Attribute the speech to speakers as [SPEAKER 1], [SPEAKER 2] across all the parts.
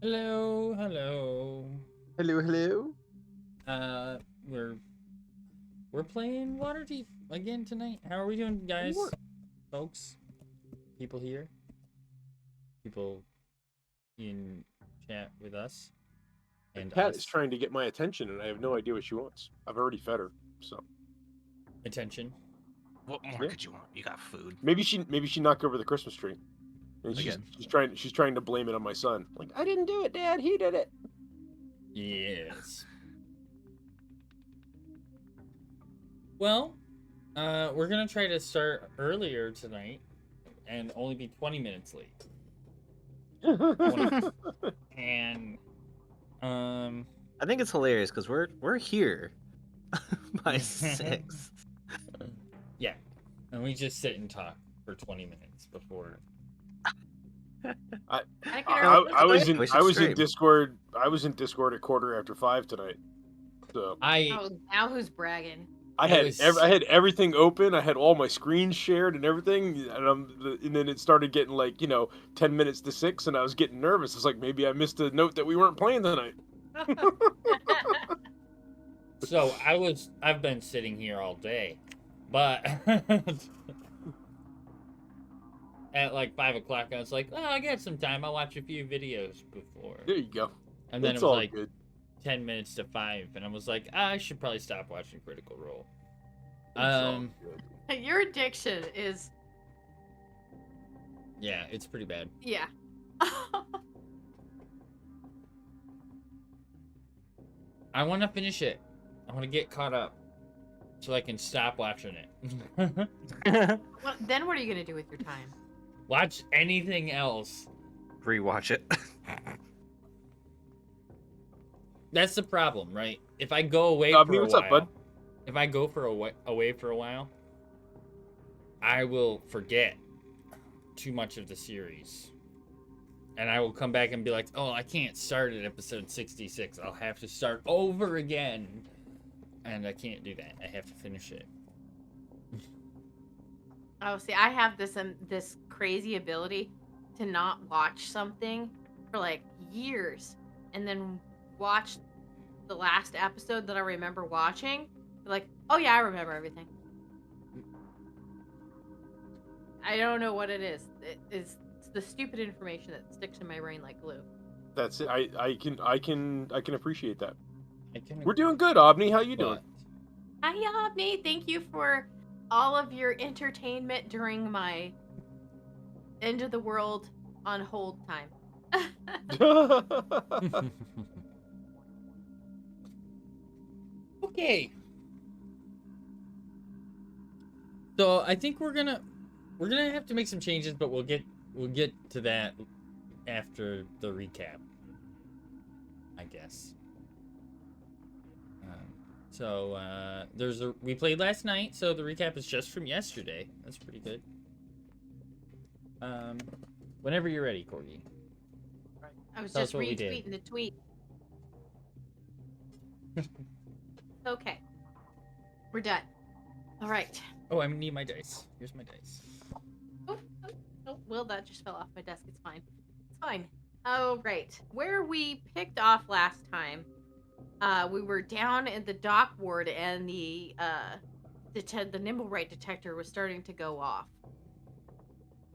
[SPEAKER 1] Hello, hello.
[SPEAKER 2] Hello, hello.
[SPEAKER 1] Uh, we're we're playing Waterdeep again tonight. How are we doing, guys? Folks, people here, people in chat with us,
[SPEAKER 2] The
[SPEAKER 1] and
[SPEAKER 2] cat is
[SPEAKER 1] us.
[SPEAKER 2] trying to get my attention, and I have no idea what she wants. I've already fed her, so
[SPEAKER 1] Attention.
[SPEAKER 3] What more
[SPEAKER 2] yeah.
[SPEAKER 3] could you want? You got food.
[SPEAKER 2] Maybe she knocked over the Christmas tree, and
[SPEAKER 3] Again.
[SPEAKER 2] she's trying to blame it on my son. Like, I didn't do it, Dad. He did it.
[SPEAKER 1] Yes. Well, we're gonna try to start earlier tonight, and only be 20 minutes late. And
[SPEAKER 4] I think it's hilarious because we're here by 6.
[SPEAKER 1] Yeah, and we just sit and talk for 20 minutes before.
[SPEAKER 2] I was in
[SPEAKER 4] stream.
[SPEAKER 2] Discord. I was in Discord at 5:15 tonight. So
[SPEAKER 5] Oh, now who's bragging?
[SPEAKER 2] I had everything open. I had all my screens shared and everything, and then it started getting like 10 minutes to 6, and I was getting nervous. It's like maybe I missed a note that we weren't playing tonight.
[SPEAKER 1] So I've been sitting here all day, but at like 5 o'clock I was like, oh, I got some time. I'll watch a few videos before.
[SPEAKER 2] There you go.
[SPEAKER 1] And then
[SPEAKER 2] It's
[SPEAKER 1] it was
[SPEAKER 2] all
[SPEAKER 1] like
[SPEAKER 2] good.
[SPEAKER 1] 10 minutes to 5, and I was like, I should probably stop watching Critical Role.
[SPEAKER 2] It's all good.
[SPEAKER 5] Your addiction is,
[SPEAKER 1] Yeah, it's pretty bad.
[SPEAKER 5] yeah.
[SPEAKER 1] I want to finish it. I want to get caught up so I can stop watching it.
[SPEAKER 5] Well, then what are you gonna do with your time?
[SPEAKER 1] Watch anything else.
[SPEAKER 4] Rewatch it.
[SPEAKER 1] That's the problem, right? If I go away
[SPEAKER 2] Me,
[SPEAKER 1] for a
[SPEAKER 2] what's
[SPEAKER 1] while,
[SPEAKER 2] up, bud?
[SPEAKER 1] if I go for away for a while, I will forget too much of the series. And I will come back and be like, oh, I can't start at episode 66. I'll have to start over again. And I can't do that. I have to finish it.
[SPEAKER 5] Oh, see, I have this crazy ability to not watch something for like years, and then watch the last episode that I remember watching. Like, oh yeah, I remember everything. I don't know what it is. It's the stupid information that sticks in my brain like glue.
[SPEAKER 2] That's it. I can appreciate that.
[SPEAKER 1] I
[SPEAKER 2] We're doing good, Obney. How you doing?
[SPEAKER 5] Hi, Yabni. Thank you for all of your entertainment during my end of the world on hold time.
[SPEAKER 1] Okay. So I think we're gonna have to make some changes, but we'll get to that after the recap, I guess. We played last night, so the recap is just from yesterday. That's pretty good. Whenever you're ready, Corgi.
[SPEAKER 5] I was
[SPEAKER 1] Tell
[SPEAKER 5] just
[SPEAKER 1] us what we did.
[SPEAKER 5] retweeting the tweet. Okay. We're done. All right.
[SPEAKER 1] Oh, I need my dice. Here's my dice.
[SPEAKER 5] Oh, well, that just fell off my desk. It's fine. It's fine. Oh, right. Where we picked off last time, we were down in the dock ward, and the Nimblewright detector was starting to go off.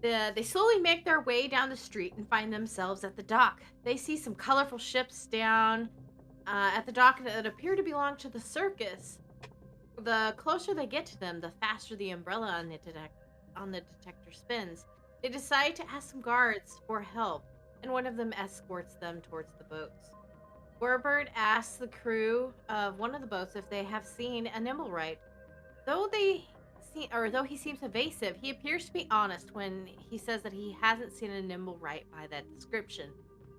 [SPEAKER 5] They slowly make their way down the street and find themselves at the dock. They see some colorful ships down at the dock that appear to belong to the circus. The closer they get to them, the faster the umbrella on the detector spins. They decide to ask some guards for help, and one of them escorts them towards the boats. Warbird asks the crew of one of the boats if they have seen a Nimblewright. Though he seems evasive, he appears to be honest when he says that he hasn't seen a Nimblewright by that description.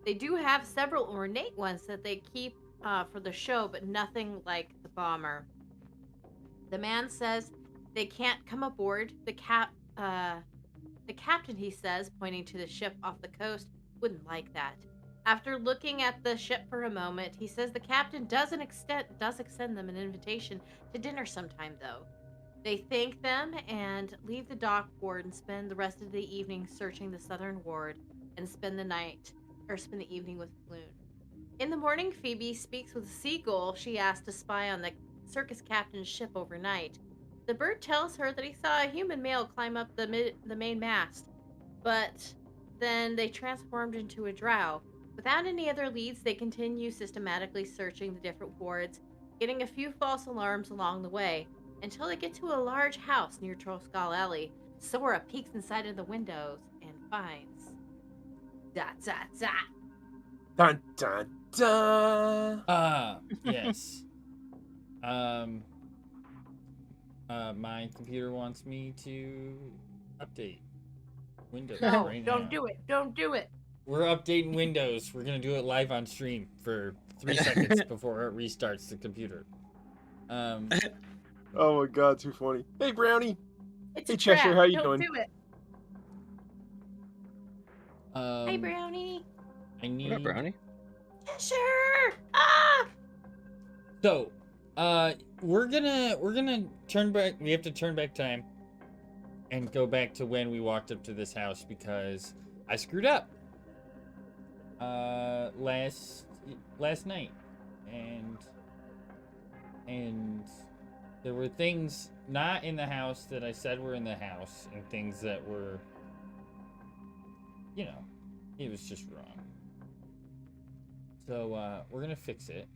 [SPEAKER 5] They do have several ornate ones that they keep for the show, but nothing like the bomber. The man says they can't come aboard. The captain, he says, pointing to the ship off the coast, wouldn't like that. After looking at the ship for a moment, he says the captain does extend them an invitation to dinner sometime, though. They thank them and leave the dock ward and spend the rest of the evening searching the southern ward and spend the night spend the evening with Floon. In the morning, Phoebe speaks with a seagull she asked to spy on the circus captain's ship overnight. The bird tells her that he saw a human male climb up the main mast, but then they transformed into a drow. Without any other leads, they continue systematically searching the different wards, getting a few false alarms along the way, until they get to a large house near Trollskull Alley. Sora peeks inside of the windows and finds... Dot, dot, dot.
[SPEAKER 2] Dun dun dun.
[SPEAKER 1] Yes. My computer wants me to update Windows
[SPEAKER 5] No,
[SPEAKER 1] right
[SPEAKER 5] don't
[SPEAKER 1] now.
[SPEAKER 5] do it. Don't do it.
[SPEAKER 1] We're updating Windows. We're gonna do it live on stream for 3 seconds before it restarts the computer.
[SPEAKER 2] Oh my god, too funny. Hey, Brownie.
[SPEAKER 5] It's
[SPEAKER 2] Hey,
[SPEAKER 5] a
[SPEAKER 2] Cheshire,
[SPEAKER 5] trap.
[SPEAKER 2] how you
[SPEAKER 5] Don't
[SPEAKER 2] doing?
[SPEAKER 5] do it. Hi, Brownie.
[SPEAKER 1] I need.
[SPEAKER 4] What up, Brownie?
[SPEAKER 5] Cheshire! Ah!
[SPEAKER 1] So, we're gonna turn back. We have to turn back time and go back to when we walked up to this house because I screwed up. Last night, and there were things not in the house that I said were in the house, and things that were, it was just wrong. So, we're gonna fix it.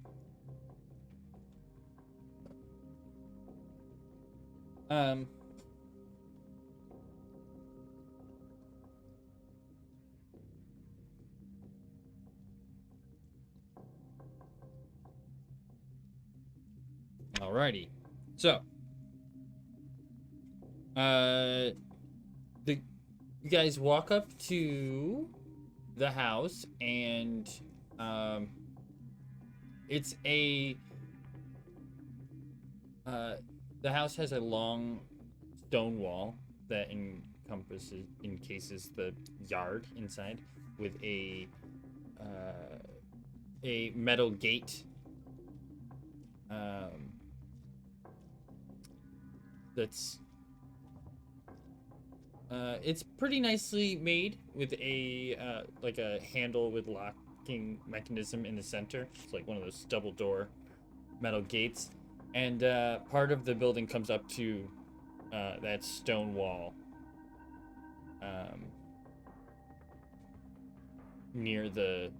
[SPEAKER 1] Alrighty. So, you guys walk up to the house, and it's the house has a long stone wall that encases the yard inside with a metal gate that's it's pretty nicely made with a like a handle with locking mechanism in the center. It's like one of those double door metal gates, and part of the building comes up to that stone wall near the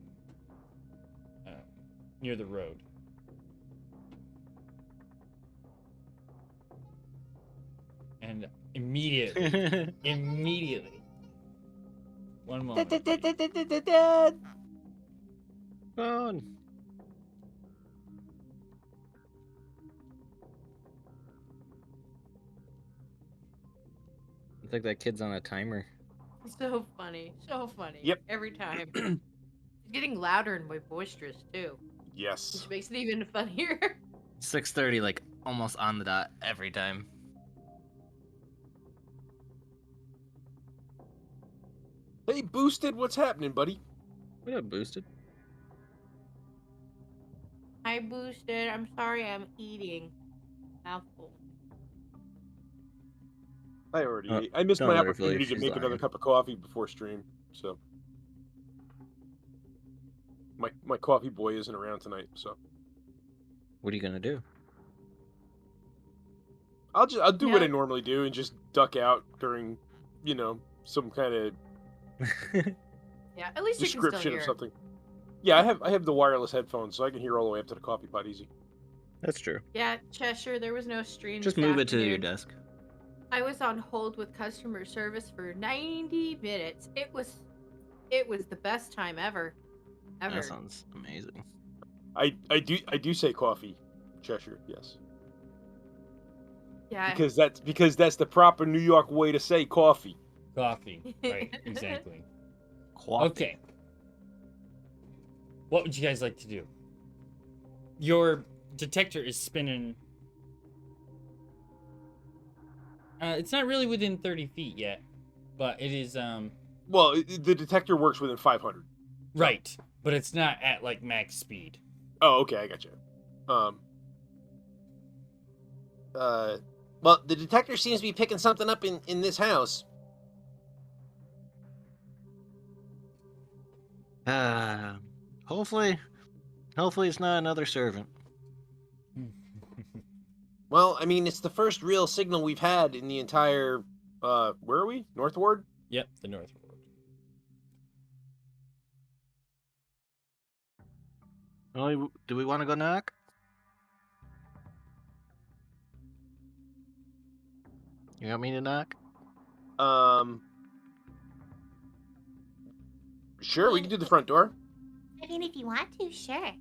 [SPEAKER 1] road. And immediately, one moment.
[SPEAKER 4] Fun. I think that kid's on a timer.
[SPEAKER 5] So funny. So funny.
[SPEAKER 2] Yep.
[SPEAKER 5] Every time. It's getting louder and more boisterous, too.
[SPEAKER 2] Yes.
[SPEAKER 5] Which makes it even funnier.
[SPEAKER 4] 6:30, like almost on the dot every time.
[SPEAKER 2] Hey, Boosted, what's happening, buddy?
[SPEAKER 4] What up, Boosted?
[SPEAKER 5] I boosted. I'm sorry I'm eating. Mouthful.
[SPEAKER 2] I already
[SPEAKER 4] Oh,
[SPEAKER 2] ate. I missed
[SPEAKER 4] don't
[SPEAKER 2] my
[SPEAKER 4] let her feel
[SPEAKER 2] opportunity
[SPEAKER 4] like
[SPEAKER 2] to
[SPEAKER 4] she's
[SPEAKER 2] make another
[SPEAKER 4] lying.
[SPEAKER 2] cup of coffee before stream, so my coffee boy isn't around tonight, so
[SPEAKER 4] What are you gonna do?
[SPEAKER 2] I'll do what I
[SPEAKER 5] No.
[SPEAKER 2] normally do and just duck out during, some kind of
[SPEAKER 5] Yeah, at least you can still
[SPEAKER 2] description
[SPEAKER 5] hear.
[SPEAKER 2] of something. Yeah, I have the wireless headphones, so I can hear all the way up to the coffee pot easy.
[SPEAKER 4] That's true.
[SPEAKER 5] Yeah, Cheshire, there was no stream.
[SPEAKER 4] Just
[SPEAKER 5] this
[SPEAKER 4] move it to your
[SPEAKER 5] afternoon.
[SPEAKER 4] desk.
[SPEAKER 5] I was on hold with customer service for 90 minutes. It was the best time ever.
[SPEAKER 4] That sounds amazing.
[SPEAKER 2] I do say coffee, Cheshire, yes,
[SPEAKER 5] Yeah.
[SPEAKER 2] because that's the proper New York way to say coffee.
[SPEAKER 1] Coffee. Right, exactly.
[SPEAKER 4] Coffee.
[SPEAKER 1] Okay. What would you guys like to do? Your detector is spinning. It's not really within 30 feet yet, but it is,
[SPEAKER 2] Well, the detector works within 500.
[SPEAKER 1] right, but it's not at, like, max speed.
[SPEAKER 2] Oh, okay, I gotcha. Well, the detector seems to be picking something up in this house.
[SPEAKER 4] Hopefully it's not another servant.
[SPEAKER 2] Well, I mean, it's the first real signal we've had in the entire, where are we? North Ward?
[SPEAKER 1] Yep, the North Ward.
[SPEAKER 4] Oh, do we want to go knock? You want me to knock?
[SPEAKER 2] Sure, we can do the front door.
[SPEAKER 5] I mean, if you want to, sure.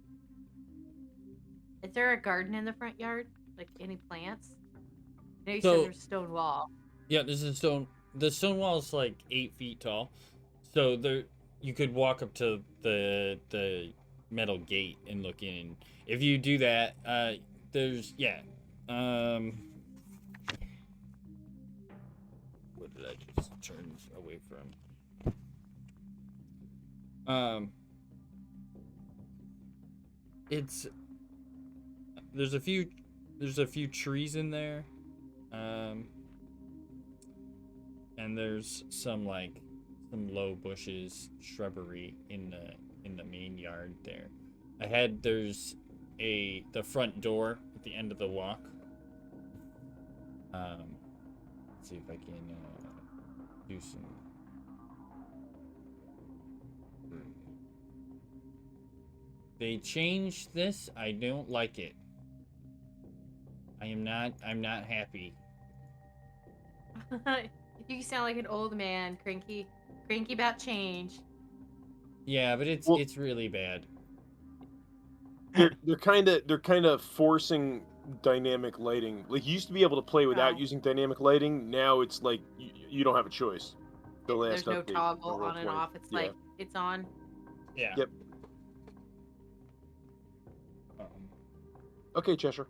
[SPEAKER 5] Is there a garden in the front yard? Like any plants? I know you said there's a stone wall.
[SPEAKER 1] Yeah, there's a stone. The stone wall is like 8 feet tall, so there you could walk up to the metal gate and look in. If you do that, there's what did I just turn away from? It's there's a few trees in there, and there's some low bushes, shrubbery in the main yard there. Ahead there's the front door at the end of the walk. Let's see if I can do some. They changed this. I don't like it. I'm not happy.
[SPEAKER 5] You sound like an old man, cranky about change.
[SPEAKER 1] Yeah, but it's really bad.
[SPEAKER 2] They're kind of forcing dynamic lighting. Like, you used to be able to play without using dynamic lighting. Now it's like you don't have a choice.
[SPEAKER 5] There's no toggle on and off. It's like it's on.
[SPEAKER 1] Yeah.
[SPEAKER 2] Yep. Okay, Cheshire.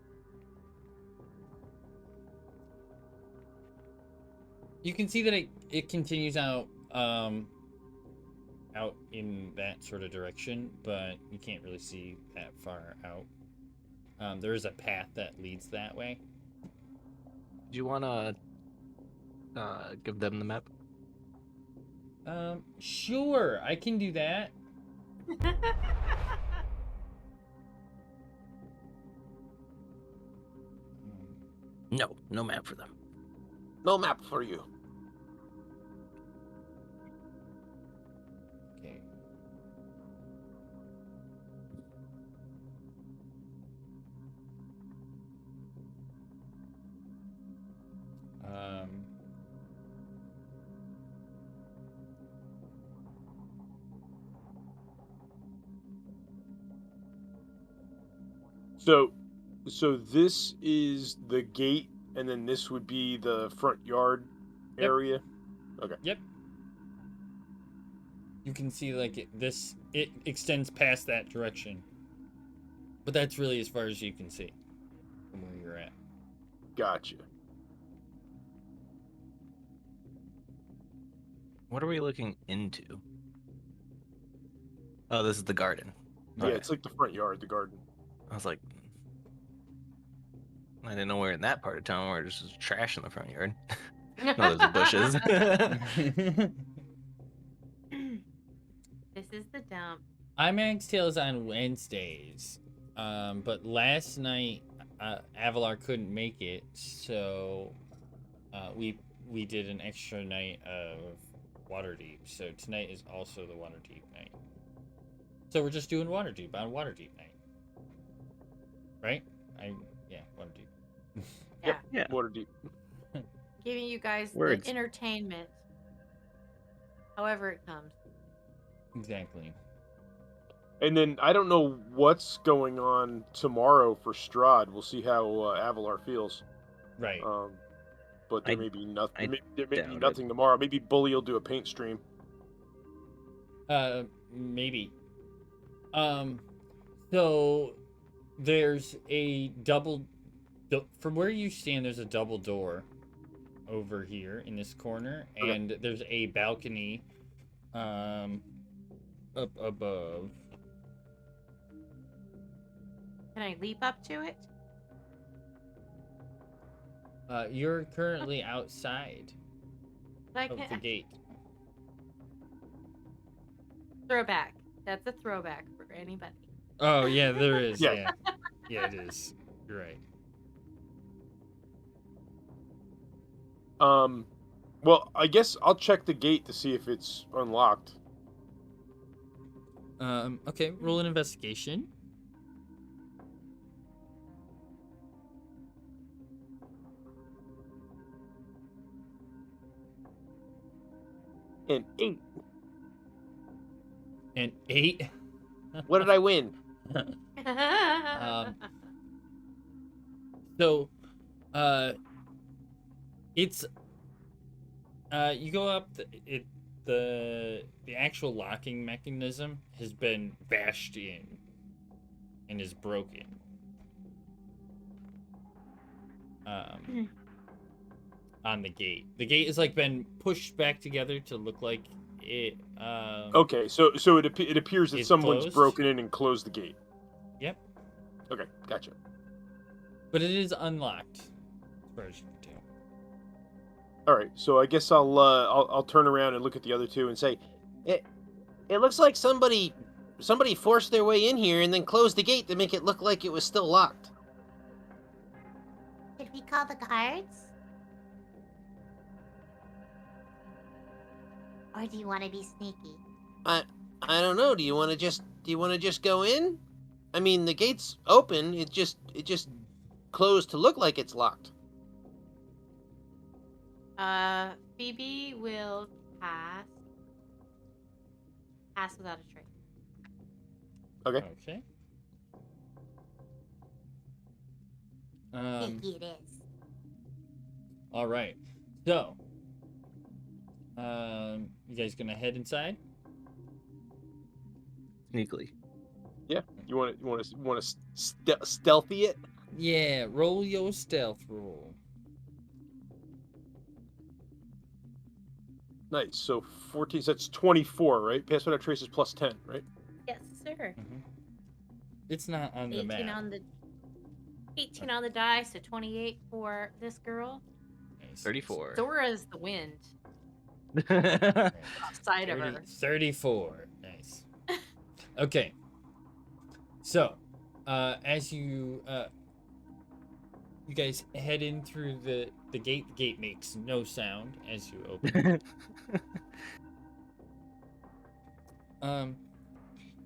[SPEAKER 1] You can see that it continues out in that sort of direction, but you can't really see that far out. There is a path that leads that way.
[SPEAKER 4] Do you want to give them the map?
[SPEAKER 1] Sure, I can do that.
[SPEAKER 4] No map for them.
[SPEAKER 2] No map for you.
[SPEAKER 1] Okay.
[SPEAKER 2] So this is the gate, and then this would be the front yard area. Okay.
[SPEAKER 1] Yep. You can see like it extends past that direction, but that's really as far as you can see from where you're at.
[SPEAKER 2] Gotcha.
[SPEAKER 4] What are we looking into? Oh, this is the garden.
[SPEAKER 2] Yeah,
[SPEAKER 4] Okay.
[SPEAKER 2] it's like the front yard, the garden.
[SPEAKER 4] I was like, I didn't know we're in that part of town where there's just trash in the front yard. No, there's bushes.
[SPEAKER 5] This is the dump.
[SPEAKER 1] IMAX Tales on Wednesdays, but last night Avalar couldn't make it, so we did an extra night of Waterdeep. So tonight is also the Waterdeep night. So we're just doing Waterdeep on Waterdeep night, right? Waterdeep.
[SPEAKER 4] Yeah.
[SPEAKER 2] Waterdeep.
[SPEAKER 5] Giving you guys
[SPEAKER 4] Words.
[SPEAKER 5] the entertainment. However it comes.
[SPEAKER 1] Exactly.
[SPEAKER 2] And then I don't know what's going on tomorrow for Strahd. We'll see how Avalar feels.
[SPEAKER 1] Right.
[SPEAKER 2] But there may be nothing. There may be
[SPEAKER 4] doubt
[SPEAKER 2] nothing tomorrow. Maybe Bully will do a paint stream.
[SPEAKER 1] Maybe. So there's a from where you stand, there's a double door over here in this corner, and there's a balcony up above.
[SPEAKER 5] Can I leap up to it?
[SPEAKER 1] You're currently outside
[SPEAKER 5] But I
[SPEAKER 1] of the
[SPEAKER 5] can't
[SPEAKER 1] gate.
[SPEAKER 5] throw back. That's a throwback for anybody.
[SPEAKER 1] Oh yeah, there is.
[SPEAKER 2] Yeah.
[SPEAKER 1] Yeah, yeah, it is. You're right.
[SPEAKER 2] Well, I guess I'll check the gate to see if it's unlocked.
[SPEAKER 1] Okay, roll an investigation.
[SPEAKER 2] An 8.
[SPEAKER 1] An 8.
[SPEAKER 2] What did I win?
[SPEAKER 1] So, it's you go up. The actual locking mechanism has been bashed in and is broken. On the gate. The gate has like been pushed back together to look like it.
[SPEAKER 2] Okay, so it appears that
[SPEAKER 1] It's
[SPEAKER 2] someone's
[SPEAKER 1] closed?
[SPEAKER 2] broken in and closed the gate.
[SPEAKER 1] Yep.
[SPEAKER 2] Okay, gotcha.
[SPEAKER 1] But it is unlocked. As far as you can tell.
[SPEAKER 2] All right, so I guess I'll turn around and look at the other two and say,
[SPEAKER 6] It looks like somebody forced their way in here and then closed the gate to make it look like it was still locked.
[SPEAKER 7] Should we call the guards? Or do you want to be sneaky?
[SPEAKER 6] I don't know. Do you want to just go in? I mean, the gate's open. It just closed to look like it's locked.
[SPEAKER 5] Phoebe will pass without a trace.
[SPEAKER 2] okay.
[SPEAKER 1] Okay.
[SPEAKER 7] Sneaky it is.
[SPEAKER 1] All right. So, you guys gonna head inside?
[SPEAKER 4] Sneakily.
[SPEAKER 2] Yeah. You want to stealthy it?
[SPEAKER 1] Yeah. Roll your stealth roll.
[SPEAKER 2] Nice. So 14. So that's 24, right? Pass without traces plus 10, right?
[SPEAKER 5] Yes, sir.
[SPEAKER 1] It's not on the
[SPEAKER 5] 18
[SPEAKER 1] map.
[SPEAKER 5] on the 18 on the die, so 28 for this girl.
[SPEAKER 1] Nice.
[SPEAKER 4] 34.
[SPEAKER 5] Sora's the wind
[SPEAKER 1] Right.
[SPEAKER 5] outside of her.
[SPEAKER 1] 34. Nice. Okay. So, as you guys head in through the gate makes no sound as you open it. And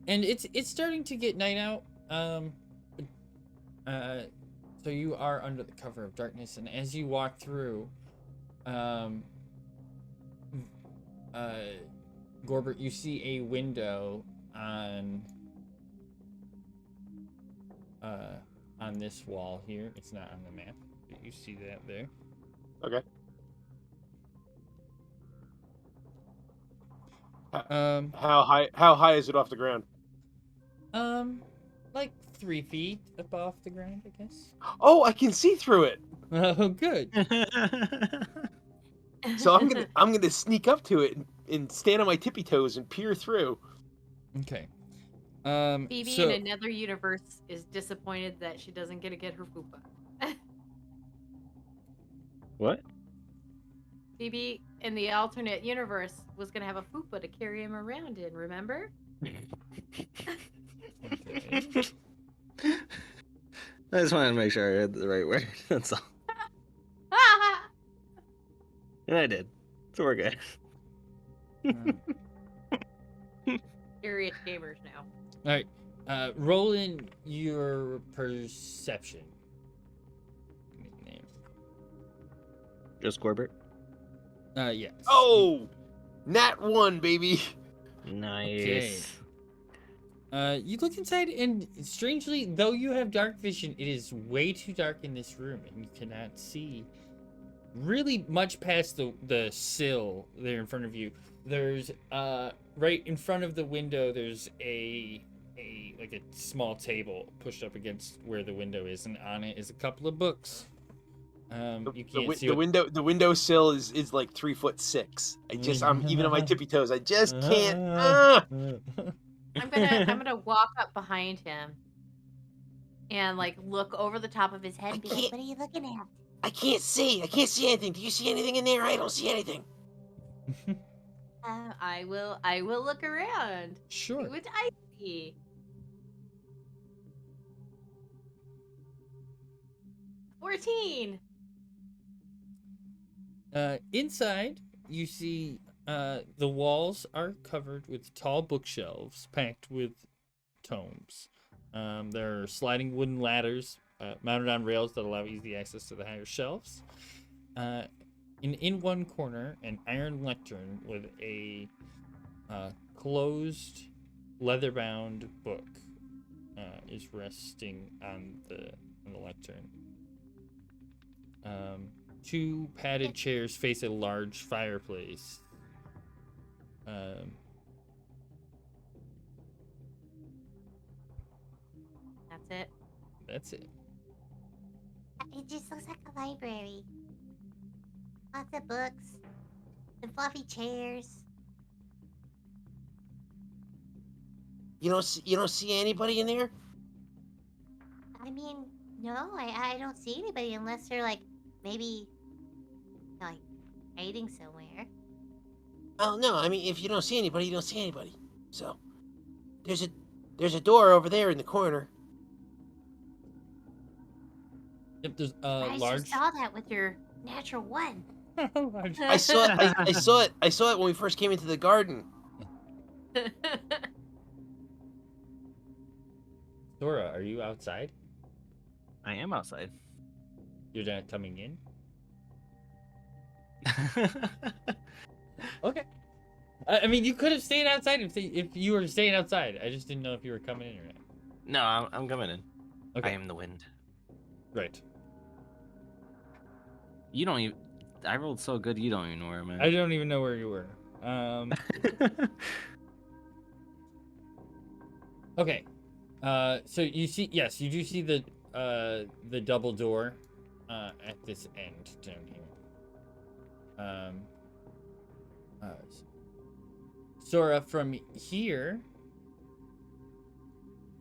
[SPEAKER 1] it's starting to get night out. So you are under the cover of darkness, and as you walk through, Gorbert, you see a window on this wall here. It's not on the map, but you see that there.
[SPEAKER 2] Okay.
[SPEAKER 1] Um,
[SPEAKER 2] How high is it off the ground?
[SPEAKER 1] like 3 feet up off the ground, I guess.
[SPEAKER 2] Oh, I can see through it.
[SPEAKER 1] Oh, good.
[SPEAKER 2] So I'm gonna sneak up to it and stand on my tippy toes and peer through.
[SPEAKER 1] Okay.
[SPEAKER 5] Phoebe
[SPEAKER 1] so,
[SPEAKER 5] in another universe is disappointed that she doesn't get to get her fupa.
[SPEAKER 4] What?
[SPEAKER 5] Phoebe in the alternate universe was gonna have a fupa to carry him around in, remember?
[SPEAKER 1] okay.
[SPEAKER 4] I just wanted to make sure I had the right word. That's all. And I did. So we're good.
[SPEAKER 5] Serious gamers now.
[SPEAKER 1] All right. Roll in your perception.
[SPEAKER 4] Just Corbett.
[SPEAKER 1] Yes.
[SPEAKER 2] Oh, nat 1, baby.
[SPEAKER 4] Nice.
[SPEAKER 1] You look inside, and strangely, though you have dark vision, it is way too dark in this room, and you cannot see really much past the sill there in front of you. There's right in front of the window. There's a small table pushed up against where the window is, and on it is a couple of books. You can't see
[SPEAKER 2] The windowsill is like 3'6". I'm even on my tippy toes. I just can't.
[SPEAKER 5] I'm gonna walk up behind him and like look over the top of his head and be like,
[SPEAKER 7] What are you looking at?
[SPEAKER 6] I can't see. I can't see anything. Do you see anything in there? I don't see anything.
[SPEAKER 5] I will look around.
[SPEAKER 1] Sure.
[SPEAKER 5] See what I see. 14.
[SPEAKER 1] Inside, you see the walls are covered with tall bookshelves packed with tomes. There are sliding wooden ladders mounted on rails that allow easy access to the higher shelves. In one corner, an iron lectern with a closed, leather-bound book is resting on the lectern. Two padded chairs face a large fireplace.
[SPEAKER 5] That's it.
[SPEAKER 1] That's it.
[SPEAKER 7] It just looks like a library. Lots of books. And fluffy chairs.
[SPEAKER 6] You don't see anybody in there?
[SPEAKER 7] I mean, no, I don't see anybody unless they're like, maybe, like, hiding somewhere.
[SPEAKER 6] Oh no, I mean if you don't see anybody, you don't see anybody. So there's a door over there in the corner.
[SPEAKER 1] Yep, there's
[SPEAKER 7] I
[SPEAKER 1] large.
[SPEAKER 7] just saw that with your natural one.
[SPEAKER 1] large.
[SPEAKER 6] I saw it when we first came into the garden.
[SPEAKER 1] Dora, are you outside?
[SPEAKER 4] I am outside.
[SPEAKER 1] You're not coming in? Okay. I mean, you could have stayed outside if you were staying outside. I just didn't know if you were coming in or not.
[SPEAKER 4] No, I'm coming in.
[SPEAKER 1] Okay.
[SPEAKER 4] I am the wind.
[SPEAKER 1] Right.
[SPEAKER 4] You don't even. I rolled so good, you don't even know where I'm at.
[SPEAKER 1] I don't even know where you were. Okay. So you see, yes, you do see the double door at this end down here. Sora, from here,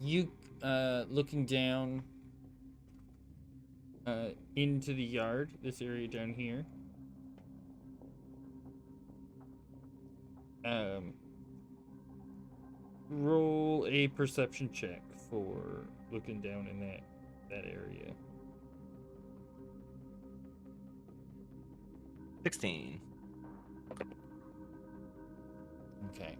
[SPEAKER 1] you looking down into the yard, this area down here. Roll a perception check for looking down in that area.
[SPEAKER 4] 16.
[SPEAKER 1] Okay.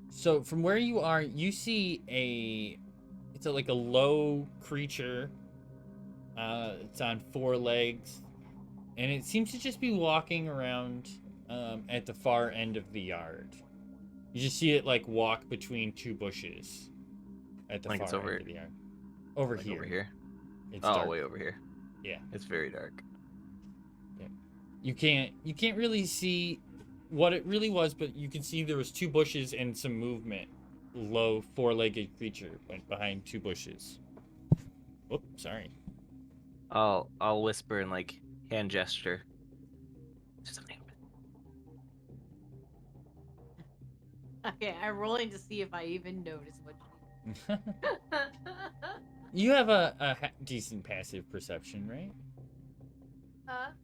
[SPEAKER 1] So from where you are, you see it's like a low creature. It's on 4 legs, and it seems to just be walking around at the far end of the yard. You just see it like walk between 2 bushes at the
[SPEAKER 4] Like
[SPEAKER 1] far
[SPEAKER 4] it's over
[SPEAKER 1] end of the yard. Over
[SPEAKER 4] Like
[SPEAKER 1] here.
[SPEAKER 4] over here.
[SPEAKER 1] It's
[SPEAKER 4] Oh,
[SPEAKER 1] dark.
[SPEAKER 4] way over here.
[SPEAKER 1] Yeah.
[SPEAKER 4] It's very dark.
[SPEAKER 1] Yeah. You can't really see what it really was, but you can see there was 2 bushes and some movement. Low 4-legged creature went behind 2 bushes. Oh, sorry.
[SPEAKER 4] I'll whisper and like hand gesture. Just something.
[SPEAKER 5] Okay, I'm rolling to see if I even notice what.
[SPEAKER 1] You have a decent passive perception, right?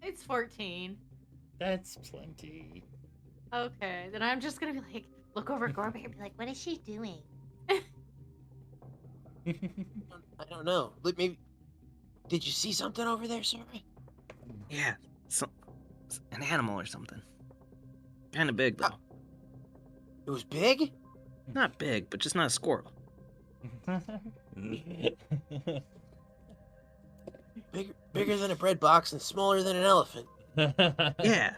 [SPEAKER 5] It's 14.
[SPEAKER 1] That's plenty.
[SPEAKER 5] Okay, then I'm just gonna be like,
[SPEAKER 7] Look over at Gorbert and be like, what is she doing?
[SPEAKER 6] I don't know. Look, maybe. Did you see something over there, Sora?
[SPEAKER 4] Yeah, an animal or something. Kind of big though.
[SPEAKER 6] It was big?
[SPEAKER 4] Not big, but just not a squirrel.
[SPEAKER 6] Bigger than a bread box and smaller than an elephant.
[SPEAKER 4] Yeah.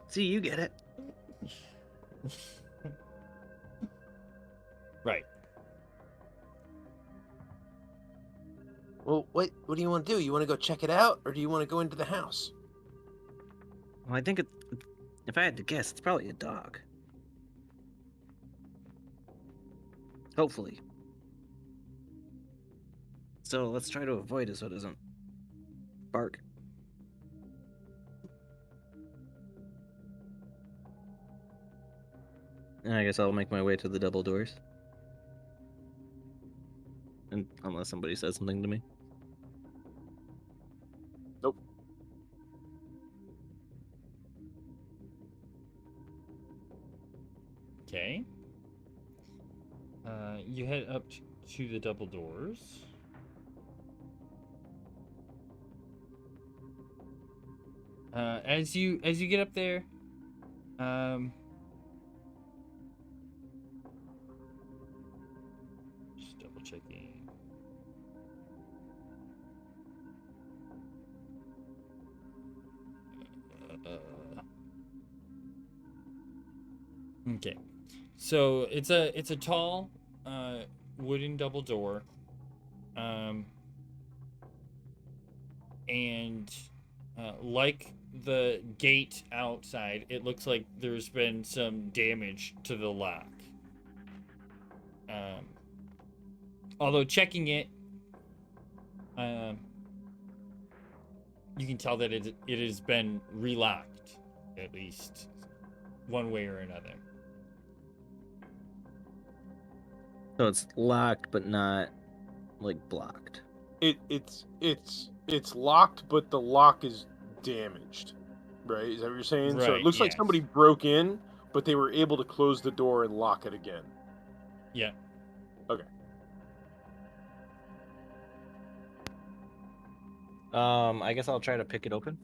[SPEAKER 4] See, you get it.
[SPEAKER 1] Right.
[SPEAKER 6] Well, what do you want to do? You want to go check it out, or do you want to go into the house?
[SPEAKER 4] Well, I think if I had to guess, it's probably a dog. Hopefully. So let's try to avoid it so it doesn't bark. And I guess I'll make my way to the double doors. And unless somebody says something to me.
[SPEAKER 2] Nope.
[SPEAKER 1] Okay. You head up to the double doors. As you get up there, just double checking. Okay, so it's a tall wooden double door, and like the gate outside, it looks like there's been some damage to the lock. Although checking it, you can tell that it has been relocked, at least one way or another.
[SPEAKER 4] So it's locked, but not like blocked.
[SPEAKER 2] It's locked, but the lock is damaged. Right? Is that what you're saying? So it
[SPEAKER 1] Right,
[SPEAKER 2] looks like
[SPEAKER 1] yes.
[SPEAKER 2] somebody broke in, but they were able to close the door and lock it again.
[SPEAKER 1] Yeah.
[SPEAKER 2] Okay.
[SPEAKER 4] I guess I'll try to pick it open.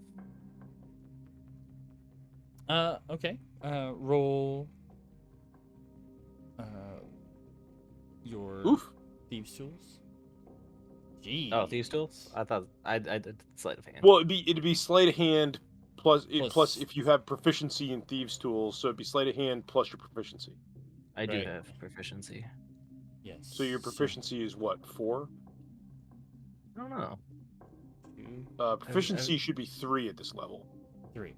[SPEAKER 1] Okay. Roll. Your
[SPEAKER 2] Oof.
[SPEAKER 1] thieves' tools. Jeez.
[SPEAKER 4] Oh, thieves' tools? I thought I did sleight of hand.
[SPEAKER 2] Well, it'd be sleight of hand plus
[SPEAKER 1] Plus-
[SPEAKER 2] if you have proficiency in thieves' tools, so it'd be sleight of hand plus your proficiency.
[SPEAKER 4] I do
[SPEAKER 1] right.
[SPEAKER 4] have proficiency.
[SPEAKER 1] Yes.
[SPEAKER 2] So your proficiency is what, 4?
[SPEAKER 4] I don't know.
[SPEAKER 1] 2,
[SPEAKER 2] Proficiency should be 3 at this level.
[SPEAKER 1] 3.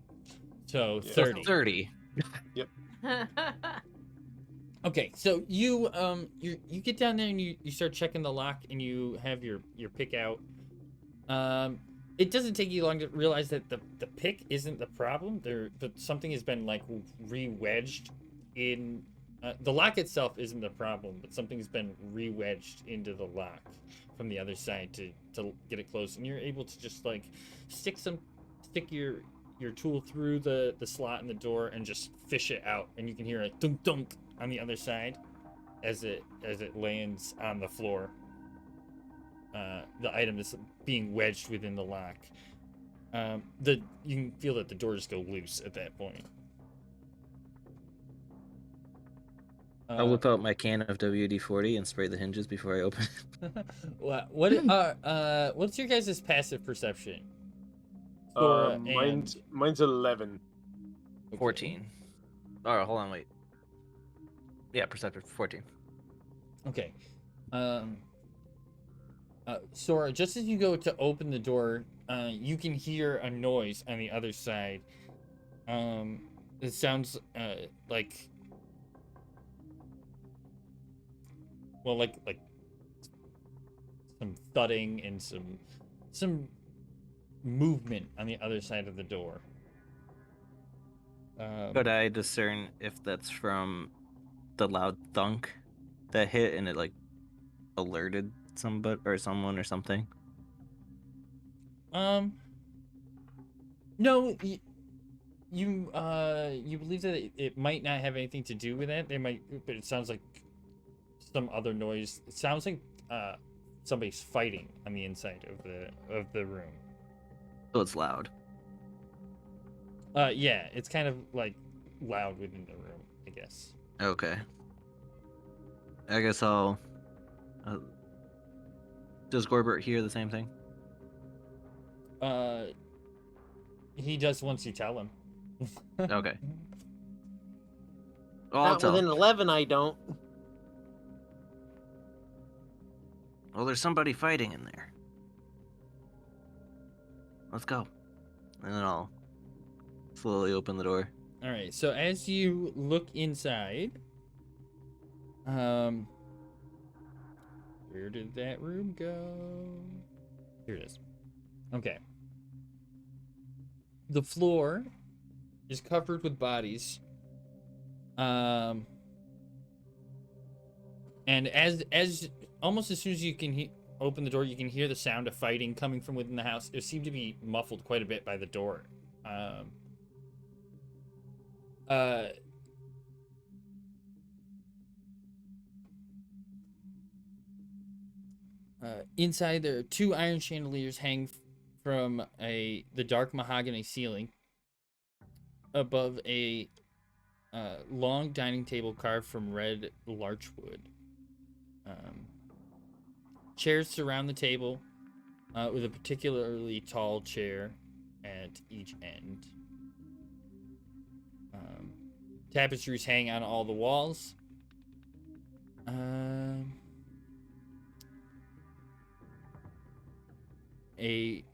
[SPEAKER 1] So
[SPEAKER 2] Yeah.
[SPEAKER 1] 30.
[SPEAKER 4] 30.
[SPEAKER 1] Okay, so you get down there and you start checking the lock and you have your pick out. It doesn't take you long to realize that the pick isn't the problem. But something has been like re-wedged in. The lock itself isn't the problem, but something's been re-wedged into the lock from the other side to get it closed, and you're able to just like stick your tool through the slot in the door and just fish it out, and you can hear a dunk dunk on the other side as it lands on the floor. The item is being wedged within the lock. You can feel that the doors go loose at that point.
[SPEAKER 4] I'll whip out my can of WD-40 and spray the hinges before I open it.
[SPEAKER 1] What's your guys' passive perception? Sora
[SPEAKER 2] Mine's 11.
[SPEAKER 1] Okay.
[SPEAKER 4] 14. Oh, hold on, wait. Yeah, perceptive 14.
[SPEAKER 1] Okay. Sora, just as you go to open the door, you can hear a noise on the other side. It sounds like some thudding and some movement on the other side of the door.
[SPEAKER 4] Could I discern if that's from the loud thunk that hit and it like alerted somebody or someone or something?
[SPEAKER 1] No, you believe that it might not have anything to do with that. They might, but it sounds like some other noise. It sounds like somebody's fighting on the inside of the room.
[SPEAKER 4] So it's loud.
[SPEAKER 1] Yeah, it's kind of like loud within the room, I guess.
[SPEAKER 4] Okay. I guess I'll. Does Gorbert hear the same thing?
[SPEAKER 1] He does once you tell him.
[SPEAKER 4] Okay. Well, I'll
[SPEAKER 6] Not
[SPEAKER 4] tell
[SPEAKER 6] with
[SPEAKER 4] him.
[SPEAKER 6] an 11, I don't.
[SPEAKER 4] Well, there's somebody fighting in there. Let's go. And then I'll slowly open the door.
[SPEAKER 1] All right. So as you look inside, where did that room go? Here it is. Okay. The floor is covered with bodies. And as almost as soon as you can open the door, you can hear the sound of fighting coming from within the house. It seemed to be muffled quite a bit by the door. Inside, there are 2 iron chandeliers hang from the dark mahogany ceiling above a long dining table carved from red larchwood. Chairs surround the table, with a particularly tall chair at each end. Tapestries hang on all the walls. A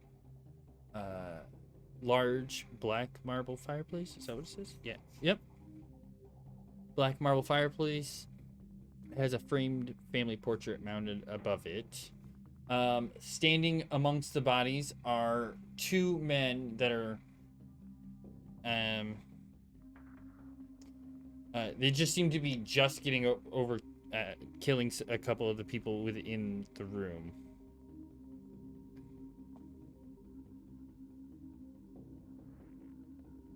[SPEAKER 1] large black marble fireplace. Is that what it says? Yeah. Yep. Black marble fireplace has a framed family portrait mounted above it. Standing amongst the bodies are 2 men that are they just seem to be just getting over killing a couple of the people within the room.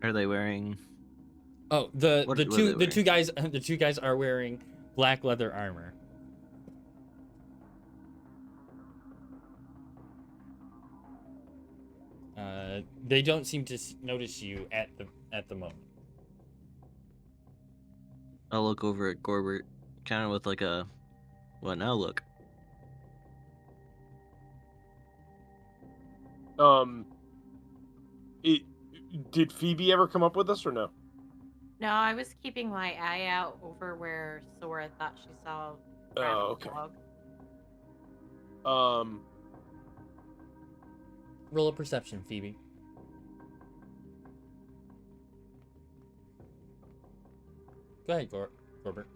[SPEAKER 4] Are they wearing?
[SPEAKER 1] Oh,
[SPEAKER 4] What are they
[SPEAKER 1] the two guys are wearing black leather armor. They don't seem to notice you at the moment.
[SPEAKER 4] I'll look over at Gorbert, kind of with like a, what now? Look.
[SPEAKER 2] Did Phoebe ever come up with us or no?
[SPEAKER 5] No, I was keeping my eye out over where Sora thought she saw
[SPEAKER 2] Oh,
[SPEAKER 5] Raffle's
[SPEAKER 2] okay.
[SPEAKER 5] dog.
[SPEAKER 1] Roll a perception, Phoebe. Go ahead, Corbett.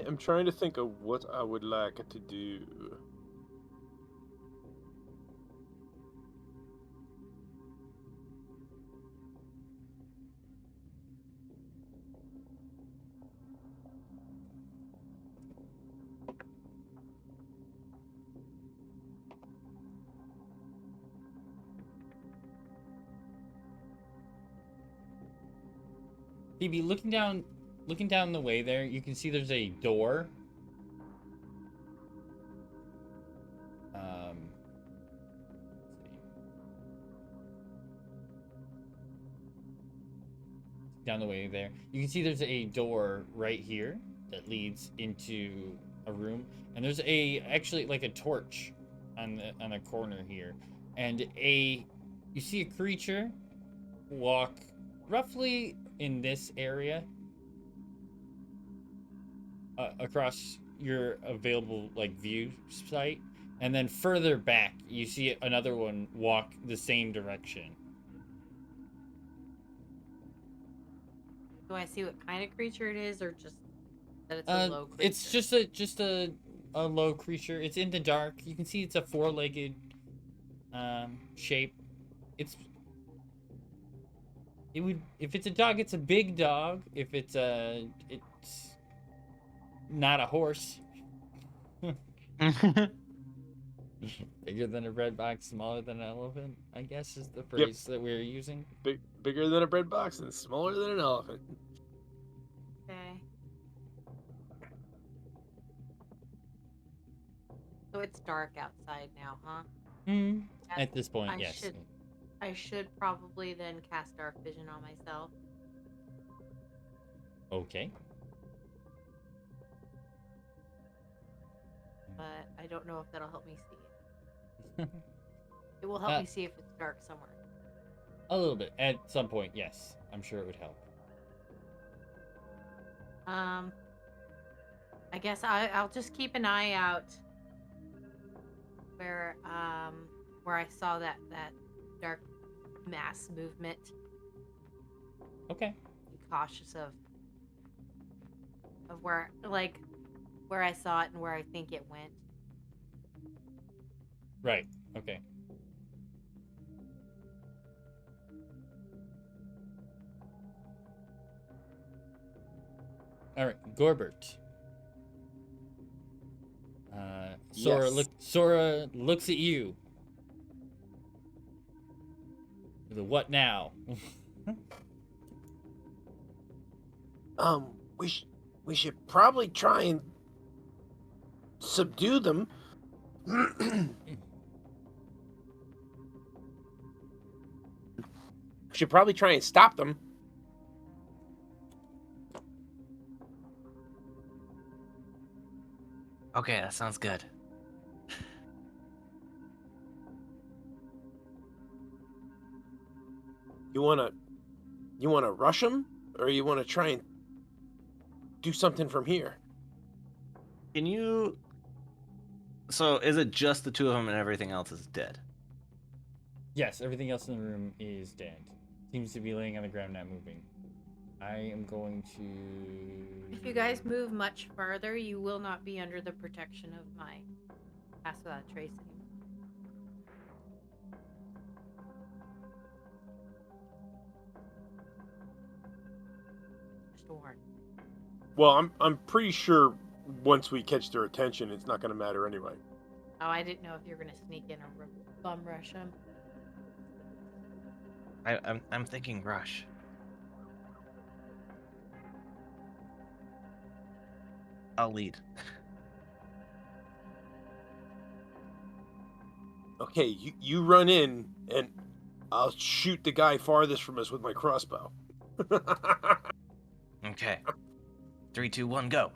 [SPEAKER 2] I'm trying to think of what I would like to do.
[SPEAKER 1] Phoebe, looking down the way there, you can see there's a door. Let's see. Down the way there, you can see there's a door right here that leads into a room, and there's actually like a torch on the corner here, and you see a creature walk roughly in this area across your available view site, and then further back you see another one walk the same direction.
[SPEAKER 5] Do I see what kind of creature it is, or just that it's a low creature?
[SPEAKER 1] It's just a low creature. It's in the dark. You can see it's a 4-legged shape. If it's a dog, it's a big dog. If it's not a horse. Bigger than a bread box, smaller than an elephant, I guess is the phrase that we're using.
[SPEAKER 2] Bigger than a bread box and smaller than an elephant.
[SPEAKER 5] Okay. So it's dark outside now, huh?
[SPEAKER 1] At this point, yes.
[SPEAKER 5] I should probably then cast dark vision on myself.
[SPEAKER 1] Okay.
[SPEAKER 5] But I don't know if that'll help me see it. It will help me see if it's dark somewhere.
[SPEAKER 1] A little bit. At some point, yes. I'm sure it would help.
[SPEAKER 5] I guess I'll just keep an eye out where I saw that dark mass movement.
[SPEAKER 1] Okay.
[SPEAKER 5] Be cautious of where I saw it and where I think it went.
[SPEAKER 1] Right. Okay. All right, Gorbert.
[SPEAKER 2] Yes.
[SPEAKER 1] Sora looks at you. The what now?
[SPEAKER 6] We should probably try and subdue them. Should probably try and stop them.
[SPEAKER 3] Okay, that sounds good.
[SPEAKER 6] You wanna rush them, or you wanna try and do something from here?
[SPEAKER 4] Can you? So is it just the two of them and everything else is dead?
[SPEAKER 1] Yes, everything else in the room is dead. Seems to be laying on the ground, not moving. I am going to...
[SPEAKER 5] If you guys move much farther, you will not be under the protection of my pass without a trace anymore. Just a warning.
[SPEAKER 2] Well, I'm pretty sure once we catch their attention, it's not going to matter anyway.
[SPEAKER 5] Oh, I didn't know if you were gonna sneak in or bum rush them.
[SPEAKER 3] I'm thinking rush.
[SPEAKER 4] I'll lead.
[SPEAKER 2] Okay, you run in, and I'll shoot the guy farthest from us with my crossbow.
[SPEAKER 3] Okay. 3, 2, 1, go.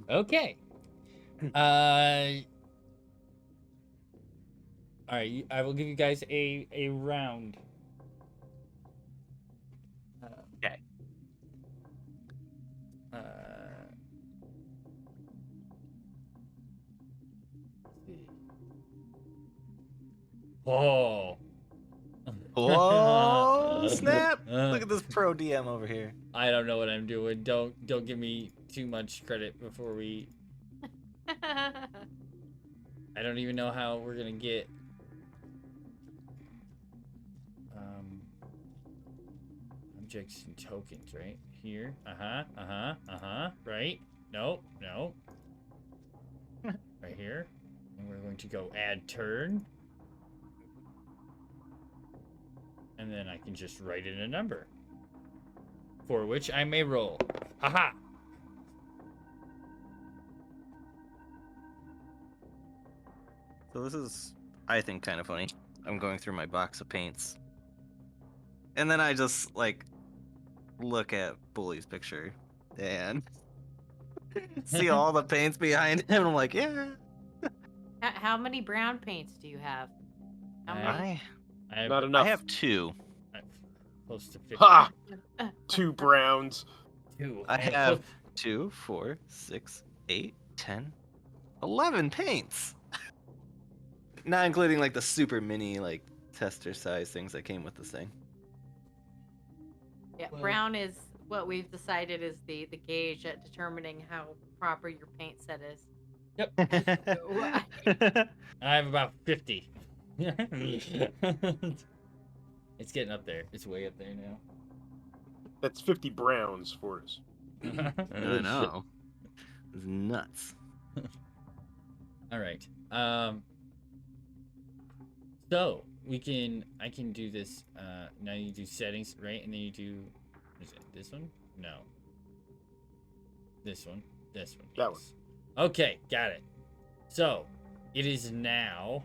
[SPEAKER 1] Okay. All right, I will give you guys a round.
[SPEAKER 3] Okay.
[SPEAKER 1] Let's see. Oh.
[SPEAKER 4] Oh snap! Look at this pro DM over here.
[SPEAKER 1] I don't know what I'm doing. Don't give me too much credit before we. I don't even know how we're gonna get. Objects and tokens, right here. Right? No. Right here, and we're going to go add turn, and then I can just write in a number for which I may roll. Haha.
[SPEAKER 4] So this is, I think, kind of funny. I'm going through my box of paints, and then I just like look at Bully's picture and see all the paints behind him. I'm like, yeah.
[SPEAKER 5] How many brown paints do you have? How many?
[SPEAKER 1] I have
[SPEAKER 2] Not enough.
[SPEAKER 4] I have 2.
[SPEAKER 1] close to 50.
[SPEAKER 2] Ha! 2 browns.
[SPEAKER 1] Two.
[SPEAKER 4] I have 2, 4, 6, 8, 10, 11 paints. Not including like the super mini like tester size things that came with this thing.
[SPEAKER 5] Yeah,
[SPEAKER 1] Well-
[SPEAKER 5] brown is what we've decided is the gauge at determining how proper your paint set is.
[SPEAKER 1] Yep.
[SPEAKER 5] So,
[SPEAKER 1] I have about 50. It's getting up there. It's way up there now.
[SPEAKER 2] That's 50 browns for us.
[SPEAKER 4] I know. It's nuts.
[SPEAKER 1] All right. So I can do this. Now you do settings, right? And then you do, is it this one? No. This one. This one.
[SPEAKER 2] That one.
[SPEAKER 1] Yes. Okay, got it. So it is now.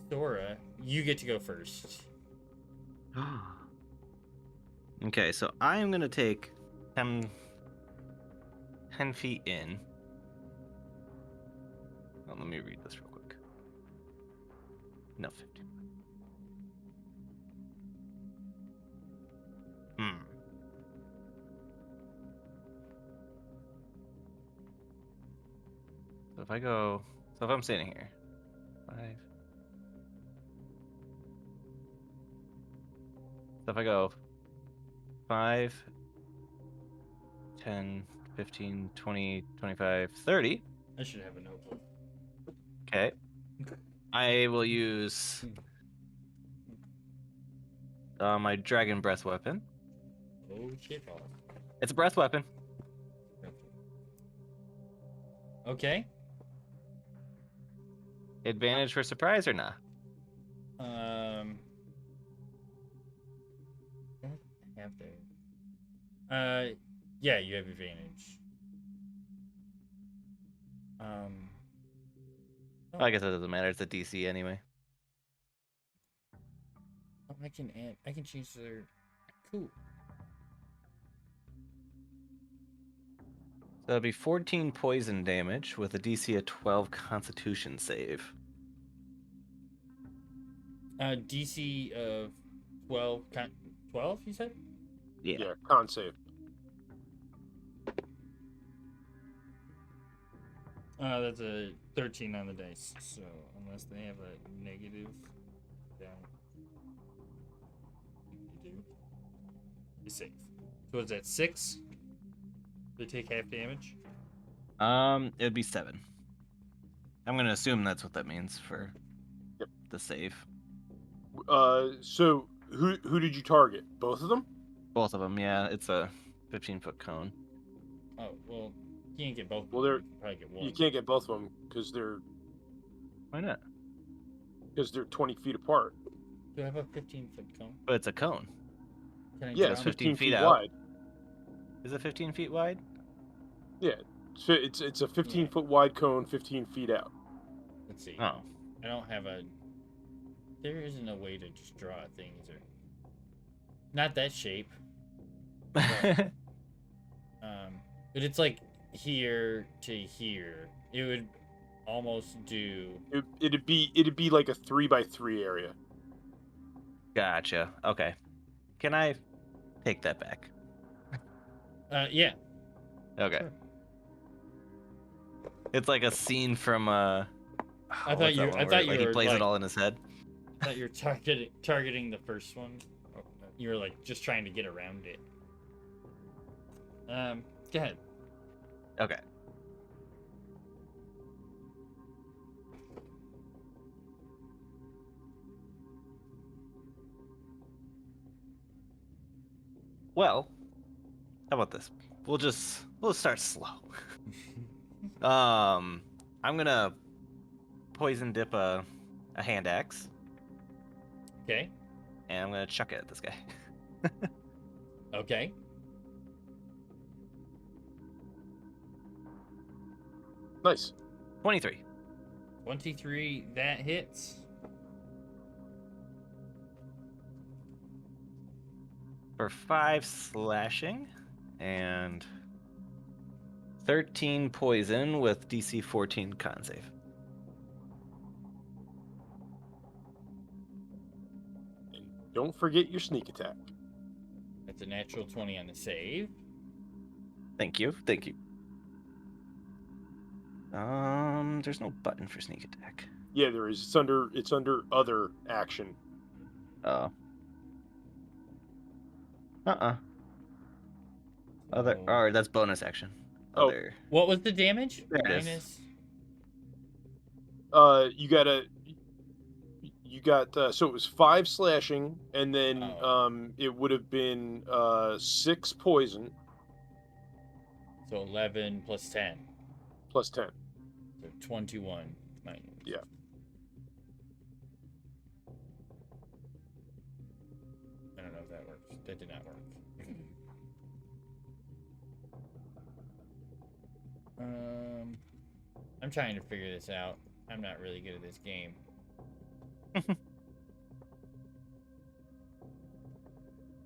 [SPEAKER 1] Sora, you get to go first.
[SPEAKER 4] Okay, so I am gonna take 10 feet in. Oh, let me read this real quick. No, 50. So if I go, so if I'm standing here, 5. So if I go 5, 10, 15, 20, 25, 30.
[SPEAKER 1] I should have a notebook.
[SPEAKER 4] Okay. I will use my dragon breath weapon.
[SPEAKER 1] Oh shit!
[SPEAKER 4] It's a breath weapon.
[SPEAKER 1] Okay.
[SPEAKER 4] Advantage for surprise or not?
[SPEAKER 1] What do I have there? Yeah, you have advantage.
[SPEAKER 4] Well, I guess it doesn't matter. It's a DC anyway.
[SPEAKER 1] Oh, I can change their. Cool.
[SPEAKER 4] So that'd be 14 poison damage with a DC of 12 Constitution save.
[SPEAKER 1] DC of 12. 12, you said?
[SPEAKER 2] Yeah, con save.
[SPEAKER 1] That's a 13 on the dice. So unless they have a negative down, you save. So is that 6? They take half damage.
[SPEAKER 4] It'd be 7. I'm gonna assume that's what that means for the save.
[SPEAKER 2] So who did you target? Both of them?
[SPEAKER 4] Both of them, yeah. It's a 15-foot cone.
[SPEAKER 1] Oh well, you can't get both.
[SPEAKER 2] Well,
[SPEAKER 1] you can probably get one.
[SPEAKER 2] You can't get both of them because
[SPEAKER 4] Why not?
[SPEAKER 2] they're 20 feet apart.
[SPEAKER 1] Do I have a 15-foot cone?
[SPEAKER 4] But it's a cone.
[SPEAKER 1] Can I
[SPEAKER 2] Yeah,
[SPEAKER 1] jump?
[SPEAKER 2] it's
[SPEAKER 4] 15
[SPEAKER 2] 15
[SPEAKER 4] feet
[SPEAKER 2] feet
[SPEAKER 4] out.
[SPEAKER 2] wide.
[SPEAKER 4] Is it 15 feet wide?
[SPEAKER 2] Yeah, it's a 15-foot wide cone, 15 feet out.
[SPEAKER 1] Let's see.
[SPEAKER 4] Oh.
[SPEAKER 1] I don't have a. There isn't a way to just draw a thing, is there? Not that shape. But it's like here to here. It would almost do.
[SPEAKER 2] It'd be like a 3x3 area.
[SPEAKER 4] Gotcha. Okay. Can I take that back?
[SPEAKER 1] Yeah.
[SPEAKER 4] Okay.
[SPEAKER 1] Sure.
[SPEAKER 4] It's like a scene from
[SPEAKER 1] I thought
[SPEAKER 4] what's
[SPEAKER 1] you.
[SPEAKER 4] that one
[SPEAKER 1] I
[SPEAKER 4] where,
[SPEAKER 1] thought you
[SPEAKER 4] like,
[SPEAKER 1] were
[SPEAKER 4] he plays
[SPEAKER 1] like,
[SPEAKER 4] it all in his head.
[SPEAKER 1] I thought you were targeting the first one. Oh, you were like just trying to get around it. Go ahead.
[SPEAKER 4] Okay. Well, how about this? We'll start slow. I'm gonna poison dip a hand axe,
[SPEAKER 1] Okay.
[SPEAKER 4] and I'm gonna chuck it at this guy.
[SPEAKER 1] Okay.
[SPEAKER 2] Nice.
[SPEAKER 4] 23.
[SPEAKER 1] 23. That hits.
[SPEAKER 4] For 5 slashing and 13 poison with DC 14 con save.
[SPEAKER 2] And don't forget your sneak attack.
[SPEAKER 1] That's a natural 20 on the save.
[SPEAKER 4] Thank you. There's no button for sneak attack.
[SPEAKER 2] Yeah, there is. It's under other action.
[SPEAKER 4] Oh. Other.
[SPEAKER 1] So-
[SPEAKER 4] Or that's bonus action.
[SPEAKER 2] Oh.
[SPEAKER 4] Other.
[SPEAKER 1] What was the damage?
[SPEAKER 4] There it is.
[SPEAKER 1] Minus.
[SPEAKER 2] You got so it was 5 slashing, and then
[SPEAKER 1] Oh.
[SPEAKER 2] it would have been 6 poison
[SPEAKER 1] So 11 plus 10.
[SPEAKER 2] plus 10.
[SPEAKER 1] So 21 minus.
[SPEAKER 2] Yeah.
[SPEAKER 1] I don't know if that works. That did not work. I'm trying to figure this out. I'm not really good at this game.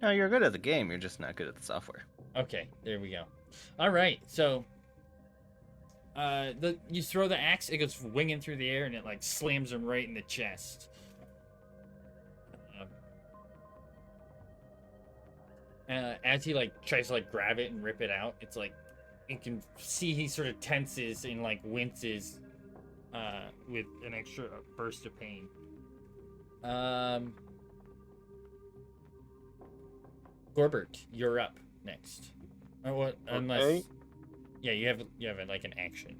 [SPEAKER 4] No, you're good at the game. You're just not good at the software.
[SPEAKER 1] Okay, there we go. All right, so you throw the axe, it goes winging through the air, and it like slams him right in the chest. As he like tries to like grab it and rip it out, it's like you can see he sort of tenses and like winces with an extra burst of pain. Gorbert, you're up next. Or what? Unless,
[SPEAKER 2] Okay.
[SPEAKER 1] yeah, you have like an action.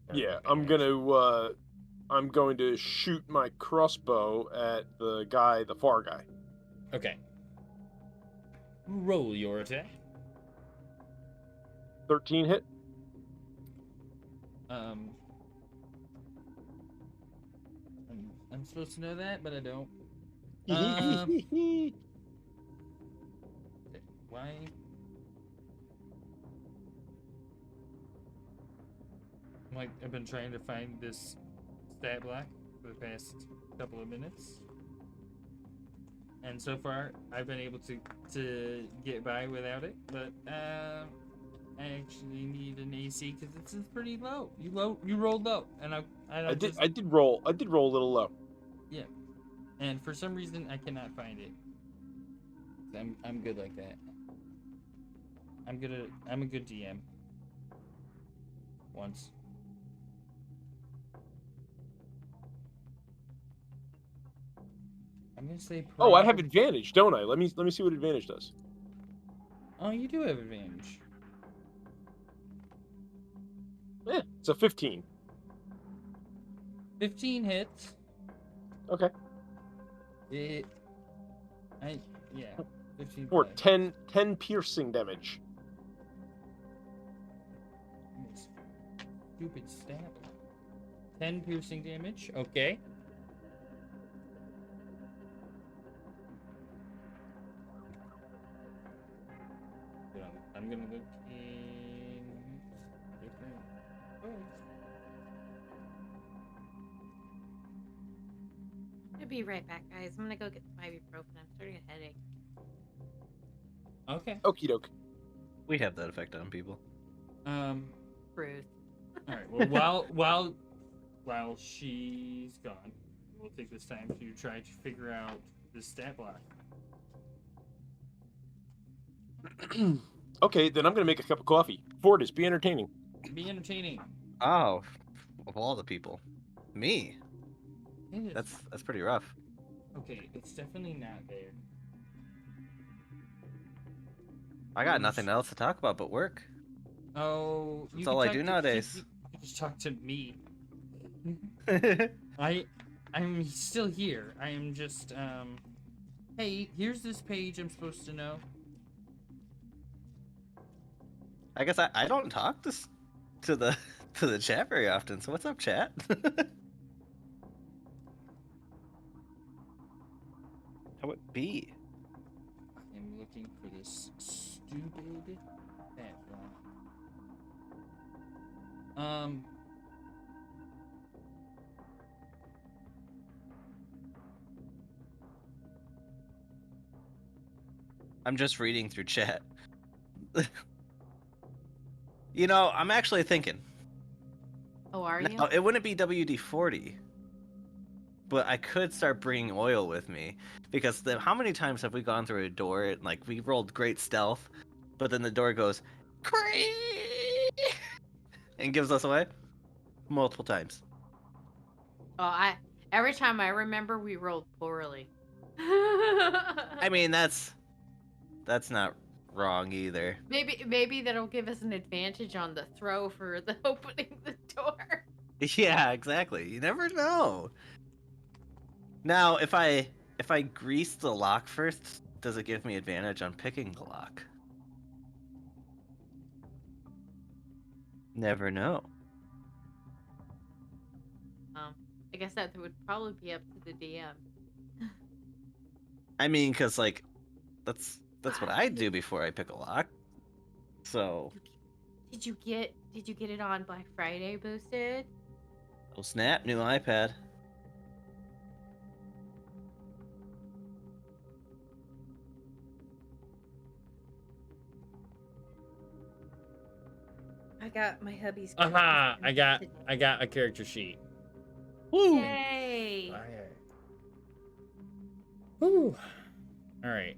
[SPEAKER 1] Or
[SPEAKER 2] Yeah,
[SPEAKER 1] an
[SPEAKER 2] I'm
[SPEAKER 1] action.
[SPEAKER 2] going to shoot my crossbow at the far guy.
[SPEAKER 1] Okay. Roll your attack.
[SPEAKER 2] 13 hit.
[SPEAKER 1] I'm supposed to know that, but I don't. Why? I've been trying to find this stat block for the past couple of minutes. And so far, I've been able to get by without it, but I actually need an AC because it's pretty low. You rolled low, and
[SPEAKER 2] I did roll a little low.
[SPEAKER 1] Yeah, and for some reason I cannot find it. I'm good like that. I'm a good DM. Once. I'm gonna say.
[SPEAKER 2] Oh, I have advantage, don't I? Let me see what advantage does.
[SPEAKER 1] Oh, you do have advantage.
[SPEAKER 2] Yeah, it's a 15.
[SPEAKER 1] 15 hits.
[SPEAKER 2] Okay.
[SPEAKER 1] Yeah. 15.
[SPEAKER 2] Or 10 piercing damage.
[SPEAKER 1] Stupid stab. 10 piercing damage. Okay. I'm gonna look in different books.
[SPEAKER 5] I'll be right back, guys. I'm gonna go get some ibuprofen. I'm starting a headache.
[SPEAKER 1] Okay.
[SPEAKER 2] Okie doke.
[SPEAKER 4] We have that effect on people.
[SPEAKER 5] Ruth.
[SPEAKER 1] All right. Well, while she's gone, we'll take this time to try to figure out the stat block.
[SPEAKER 2] Okay, then I'm gonna make a cup of coffee. Fortis, be entertaining.
[SPEAKER 1] Be entertaining.
[SPEAKER 4] Oh, of all the people, me.
[SPEAKER 1] It is.
[SPEAKER 4] That's pretty rough.
[SPEAKER 1] Okay. It's definitely not there.
[SPEAKER 4] I got nothing else to talk about but work.
[SPEAKER 1] Oh,
[SPEAKER 4] That's all I do nowadays.
[SPEAKER 1] You just talk to me. I'm still here. I am just Hey, here's this page I'm supposed to know.
[SPEAKER 4] I guess I don't talk to the chat very often. So what's up, chat? How would it be?
[SPEAKER 1] I'm looking for this stupid stat block.
[SPEAKER 4] I'm just reading through chat. You know, I'm actually thinking.
[SPEAKER 5] Oh, are
[SPEAKER 4] Now,
[SPEAKER 5] you?
[SPEAKER 4] it wouldn't be WD-40, but I could start bringing oil with me because how many times have we gone through a door and like we rolled great stealth, but then the door goes and gives us away multiple times.
[SPEAKER 5] Oh, every time I remember we rolled poorly.
[SPEAKER 4] I mean, that's not wrong either.
[SPEAKER 5] Maybe that'll give us an advantage on the throw for the opening the door.
[SPEAKER 4] Yeah, exactly. You never know. Now, if I grease the lock first, does it give me advantage on picking the lock? Never know.
[SPEAKER 5] I guess that would probably be up to the DM.
[SPEAKER 4] I mean, because like that's what I do before I pick a lock. So.
[SPEAKER 5] Did you get it on Black Friday boosted?
[SPEAKER 4] Oh snap! New iPad.
[SPEAKER 5] I got my hubby's.
[SPEAKER 1] Aha! I got a character sheet.
[SPEAKER 4] Woo!
[SPEAKER 5] Yay!
[SPEAKER 1] Fire. Woo! All right.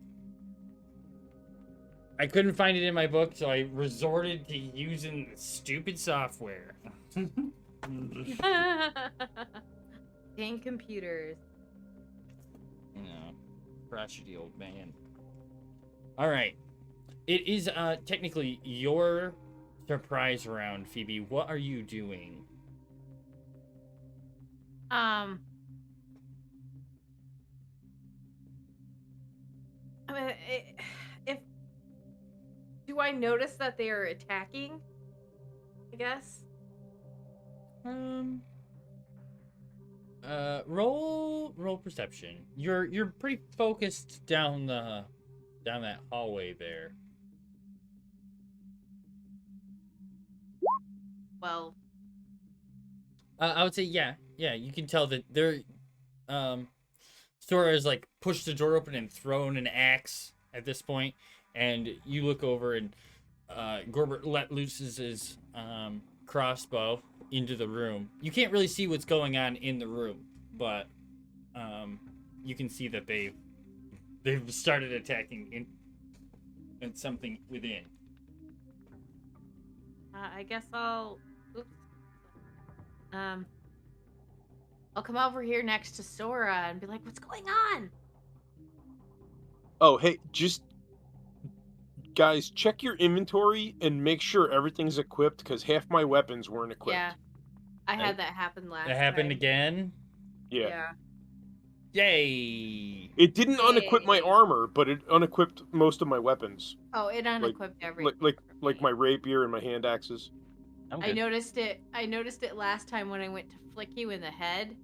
[SPEAKER 1] I couldn't find it in my book, so I resorted to using the stupid software.
[SPEAKER 5] Dang computers.
[SPEAKER 1] You know, crotchety old man. All right. It is technically your surprise round, Phoebe. What are you doing?
[SPEAKER 5] I mean, do I notice that they are attacking? I guess.
[SPEAKER 1] Roll perception. You're pretty focused down that hallway there.
[SPEAKER 5] Well,
[SPEAKER 1] I would say yeah. You can tell that there. Sora has like pushed the door open and thrown an axe at this point, and you look over and Gorbert let loose his crossbow into the room. You can't really see what's going on in the room, but you can see that they've started attacking in something within.
[SPEAKER 5] I guess I'll. Oops. I'll come over here next to Sora and be like, "What's going on?"
[SPEAKER 2] Oh, hey, just guys, check your inventory and make sure everything's equipped because half my weapons weren't equipped.
[SPEAKER 5] Yeah, I had that happen last.
[SPEAKER 1] That happened
[SPEAKER 5] time.
[SPEAKER 1] again.
[SPEAKER 2] Yeah.
[SPEAKER 1] Yay!
[SPEAKER 2] It didn't unequip my
[SPEAKER 5] Yay.
[SPEAKER 2] armor, but it unequipped most of my weapons,
[SPEAKER 5] Oh, it unequipped everything.
[SPEAKER 2] like my rapier and my hand axes.
[SPEAKER 3] I'm
[SPEAKER 5] I
[SPEAKER 3] good.
[SPEAKER 5] noticed it last time when I went to flick you in the head,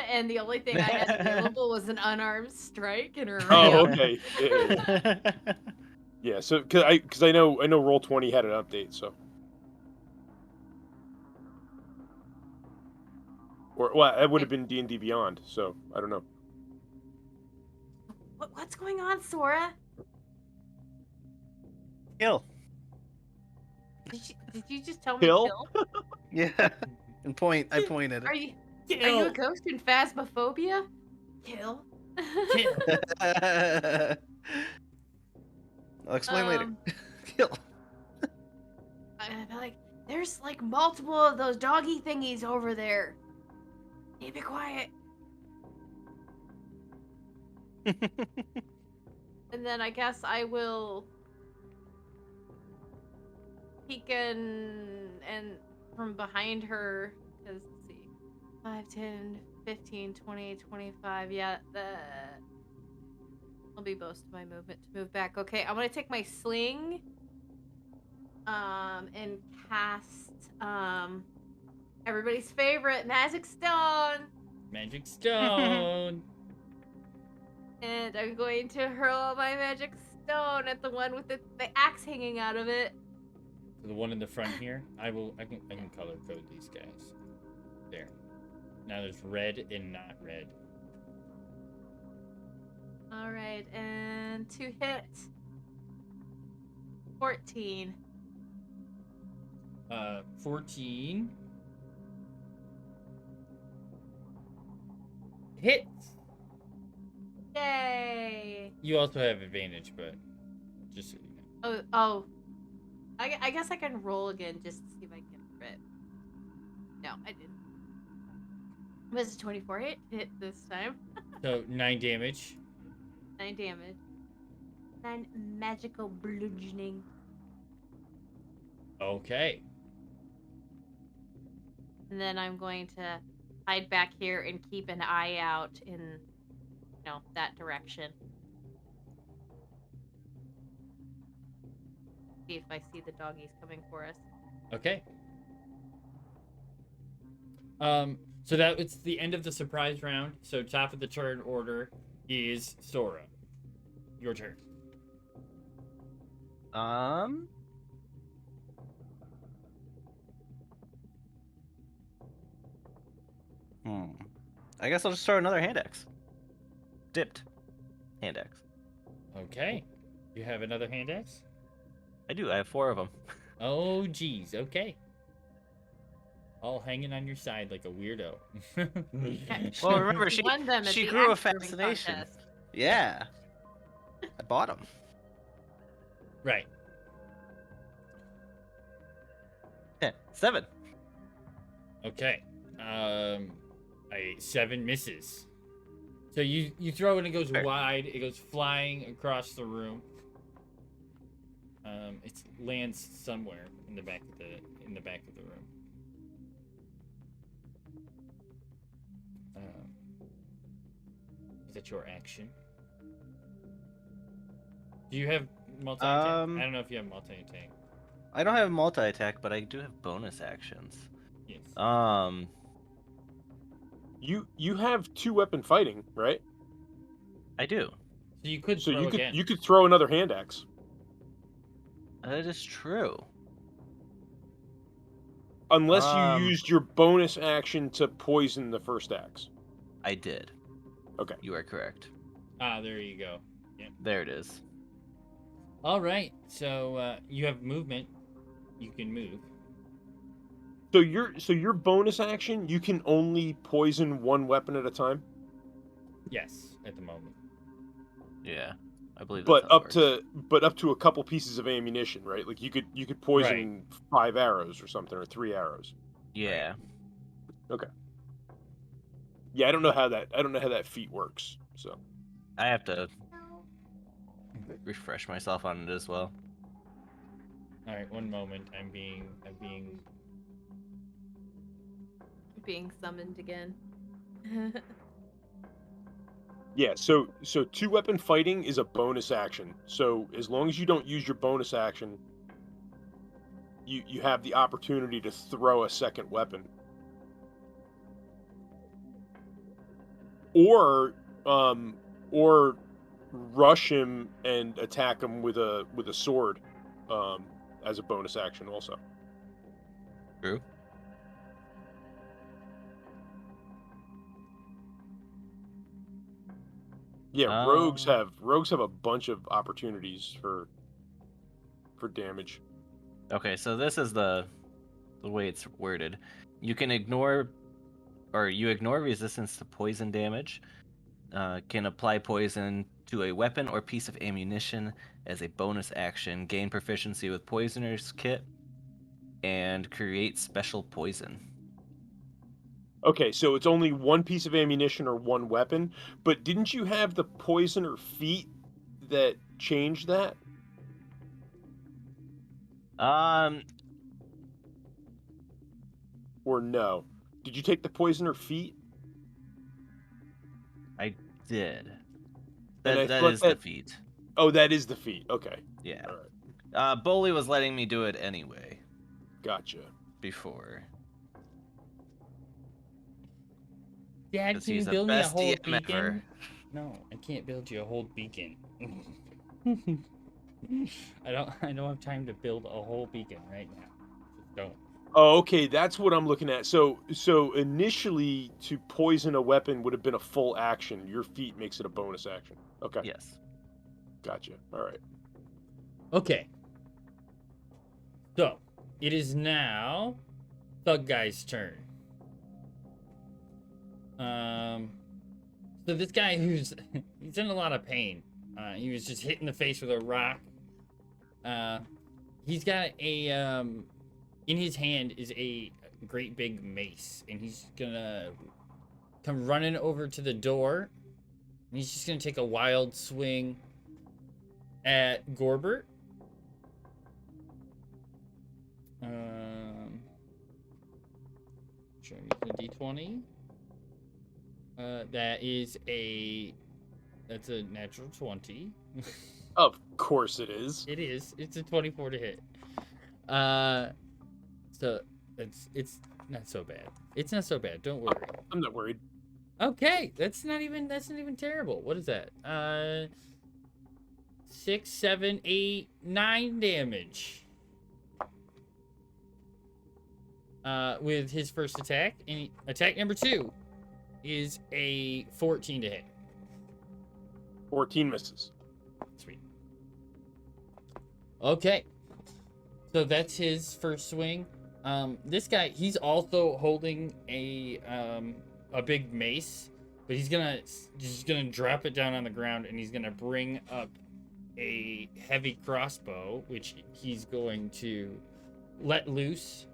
[SPEAKER 5] and the only thing I had available was an unarmed strike and a
[SPEAKER 2] Oh,
[SPEAKER 5] ram.
[SPEAKER 2] okay. Yeah. So, because I know Roll20 had an update, so. Or well, it would have been D&D Beyond, so I don't know.
[SPEAKER 5] What's going on, Sora?
[SPEAKER 4] Kill.
[SPEAKER 5] Did you just tell me
[SPEAKER 2] Kill?
[SPEAKER 5] kill?
[SPEAKER 4] Yeah. And I pointed
[SPEAKER 5] Are
[SPEAKER 4] it.
[SPEAKER 5] you a ghost in Phasmophobia? Kill.
[SPEAKER 4] I'll explain later.
[SPEAKER 5] Um,
[SPEAKER 4] Kill.
[SPEAKER 5] I'd be like, there's like multiple of those doggy thingies over there. Hey, be quiet. And then I guess I will peek and from behind her, because let's see, 5, 10, 15, 20, 25. Yeah, I'll be most of my movement to move back. Okay, I'm gonna take my sling and cast everybody's favorite magic stone.
[SPEAKER 1] Magic stone.
[SPEAKER 5] And I'm going to hurl my magic stone at the one with the axe hanging out of it.
[SPEAKER 1] So the one in the front here. I can color code these guys. There. Now there's red and not red.
[SPEAKER 5] All right, and to hit 14.
[SPEAKER 1] 14 hits.
[SPEAKER 5] Yay!
[SPEAKER 1] You also have advantage, but just so you know.
[SPEAKER 5] Oh. I guess I can roll again just to see if I can crit. No, I didn't. Was it 24 hit this time?
[SPEAKER 1] So 9 damage.
[SPEAKER 5] 9 damage. 9 magical bludgeoning.
[SPEAKER 1] Okay.
[SPEAKER 5] And then I'm going to hide back here and keep an eye out in, that direction. See if I see the doggies coming for us.
[SPEAKER 1] Okay. So it's the end of the surprise round. So top of the turn order is Sora. Your turn.
[SPEAKER 4] I guess I'll just throw another hand axe. Dipped hand axe.
[SPEAKER 1] Okay. You have another hand axe?
[SPEAKER 3] I do. I have 4 of them.
[SPEAKER 1] Oh, geez. Okay. All hanging on your side like a weirdo.
[SPEAKER 3] Well, remember, she
[SPEAKER 5] Won them at the
[SPEAKER 3] grew a
[SPEAKER 5] axe throwing
[SPEAKER 3] fascination.
[SPEAKER 5] contest.
[SPEAKER 4] Yeah. I bought them.
[SPEAKER 1] Right.
[SPEAKER 3] 7.
[SPEAKER 1] Okay. A 7 misses. So you throw it and it goes wide. It goes flying across the room. It lands somewhere in the back of the room. Is that your action? Do you have multi-attack? I don't know if you have multi-attack.
[SPEAKER 4] I don't have multi-attack, but I do have bonus actions.
[SPEAKER 1] Yes.
[SPEAKER 2] You have 2-weapon fighting, right?
[SPEAKER 3] I do.
[SPEAKER 1] So you could
[SPEAKER 2] So
[SPEAKER 1] throw
[SPEAKER 2] you could
[SPEAKER 1] again.
[SPEAKER 2] you could throw another hand axe.
[SPEAKER 3] That is true.
[SPEAKER 2] Unless you
[SPEAKER 3] Um,
[SPEAKER 2] used your bonus action to poison the first axe.
[SPEAKER 3] I did.
[SPEAKER 2] Okay.
[SPEAKER 3] You are correct.
[SPEAKER 1] Ah, there you go.
[SPEAKER 3] There it is.
[SPEAKER 1] All right. So you have movement. You can move.
[SPEAKER 2] So your bonus action, you can only poison one weapon at a time,
[SPEAKER 1] Yes, at the moment.
[SPEAKER 3] Yeah, I believe
[SPEAKER 2] but
[SPEAKER 3] that's how it works.
[SPEAKER 2] up to a couple pieces of ammunition, right? Like you could poison 5 arrows or something, or 3 arrows.
[SPEAKER 3] Yeah.
[SPEAKER 2] Okay. Yeah, I don't know how that feat works. So
[SPEAKER 3] I have to refresh myself on it as well.
[SPEAKER 1] All right. One moment. I'm being.
[SPEAKER 5] Being summoned again.
[SPEAKER 2] yeah, so 2-weapon fighting is a bonus action. So as long as you don't use your bonus action, you have the opportunity to throw a second weapon. Or rush him and attack him with a sword, as a bonus action also.
[SPEAKER 3] True.
[SPEAKER 2] Yeah, rogues have a bunch of opportunities for damage.
[SPEAKER 3] Okay, so this is the way it's worded. You can ignore resistance to poison damage. Can apply poison to a weapon or piece of ammunition as a bonus action. Gain proficiency with Poisoner's Kit, and create special poison.
[SPEAKER 2] Okay, so it's only one piece of ammunition or one weapon, but didn't you have the Poisoner feat that changed that? Or no? Did you take the Poisoner feat?
[SPEAKER 3] I did.
[SPEAKER 2] And I
[SPEAKER 3] That
[SPEAKER 2] thought
[SPEAKER 3] is the feat.
[SPEAKER 2] Oh, that is the feat. Okay.
[SPEAKER 3] Yeah.
[SPEAKER 2] All right.
[SPEAKER 3] Bully was letting me do it anyway
[SPEAKER 2] Gotcha.
[SPEAKER 3] before.
[SPEAKER 1] Dad,
[SPEAKER 3] 'Cause
[SPEAKER 1] can you
[SPEAKER 3] he's the
[SPEAKER 1] build me a
[SPEAKER 3] best
[SPEAKER 1] whole
[SPEAKER 3] DM
[SPEAKER 1] beacon?
[SPEAKER 3] ever.
[SPEAKER 1] No, I can't build you a whole beacon. I don't have time to build a whole beacon right now. Just don't.
[SPEAKER 2] Oh, okay, that's what I'm looking at. So initially, to poison a weapon would have been a full action. Your feat makes it a bonus action. Okay.
[SPEAKER 3] Yes.
[SPEAKER 2] Gotcha. All right.
[SPEAKER 1] Okay. So, it is now Thug Guy's turn. So this guy he's in a lot of pain. He was just hit in the face with a rock. He's got a in his hand is a great big mace, and he's gonna come running over to the door. And he's just gonna take a wild swing at Gorbert. Show me the D20. That's a natural 20.
[SPEAKER 2] Of course it is.
[SPEAKER 1] It is. It's a 24 to hit. So it's not so bad. It's not so bad. Don't worry.
[SPEAKER 2] I'm not worried.
[SPEAKER 1] Okay, that's not even terrible. What is that? 6, 7, 8, 9 damage. With his first attack, and attack number 2 is a 14 to hit.
[SPEAKER 2] 14 misses.
[SPEAKER 1] Sweet. Okay. So that's his first swing. This guy, he's also holding a big mace, but he's gonna drop it down on the ground, and he's gonna bring up a heavy crossbow, which he's going to let loose.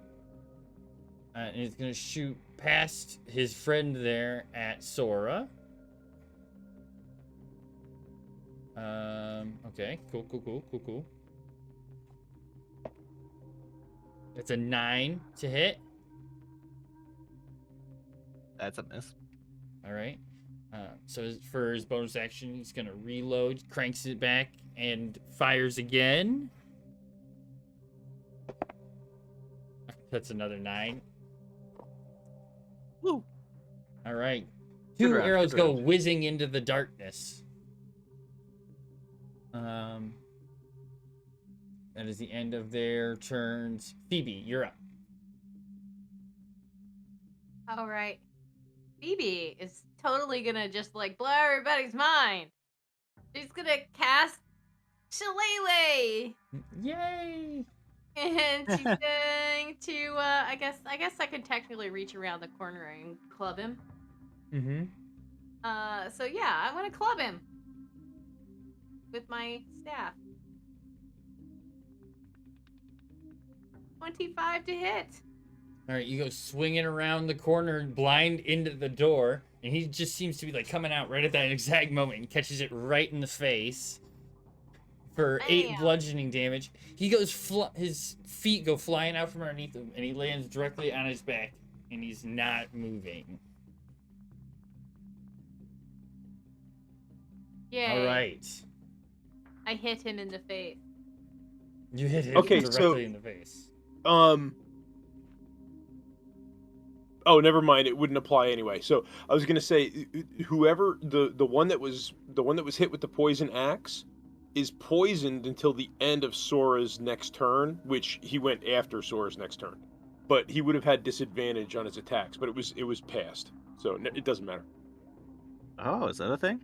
[SPEAKER 1] And he's gonna shoot past his friend there at Sora. Okay, cool. That's a 9 to hit.
[SPEAKER 3] That's a miss.
[SPEAKER 1] All right. So for his bonus action, he's gonna reload, cranks it back, and fires again. That's another 9.
[SPEAKER 4] Woo.
[SPEAKER 1] All right.
[SPEAKER 4] Good
[SPEAKER 1] Two
[SPEAKER 4] round,
[SPEAKER 1] arrows
[SPEAKER 4] good
[SPEAKER 1] go
[SPEAKER 4] round.
[SPEAKER 1] whizzing into the darkness. That is the end of their turns. Phoebe, you're up.
[SPEAKER 5] All right. Phoebe is totally gonna just like blow everybody's mind. She's gonna cast Shillelagh,
[SPEAKER 1] Yay!
[SPEAKER 5] and she's going to. I guess I could technically reach around the corner and club him.
[SPEAKER 1] Mm-hmm.
[SPEAKER 5] So yeah, I'm gonna club him with my staff. 25 to hit.
[SPEAKER 1] All right, you go swinging around the corner, blind into the door, and he just seems to be like coming out right at that exact moment and catches it right in the face for 8
[SPEAKER 5] Bam.
[SPEAKER 1] bludgeoning damage. He goes, his feet go flying out from underneath him, and he lands directly on his back, and he's not moving.
[SPEAKER 5] Yay.
[SPEAKER 1] All right,
[SPEAKER 5] I hit him in the face.
[SPEAKER 1] you hit him
[SPEAKER 2] Okay,
[SPEAKER 1] directly
[SPEAKER 2] so-
[SPEAKER 1] in the face.
[SPEAKER 2] Oh, never mind. It wouldn't apply anyway. So I was gonna say, whoever the one that was hit with the poison axe is poisoned until the end of Sora's next turn, which he went after Sora's next turn. But he would have had disadvantage on his attacks. But it was passed, so it doesn't matter.
[SPEAKER 4] Oh, is that a thing?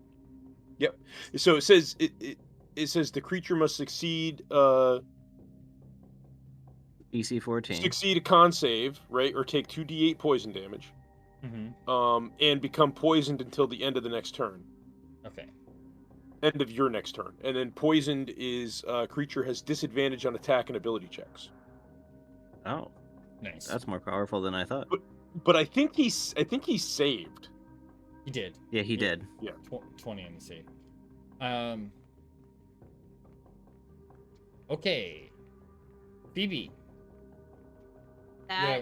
[SPEAKER 2] So it says it says the creature must succeed
[SPEAKER 4] DC 14.
[SPEAKER 2] succeed a con save, right, or take 2d8 poison damage.
[SPEAKER 1] Mm-hmm.
[SPEAKER 2] And become poisoned until the end of the next turn.
[SPEAKER 1] Okay.
[SPEAKER 2] End of your next turn. And then poisoned is creature has disadvantage on attack and ability checks.
[SPEAKER 4] Oh,
[SPEAKER 1] Nice.
[SPEAKER 4] that's more powerful than I thought.
[SPEAKER 2] But I think he saved.
[SPEAKER 1] He did.
[SPEAKER 4] Yeah, he did.
[SPEAKER 1] 20 on the save. Okay. Phoebe.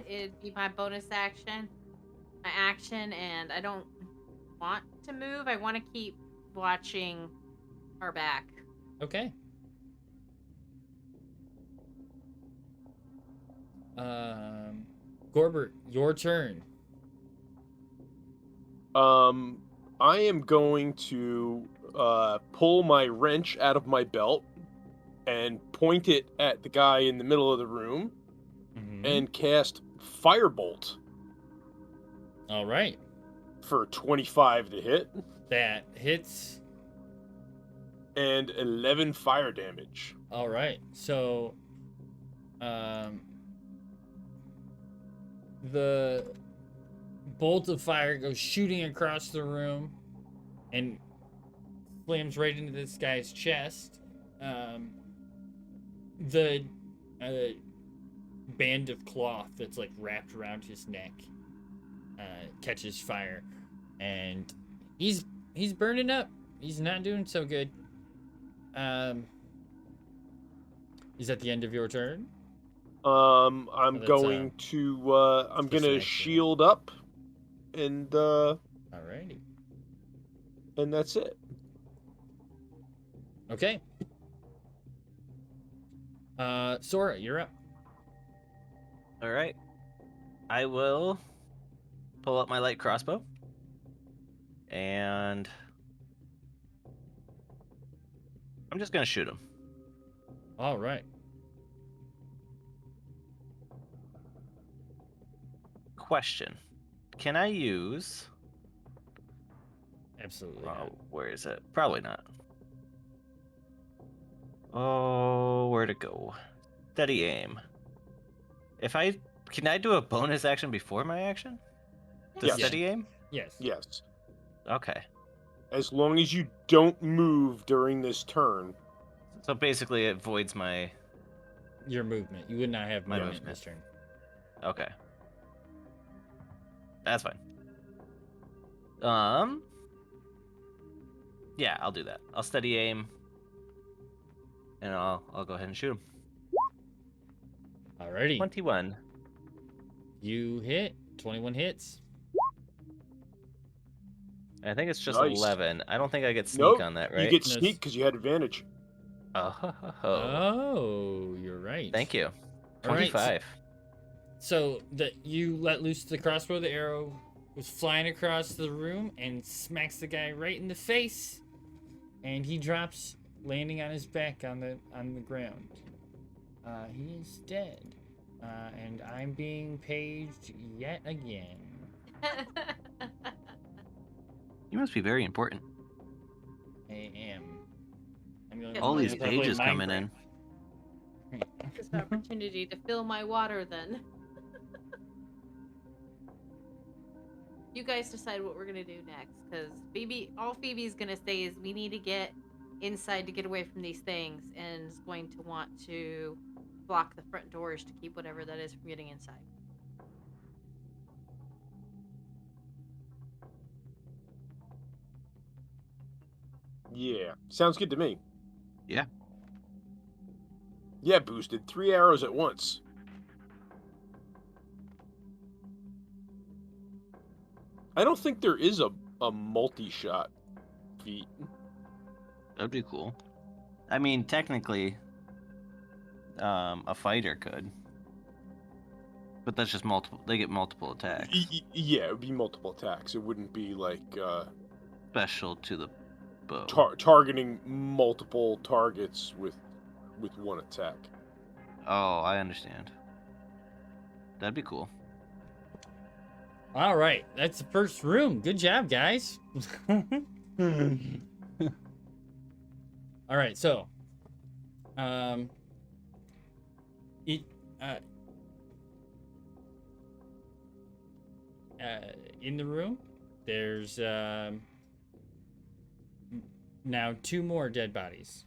[SPEAKER 5] It'd be my bonus action, my action, and I don't want to move. I want to keep watching our back.
[SPEAKER 1] Okay. Gorbert, your turn.
[SPEAKER 2] I am going to pull my wrench out of my belt and point it at the guy in the middle of the room and cast Firebolt
[SPEAKER 1] All right.
[SPEAKER 2] for 25 to hit
[SPEAKER 1] That hits.
[SPEAKER 2] and 11 fire damage.
[SPEAKER 1] All right. So, the bolt of fire goes shooting across the room and slams right into this guy's chest. The band of cloth that's like wrapped around his neck catches fire, and he's burning up. He's not doing so good. Is that the end of your turn?
[SPEAKER 2] I'm
[SPEAKER 1] that's,
[SPEAKER 2] going to I'm
[SPEAKER 1] special
[SPEAKER 2] gonna
[SPEAKER 1] action.
[SPEAKER 2] shield up and
[SPEAKER 1] Alrighty.
[SPEAKER 2] and that's it.
[SPEAKER 1] Okay. Sora, you're up.
[SPEAKER 4] All right. I will pull up my light crossbow. And I'm just going to shoot him.
[SPEAKER 1] All right.
[SPEAKER 4] Question. Can I use...
[SPEAKER 1] Absolutely.
[SPEAKER 4] Oh,
[SPEAKER 1] not.
[SPEAKER 4] where is it? Probably not. Oh, where to go? Steady aim. Can I do a bonus action before my action? To
[SPEAKER 2] Yes.
[SPEAKER 4] steady aim?
[SPEAKER 1] Yes.
[SPEAKER 2] Yes.
[SPEAKER 4] Okay.
[SPEAKER 2] As long as you don't move during this turn.
[SPEAKER 4] So basically it voids my...
[SPEAKER 1] Your movement. You would not have
[SPEAKER 4] My
[SPEAKER 1] movement
[SPEAKER 4] movement.
[SPEAKER 1] this turn.
[SPEAKER 4] Okay. That's fine. Yeah, I'll do that. I'll steady aim. And I'll go ahead and shoot him.
[SPEAKER 1] Alrighty.
[SPEAKER 4] 21.
[SPEAKER 1] You hit. 21 hits.
[SPEAKER 4] I think it's just
[SPEAKER 2] Nice.
[SPEAKER 4] 11. I don't think I get sneak
[SPEAKER 2] Nope,
[SPEAKER 4] on that,
[SPEAKER 2] You
[SPEAKER 4] right?
[SPEAKER 2] get
[SPEAKER 1] No,
[SPEAKER 2] sneak because you had advantage.
[SPEAKER 4] Oh.
[SPEAKER 1] Oh, you're right.
[SPEAKER 4] Thank you.
[SPEAKER 1] All right,
[SPEAKER 4] 25.
[SPEAKER 1] So that you let loose the crossbow, the arrow goes flying across the room and smacks the guy right in the face, and he drops, landing on his back on the ground. He is dead, and I'm being paged yet again.
[SPEAKER 3] You must be very important.
[SPEAKER 1] I am. I'm the only
[SPEAKER 3] All
[SPEAKER 1] one
[SPEAKER 3] these
[SPEAKER 1] that doesn't play
[SPEAKER 3] pages coming in.
[SPEAKER 1] Minecraft.
[SPEAKER 5] This opportunity to fill my water then. You guys decide what we're gonna do next, because all Phoebe's gonna say is we need to get inside to get away from these things, and is going to want to block the front doors to keep whatever that is from getting inside.
[SPEAKER 2] Yeah, sounds good to me.
[SPEAKER 3] Yeah.
[SPEAKER 2] Yeah, boosted 3 arrows at once. I don't think there is a multi-shot feat.
[SPEAKER 3] That'd be cool. I mean, technically, a fighter could. But that's just multiple. They get multiple attacks.
[SPEAKER 2] Yeah, it would be multiple attacks. It wouldn't be like
[SPEAKER 3] Special to the bow.
[SPEAKER 2] targeting multiple targets with one attack.
[SPEAKER 3] Oh, I understand. That'd be cool.
[SPEAKER 1] All right, that's the first room. Good job, guys. All right, so, in the room, there's now 2 more dead bodies.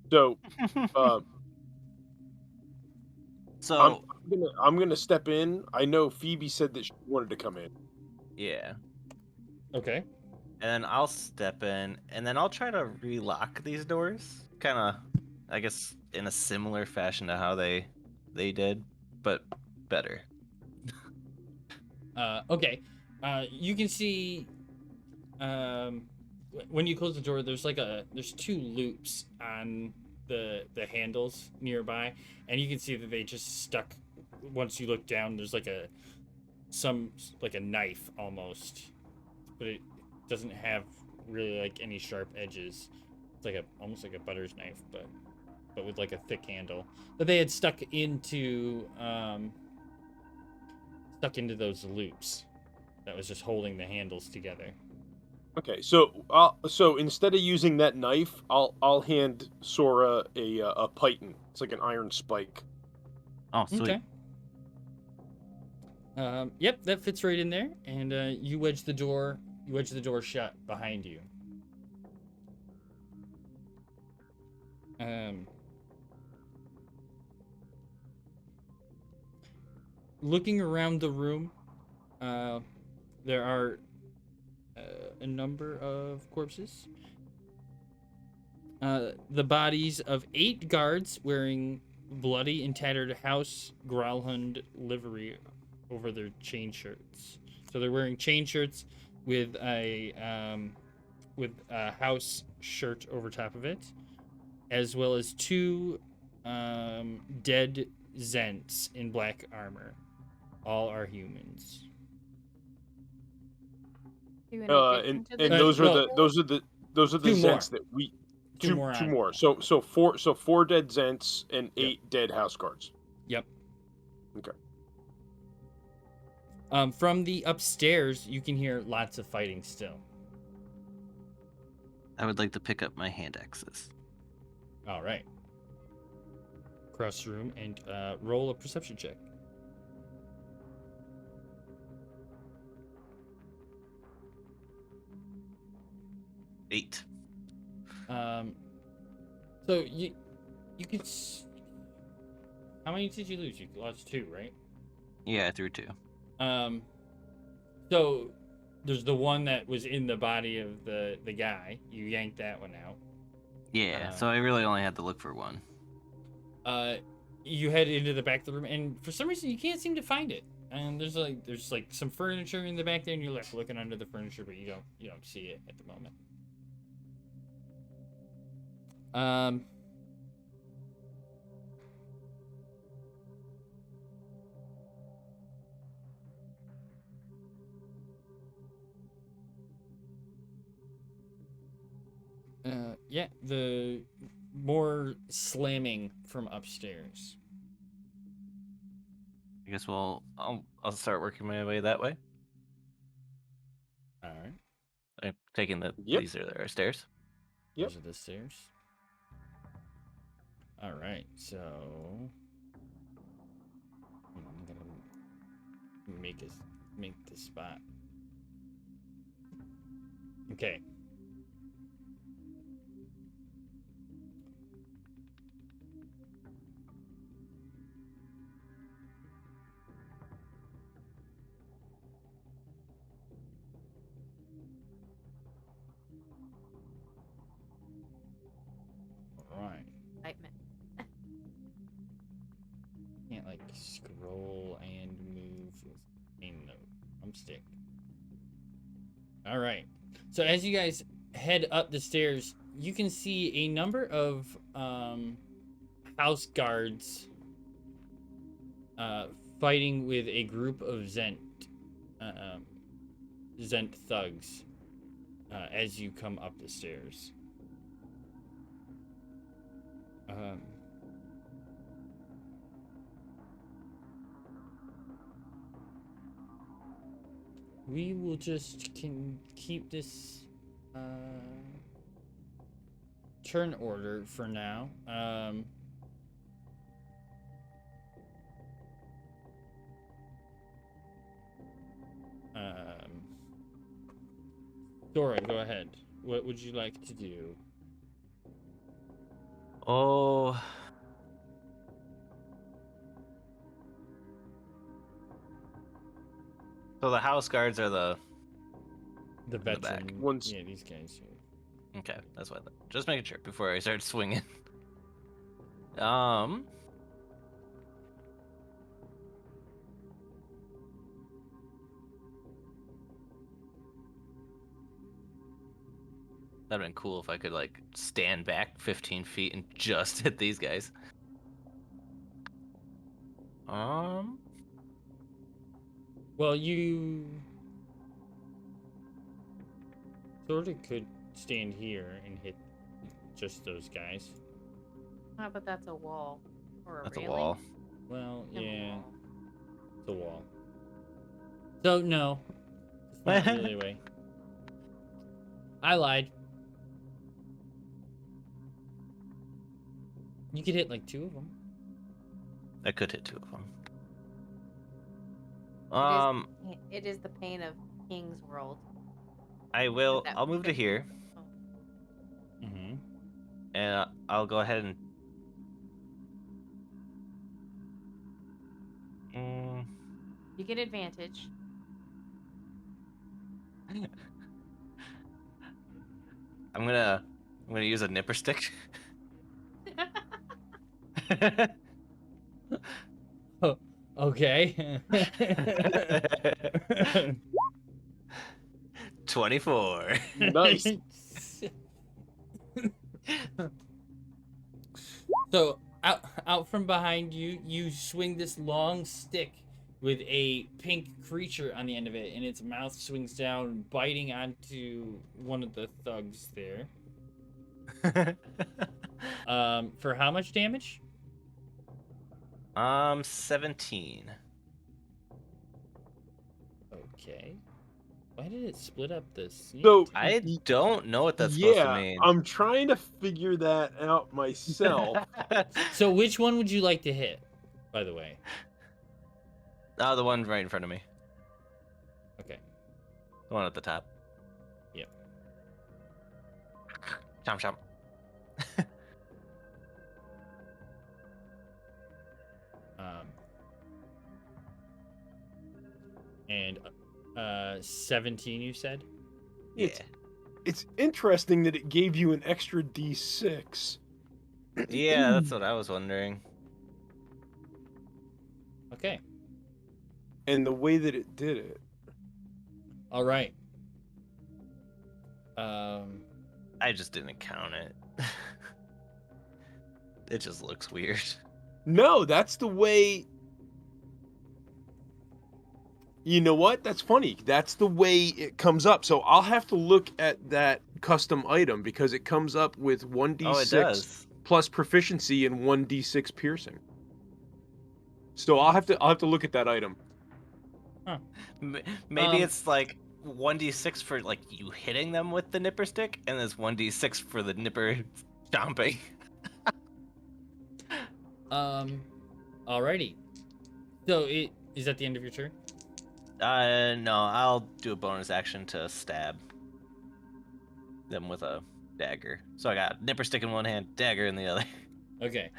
[SPEAKER 2] So,
[SPEAKER 3] So,
[SPEAKER 2] I'm gonna step in. I know Phoebe said that she wanted to come in.
[SPEAKER 3] yeah.
[SPEAKER 1] Okay.
[SPEAKER 4] And I'll step in, and then I'll try to relock these doors. Kind of, I guess, in a similar fashion to how they did, but better.
[SPEAKER 1] Okay. You can see, when you close the door, there's there's 2 loops on the handles nearby, and you can see that they just stuck. Once you look down, there's like a knife almost, but it doesn't have really like any sharp edges. It's almost like a butter's knife, but with like a thick handle that they had stuck into those loops that was just holding the handles together.
[SPEAKER 2] Okay, so instead of using that knife, I'll hand Sora a python. It's like an iron spike.
[SPEAKER 3] Oh, sweet.
[SPEAKER 1] Okay. Yep, that fits right in there, and you wedge the door shut behind you. Looking around the room, there are a number of corpses. The bodies of 8 guards wearing bloody and tattered House Gralhund livery over their chain shirts. So they're wearing chain shirts with a house shirt over top of it, as well as 2 dead Zents in black armor. All are humans.
[SPEAKER 2] And those are the
[SPEAKER 1] Two more.
[SPEAKER 2] Zents that we
[SPEAKER 1] Two more
[SPEAKER 2] two
[SPEAKER 1] on.
[SPEAKER 2] more. So 4 dead Zents and 8 dead house guards.
[SPEAKER 1] Yep.
[SPEAKER 2] Okay.
[SPEAKER 1] From the upstairs, you can hear lots of fighting still.
[SPEAKER 3] I would like to pick up my hand axes.
[SPEAKER 1] All right. Across the room and roll a perception check.
[SPEAKER 4] 8.
[SPEAKER 1] So you could. How many did you lose? You lost 2, right?
[SPEAKER 3] Yeah, I threw 2.
[SPEAKER 1] So there's the one that was in the body of the guy. You yanked that one out.
[SPEAKER 3] Yeah, so I really only had to look for one.
[SPEAKER 1] You head into the back of the room, and for some reason you can't seem to find it. And there's some furniture in the back there, and you're looking under the furniture, but you don't see it at the moment. yeah, the more slamming from upstairs.
[SPEAKER 3] I guess I'll start working my way that way.
[SPEAKER 1] All right.
[SPEAKER 3] I'm taking
[SPEAKER 2] Yep.
[SPEAKER 3] these are our stairs.
[SPEAKER 2] Yep.
[SPEAKER 1] Those are the stairs. All right, so I'm gonna make the spot. Okay. All right.
[SPEAKER 5] Excitement.
[SPEAKER 1] Can't like scroll and move with aim note. I'm stick. All right. So as you guys head up the stairs, you can see a number of house guards fighting with a group of Zent thugs as you come up the stairs. We will just keep this turn order for now. Dora, go ahead. What would you like to do?
[SPEAKER 3] Oh. So the house guards are the
[SPEAKER 1] Veteran
[SPEAKER 3] back.
[SPEAKER 2] Ones.
[SPEAKER 1] Yeah, these guys here.
[SPEAKER 3] Okay, that's what. Just making sure before I start swinging. That'd been cool if I could like stand back 15 feet and just hit these guys.
[SPEAKER 1] Well, you sort of could stand here and hit just those guys.
[SPEAKER 5] Oh, but that's a wall. Or
[SPEAKER 3] That's
[SPEAKER 5] railing.
[SPEAKER 3] a wall.
[SPEAKER 1] Well,
[SPEAKER 5] And a
[SPEAKER 1] yeah,
[SPEAKER 5] wall.
[SPEAKER 1] it's a wall. So no, it's not really a way. I lied. You could hit like 2 of them.
[SPEAKER 3] I could hit 2 of them.
[SPEAKER 5] It is the pain of King's World.
[SPEAKER 3] I will.
[SPEAKER 5] That
[SPEAKER 3] I'll move to
[SPEAKER 5] fits.
[SPEAKER 3] here,
[SPEAKER 1] Mm-hmm.
[SPEAKER 3] and I'll go ahead and.
[SPEAKER 5] You get advantage.
[SPEAKER 3] I'm gonna use a nipper stick.
[SPEAKER 1] Oh, okay.
[SPEAKER 3] 24.
[SPEAKER 2] Nice.
[SPEAKER 1] So out from behind you, you swing this long stick with a pink creature on the end of it, and its mouth swings down, biting onto one of the thugs there. For how much damage?
[SPEAKER 3] 17.
[SPEAKER 1] Okay. Why did it split up this?
[SPEAKER 2] So
[SPEAKER 3] I don't know what that's supposed to mean.
[SPEAKER 2] I'm trying to figure that out myself.
[SPEAKER 1] So which one would you like to hit, by the way?
[SPEAKER 3] Oh, the one right in front of me.
[SPEAKER 1] Okay.
[SPEAKER 3] The one at the top.
[SPEAKER 1] Yep.
[SPEAKER 3] Chomp chomp.
[SPEAKER 1] And 17, you said?
[SPEAKER 3] Yeah.
[SPEAKER 2] It's interesting that it gave you an extra D6.
[SPEAKER 3] Yeah, that's what I was wondering.
[SPEAKER 1] Okay.
[SPEAKER 2] And the way that it did it.
[SPEAKER 1] All right.
[SPEAKER 3] I just didn't count it. It just looks weird.
[SPEAKER 2] No, that's the way. You know what? That's funny. That's the way it comes up. So I'll have to look at that custom item because it comes up with 1d6
[SPEAKER 4] Oh, it does.
[SPEAKER 2] plus proficiency and 1d6 piercing. So I'll have to look at that item.
[SPEAKER 4] Maybe
[SPEAKER 1] Um,
[SPEAKER 4] it's like 1d6 for like you hitting them with the nipper stick, and there's 1d6 for the nipper stomping.
[SPEAKER 1] Alrighty. So is that the end of your turn?
[SPEAKER 3] No, I'll do a bonus action to stab them with a dagger. So I got nipper stick in one hand, dagger in the other.
[SPEAKER 1] Okay.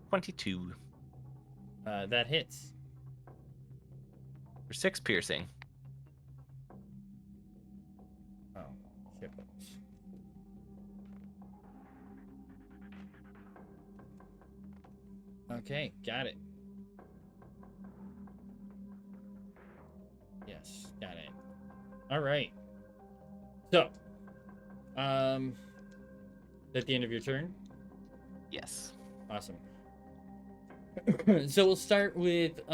[SPEAKER 3] 22
[SPEAKER 1] That hits.
[SPEAKER 3] for 6 piercing.
[SPEAKER 1] Oh, shit. Okay, got it. Yes, got it. All right. So, at the end of your turn.
[SPEAKER 3] Yes.
[SPEAKER 1] Awesome. So we'll start with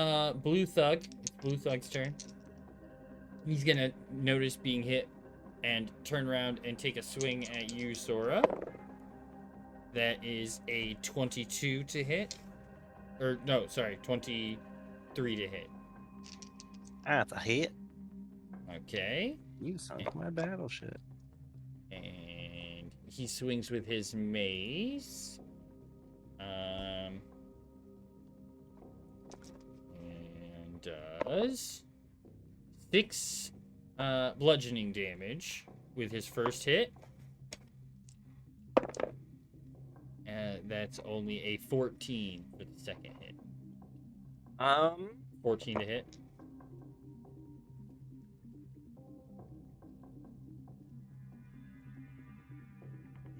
[SPEAKER 1] Blue Thug. It's Blue Thug's turn. He's gonna notice being hit and turn around and take a swing at you, Sora. That is a 22 to hit. Or no, sorry, 23 to hit.
[SPEAKER 3] That's a hit.
[SPEAKER 1] Okay.
[SPEAKER 3] You sunk my battleship.
[SPEAKER 1] And he swings with his mace. And does 6 bludgeoning damage with his first hit. That's only a 14 for the second hit. 14 to hit.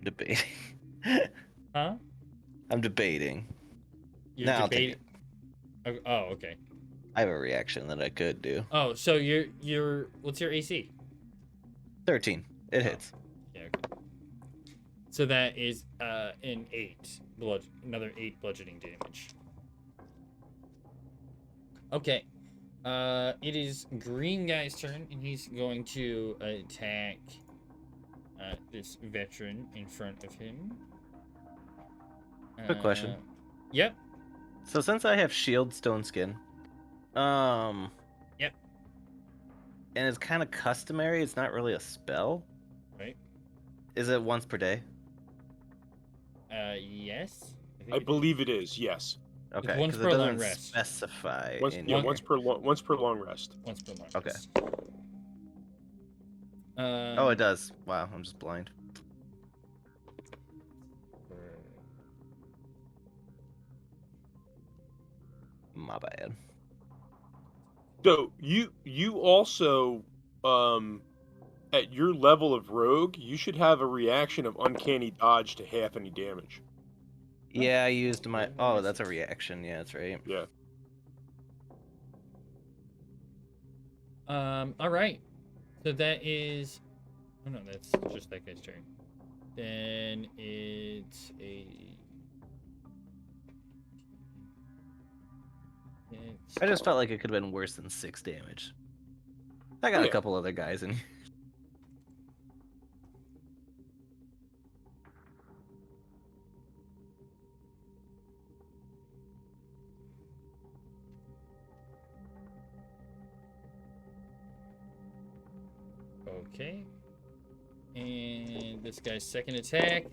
[SPEAKER 3] Debating.
[SPEAKER 1] Huh?
[SPEAKER 3] I'm debating.
[SPEAKER 1] You're
[SPEAKER 3] Nah, I'll take
[SPEAKER 1] debating. Oh, okay.
[SPEAKER 3] I have a reaction that I could do.
[SPEAKER 1] Oh, so you're what's your AC?
[SPEAKER 3] 13. It hits.
[SPEAKER 1] Yeah. Okay. So that is an 8 another 8 bludgeoning damage. Okay. It is Green Guy's turn, and he's going to attack this veteran in front of him.
[SPEAKER 3] Quick question.
[SPEAKER 1] Yep.
[SPEAKER 3] So since I have shield stone skin,
[SPEAKER 1] Yep.
[SPEAKER 3] and it's kind of customary, it's not really a spell.
[SPEAKER 1] Right.
[SPEAKER 3] Is it once per day?
[SPEAKER 1] Yes.
[SPEAKER 2] I believe it is. Yes.
[SPEAKER 3] Okay,
[SPEAKER 1] once
[SPEAKER 3] because
[SPEAKER 1] per
[SPEAKER 3] it
[SPEAKER 1] long
[SPEAKER 3] doesn't
[SPEAKER 1] rest.
[SPEAKER 3] specify.
[SPEAKER 2] Once,
[SPEAKER 3] in
[SPEAKER 2] yeah,
[SPEAKER 3] here.
[SPEAKER 2] once per long rest.
[SPEAKER 1] Once per long.
[SPEAKER 3] Okay.
[SPEAKER 1] rest.
[SPEAKER 3] Oh, it does. Wow, I'm just blind. My bad.
[SPEAKER 2] So you also at your level of rogue, you should have a reaction of uncanny dodge to half any damage.
[SPEAKER 3] Yeah, I used my. Oh, that's a reaction. Yeah, that's right.
[SPEAKER 2] Yeah.
[SPEAKER 1] All right. So that is. Oh no, that's just that guy's turn. Then it's a.
[SPEAKER 3] I just felt like it could have been worse than 6 damage. I got
[SPEAKER 2] Yeah.
[SPEAKER 3] a couple other guys in here.
[SPEAKER 1] Okay. And this guy's second attack.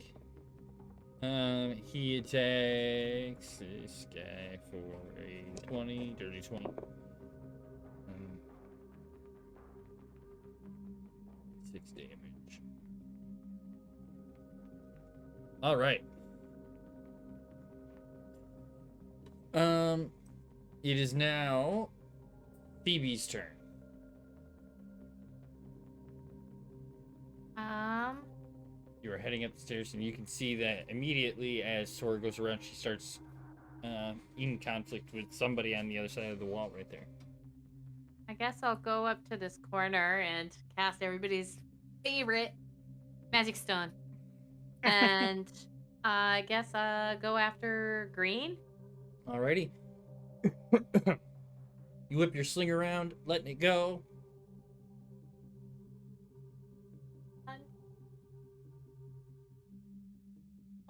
[SPEAKER 1] He attacks this guy for a 20, dirty 20. 6 damage. All right. It is now Phoebe's turn. You are heading up the stairs, and you can see that immediately as Sora goes around, she starts in conflict with somebody on the other side of the wall right there.
[SPEAKER 5] I guess I'll go up to this corner and cast everybody's favorite magic stone. And I guess go after Green.
[SPEAKER 1] Alrighty. You whip your sling around, letting it go.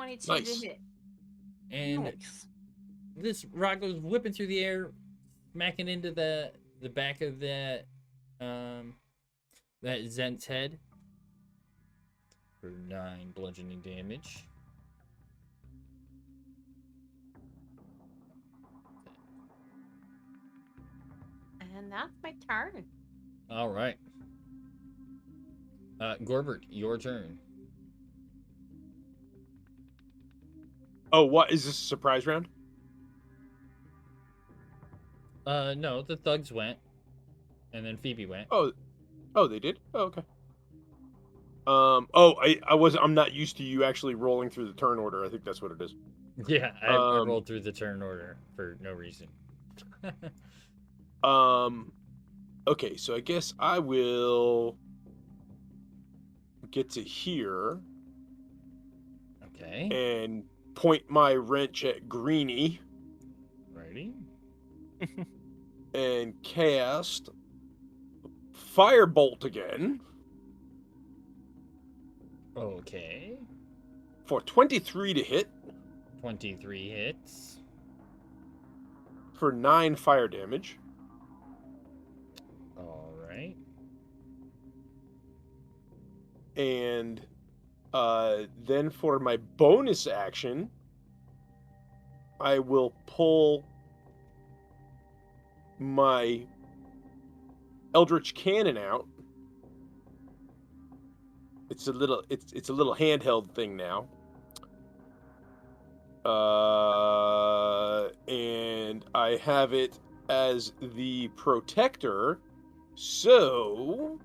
[SPEAKER 5] 22
[SPEAKER 2] Nice.
[SPEAKER 5] to hit.
[SPEAKER 1] And
[SPEAKER 3] Nice.
[SPEAKER 1] this rock goes whipping through the air, smacking into the back of that Zent's head for 9 bludgeoning damage.
[SPEAKER 5] And that's my turn.
[SPEAKER 1] All right. Gorbert, your turn.
[SPEAKER 2] Oh, what is this a surprise round?
[SPEAKER 1] No, the thugs went, and then Phoebe went.
[SPEAKER 2] Oh, they did. Oh, okay. I'm not used to you actually rolling through the turn order. I think that's what it is.
[SPEAKER 1] Yeah, I rolled through the turn order for no reason.
[SPEAKER 2] Okay, so I guess I will get to here
[SPEAKER 1] Okay.
[SPEAKER 2] and point my wrench at Greenie
[SPEAKER 1] Righty.
[SPEAKER 2] and cast Firebolt again
[SPEAKER 1] Okay.
[SPEAKER 2] for 23 to hit
[SPEAKER 1] 23 hits.
[SPEAKER 2] for 9 fire damage.
[SPEAKER 1] All right.
[SPEAKER 2] And then for my bonus action, I will pull my Eldritch Cannon out. It's a little handheld thing now. And I have it as the protector. So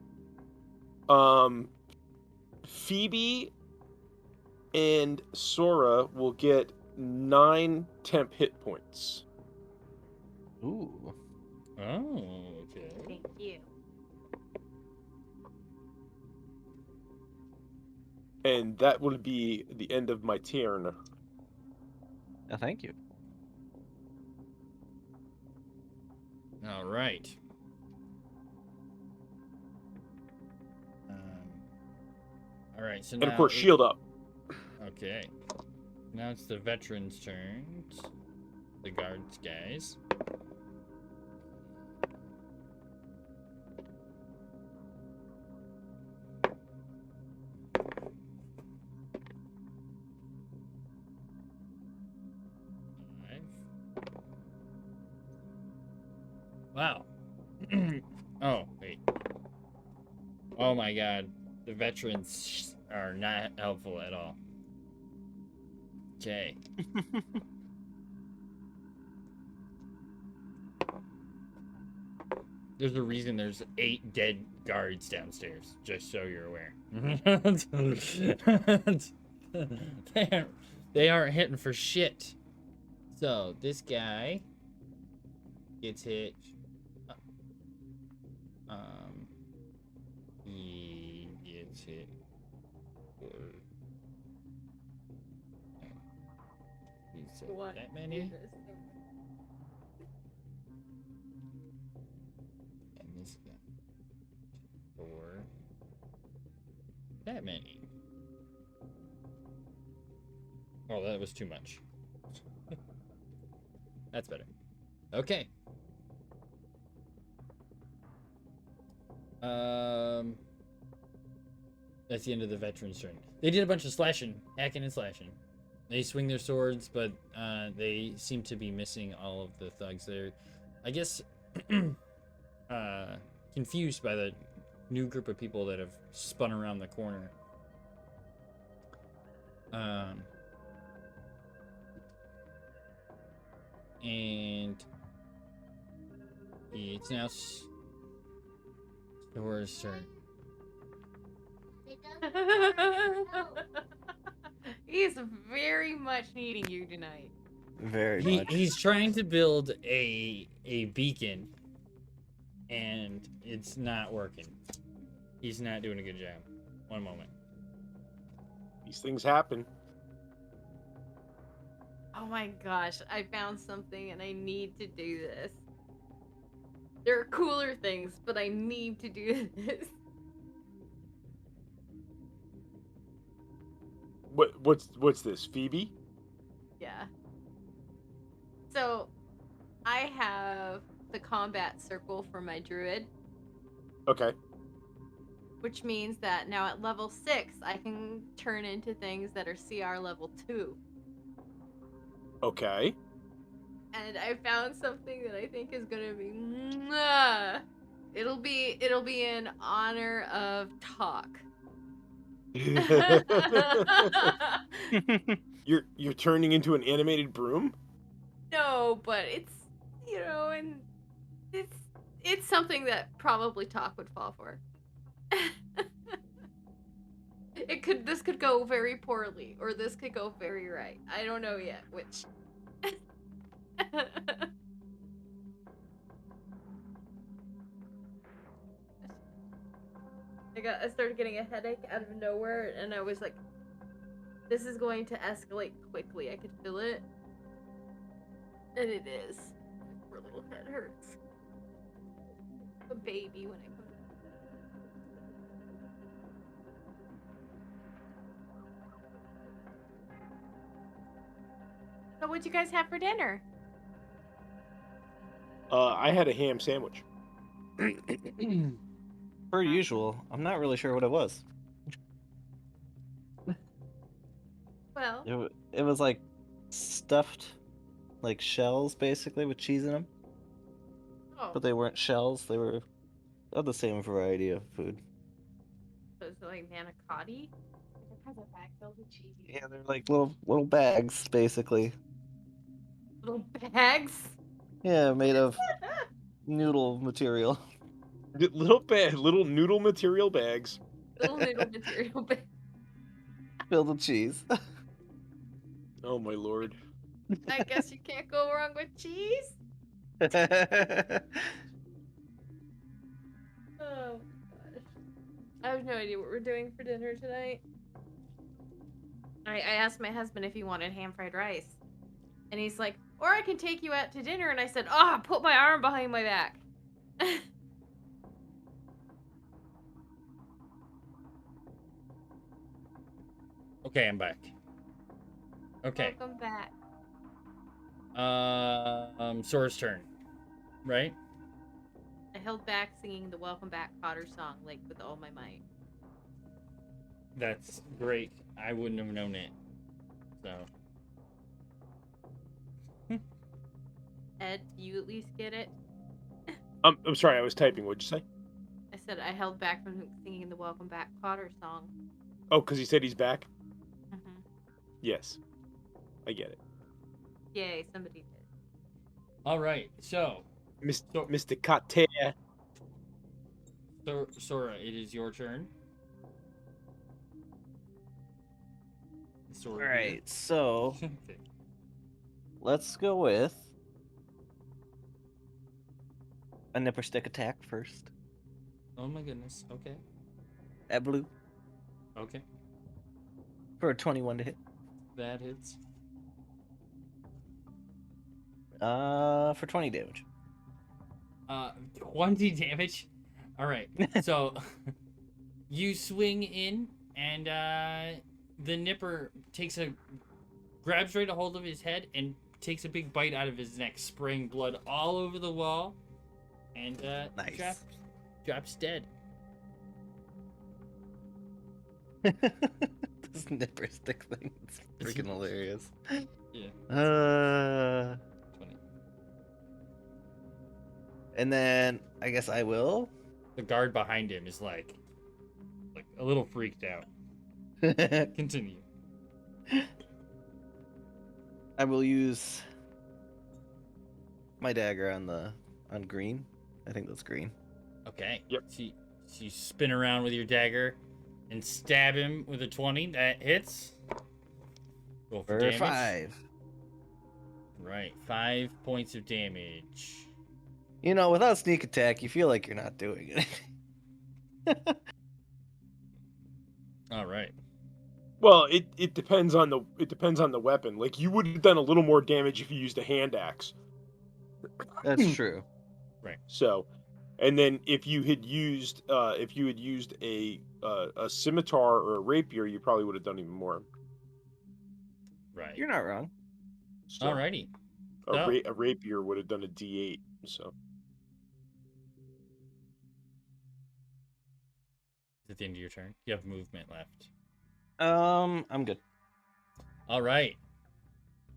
[SPEAKER 2] Phoebe and Sora will get 9 temp hit points.
[SPEAKER 3] Ooh.
[SPEAKER 1] Oh, okay.
[SPEAKER 5] Thank you.
[SPEAKER 2] And that will be the end of my turn.
[SPEAKER 3] Thank you.
[SPEAKER 1] All right. All right. So now,
[SPEAKER 2] And of course, shield up.
[SPEAKER 1] Okay. Now it's the veterans' turns. The guards guys. Wow. Oh, wait. Oh my god. The veterans are not helpful at all. Okay. There's a reason there's 8 dead guards downstairs, just so you're aware. they aren't hitting for shit. So, this guy gets hit. He gets hit for. He's
[SPEAKER 5] What
[SPEAKER 1] that many.
[SPEAKER 5] is this?
[SPEAKER 1] And this guy for that many. Oh, that was too much. That's better. Okay. That's the end of the veteran's turn. They did a bunch of slashing, hacking and slashing. They swing their swords, but they seem to be missing all of the thugs. They're, I guess, confused by the new group of people that have spun around the corner. And it's now Sora's turn.
[SPEAKER 5] He's very much needing you tonight.
[SPEAKER 3] Very much.
[SPEAKER 1] He's trying to build a beacon, and it's not working. He's not doing a good job. One moment.
[SPEAKER 2] These things happen.
[SPEAKER 5] Oh my gosh, I found something and I need to do this. There are cooler things, but I need to do this.
[SPEAKER 2] What's this? Phoebe?
[SPEAKER 5] Yeah. So, I have the combat circle for my druid,
[SPEAKER 2] Okay.
[SPEAKER 5] which means that now at level 6, I can turn into things that are CR level 2.
[SPEAKER 2] Okay.
[SPEAKER 5] And I found something that I think is gonna be mwah. It'll be in honor of talk.
[SPEAKER 2] You're turning into an animated broom?
[SPEAKER 5] No, but it's and it's something that probably talk would fall for. This could go very poorly, or this could go very right. I don't know yet which. I started getting a headache out of nowhere, and I was like, this is going to escalate quickly. I could feel it. And it is. My poor little head hurts. A baby when I come. So what'd you guys have for dinner?
[SPEAKER 2] I had a ham sandwich.
[SPEAKER 3] Per usual, I'm not really sure what it was.
[SPEAKER 5] Well,
[SPEAKER 3] It was like stuffed, like shells basically with cheese in them,
[SPEAKER 5] oh,
[SPEAKER 3] but they weren't shells. They were of the same variety of food.
[SPEAKER 5] so it's like manicotti? It has a bag filled with cheese.
[SPEAKER 3] Yeah, they're like little bags basically.
[SPEAKER 5] Little bags?
[SPEAKER 3] Yeah, made of noodle material.
[SPEAKER 2] Little noodle material bags.
[SPEAKER 5] Little noodle material bags.
[SPEAKER 3] Filled with cheese.
[SPEAKER 2] Oh my lord.
[SPEAKER 5] I guess you can't go wrong with cheese. Oh gosh. I have no idea what we're doing for dinner tonight. I asked my husband if he wanted ham fried rice. And he's like, or I can take you out to dinner. And I said, put my arm behind my back.
[SPEAKER 1] Okay, I'm back. Okay.
[SPEAKER 5] Welcome back.
[SPEAKER 1] Sora's turn, right?
[SPEAKER 5] I held back singing the Welcome Back Cotter song, like, with all my might.
[SPEAKER 1] That's great. I wouldn't have known it. So.
[SPEAKER 5] Ed, do you at least get it?
[SPEAKER 2] I'm sorry, I was typing. What'd you say?
[SPEAKER 5] I said I held back from singing the Welcome Back Cotter song.
[SPEAKER 2] Oh, because he said he's back?
[SPEAKER 5] Mm-hmm.
[SPEAKER 2] Yes. I get it.
[SPEAKER 5] Yay, somebody did.
[SPEAKER 1] All right. So,
[SPEAKER 2] Mr. Kater.
[SPEAKER 1] Sora, it is your turn. Sora.
[SPEAKER 3] Alright, so
[SPEAKER 1] Okay.
[SPEAKER 3] let's go with a nipper stick attack first.
[SPEAKER 1] Oh my goodness. Okay.
[SPEAKER 3] At blue
[SPEAKER 1] Okay.
[SPEAKER 3] for a 21 to hit.
[SPEAKER 1] That hits.
[SPEAKER 3] For 20 damage.
[SPEAKER 1] 20 damage. All right. So you swing in, and the nipper grabs right a hold of his head and takes a big bite out of his neck, spraying blood all over the wall, and
[SPEAKER 3] Nice.
[SPEAKER 1] drops dead.
[SPEAKER 3] This nipper stick thing is freaking hilarious.
[SPEAKER 1] Yeah.
[SPEAKER 3] 20.
[SPEAKER 1] 20.
[SPEAKER 3] And then I guess I will.
[SPEAKER 1] The guard behind him is like a little freaked out. Continue.
[SPEAKER 3] I will use my dagger on green. I think that's green.
[SPEAKER 1] Okay.
[SPEAKER 2] Yep.
[SPEAKER 1] So you spin around with your dagger and stab him with a 20. That hits. Roll for
[SPEAKER 3] For
[SPEAKER 1] damage.
[SPEAKER 3] 5.
[SPEAKER 1] Right. 5 points of damage.
[SPEAKER 3] You know, without sneak attack, you feel like you're not doing anything.
[SPEAKER 1] All right.
[SPEAKER 2] Well, it depends on the weapon. Like, you would have done a little more damage if you used a hand axe.
[SPEAKER 3] That's true.
[SPEAKER 2] So, and then if you had used a scimitar or a rapier, you probably would have done even more.
[SPEAKER 1] Right.
[SPEAKER 4] You're not wrong.
[SPEAKER 2] So
[SPEAKER 1] Alrighty.
[SPEAKER 2] a rapier would have done a D8. So
[SPEAKER 1] At the end of your turn, you have movement left.
[SPEAKER 4] I'm good.
[SPEAKER 1] All right.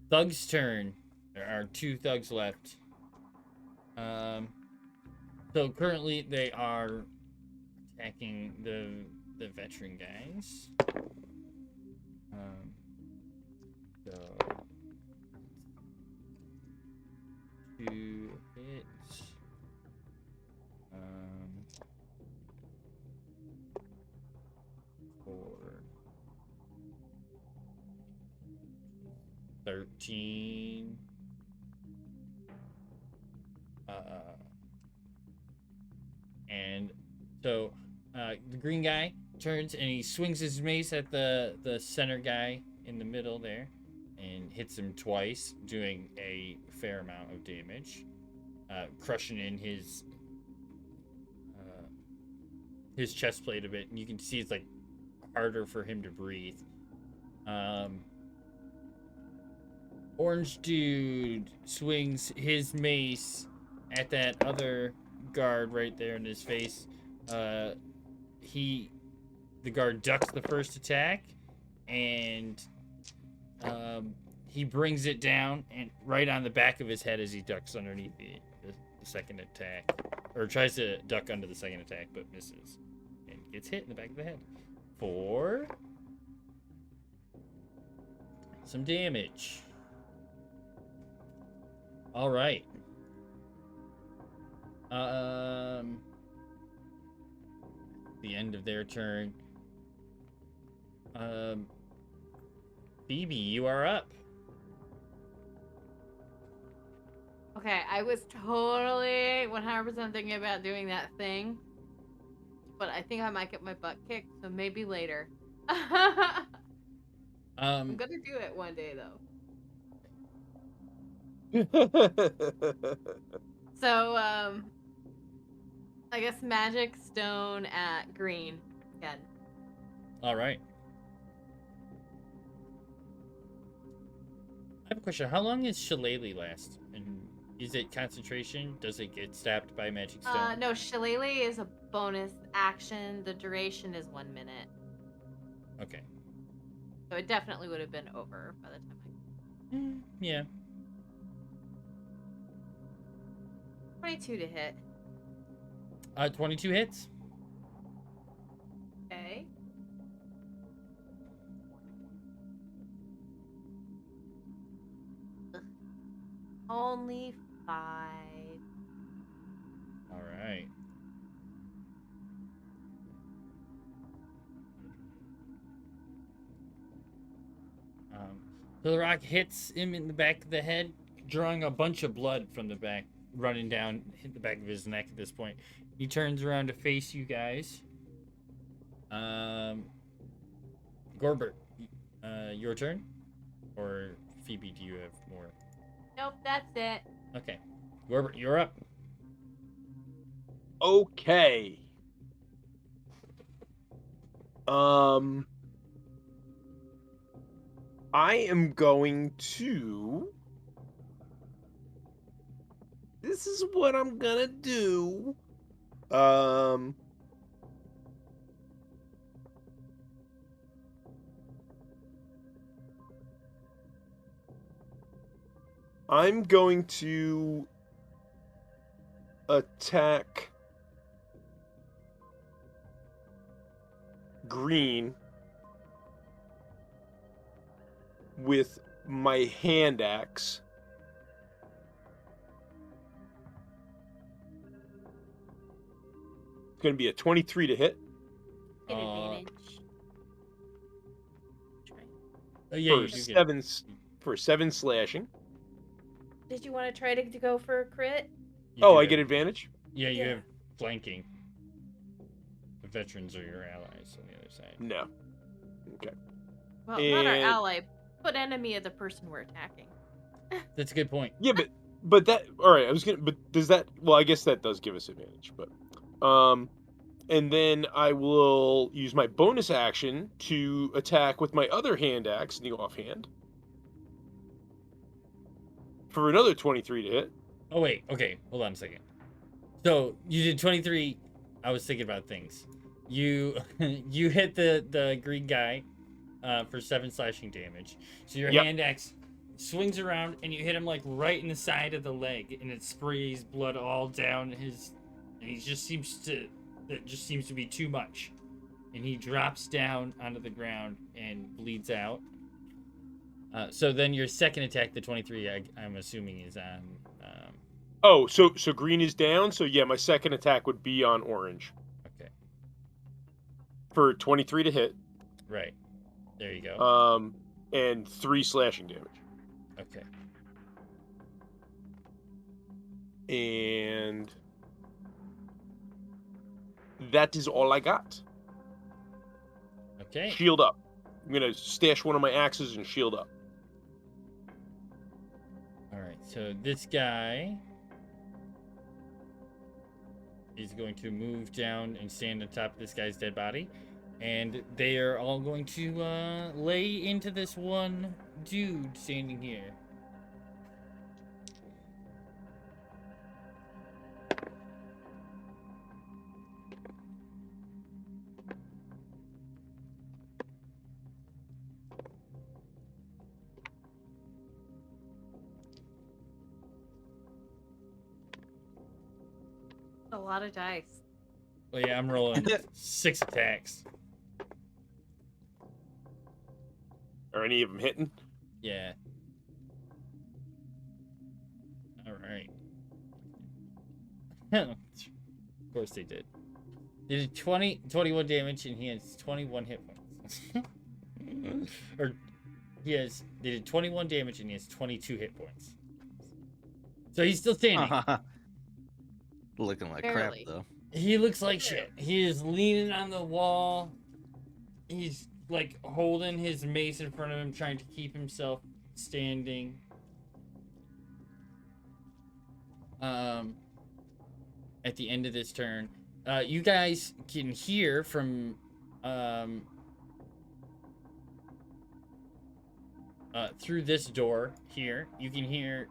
[SPEAKER 1] Thug's turn. There are 2 thugs left. So currently they are attacking the veteran guys. So 2 hits. 4. 13. And so the green guy turns and he swings his mace at the center guy in the middle there and hits him twice, doing a fair amount of damage, crushing in his chest plate a bit, and you can see it's like harder for him to breathe. Orange dude swings his mace at that other guard right there in his face. The guard ducks the first attack, and he brings it down and right on the back of his head as he ducks underneath the second attack, or tries to duck under the second attack but misses and gets hit in the back of the head for some damage. All right. The end of their turn. Phoebe, you are up.
[SPEAKER 5] Okay, I was totally 100% thinking about doing that thing, but I think I might get my butt kicked, so maybe later. I'm gonna do it one day though. So, I guess magic stone at green again.
[SPEAKER 1] All right. I have a question. How long is Shillelagh last? And is it concentration? Does it get stabbed by magic stone?
[SPEAKER 5] No, Shillelagh is a bonus action. The duration is 1 minute.
[SPEAKER 1] Okay.
[SPEAKER 5] So it definitely would have been over by the time
[SPEAKER 1] Yeah.
[SPEAKER 5] 22 to hit.
[SPEAKER 1] 22 hits.
[SPEAKER 5] Okay. Ugh. Only 5.
[SPEAKER 1] All right. So the rock hits him in the back of the head, drawing a bunch of blood from the back, running down, hit the back of his neck at this point. He turns around to face you guys. Gorbert, your turn? Or Phoebe, do you have more?
[SPEAKER 5] Nope, that's it.
[SPEAKER 1] Okay. Gorbert, you're up.
[SPEAKER 2] okay. I am going to. This is what I'm gonna do. I'm going to attack green with my hand axe. It's going to be a 23 to hit.
[SPEAKER 5] Get advantage.
[SPEAKER 1] Yeah, you
[SPEAKER 2] for
[SPEAKER 1] do
[SPEAKER 2] seven for 7 slashing.
[SPEAKER 5] Did you want to try to go for a crit?
[SPEAKER 1] you
[SPEAKER 2] Oh,
[SPEAKER 1] do
[SPEAKER 2] I
[SPEAKER 1] have-
[SPEAKER 2] get advantage?
[SPEAKER 1] Yeah, you
[SPEAKER 5] Yeah.
[SPEAKER 1] have flanking. The veterans are your allies on the other side.
[SPEAKER 2] No. Okay.
[SPEAKER 5] Well, not our
[SPEAKER 2] And-
[SPEAKER 5] ally, but enemy of the person we're attacking.
[SPEAKER 1] That's a good point.
[SPEAKER 2] Yeah, but that all right, I was going to but does that well, I guess that does give us advantage, but and then I will use my bonus action to attack with my other hand axe in the offhand. For another 23 to hit.
[SPEAKER 1] Oh wait, okay, hold on a second. So you did 23. I was thinking about things. You you hit the green guy for 7 slashing damage. So your
[SPEAKER 2] Yep.
[SPEAKER 1] hand axe swings around and you hit him like right in the side of the leg, and it sprays blood all down his. And he just seems to. It just seems to be too much, and he drops down onto the ground and bleeds out. So then your second attack, the 23, I'm assuming is on.
[SPEAKER 2] Oh, so green is down. So yeah, my second attack would be on orange
[SPEAKER 1] Okay,
[SPEAKER 2] for 23 to hit.
[SPEAKER 1] right. There you go.
[SPEAKER 2] And 3 slashing damage.
[SPEAKER 1] Okay.
[SPEAKER 2] And that is all I got.
[SPEAKER 1] Okay.
[SPEAKER 2] Shield up. I'm gonna stash one of my axes and shield up.
[SPEAKER 1] All right. So this guy is going to move down and stand on top of this guy's dead body, and they are all going to lay into this one dude standing here.
[SPEAKER 5] A lot of dice.
[SPEAKER 1] Well, yeah, I'm rolling 6 attacks.
[SPEAKER 2] Are any of them hitting?
[SPEAKER 1] Yeah. All right. Of course they did. They did 21 damage, and he has 21 hit points. Or they did 21 damage, and he has 22 hit points. So he's still standing.
[SPEAKER 4] Looking like
[SPEAKER 5] Barely.
[SPEAKER 4] crap though.
[SPEAKER 1] He looks like shit. He is leaning on the wall. He's like holding his mace in front of him, trying to keep himself standing. At the end of this turn, you guys can hear from through this door here. You can hear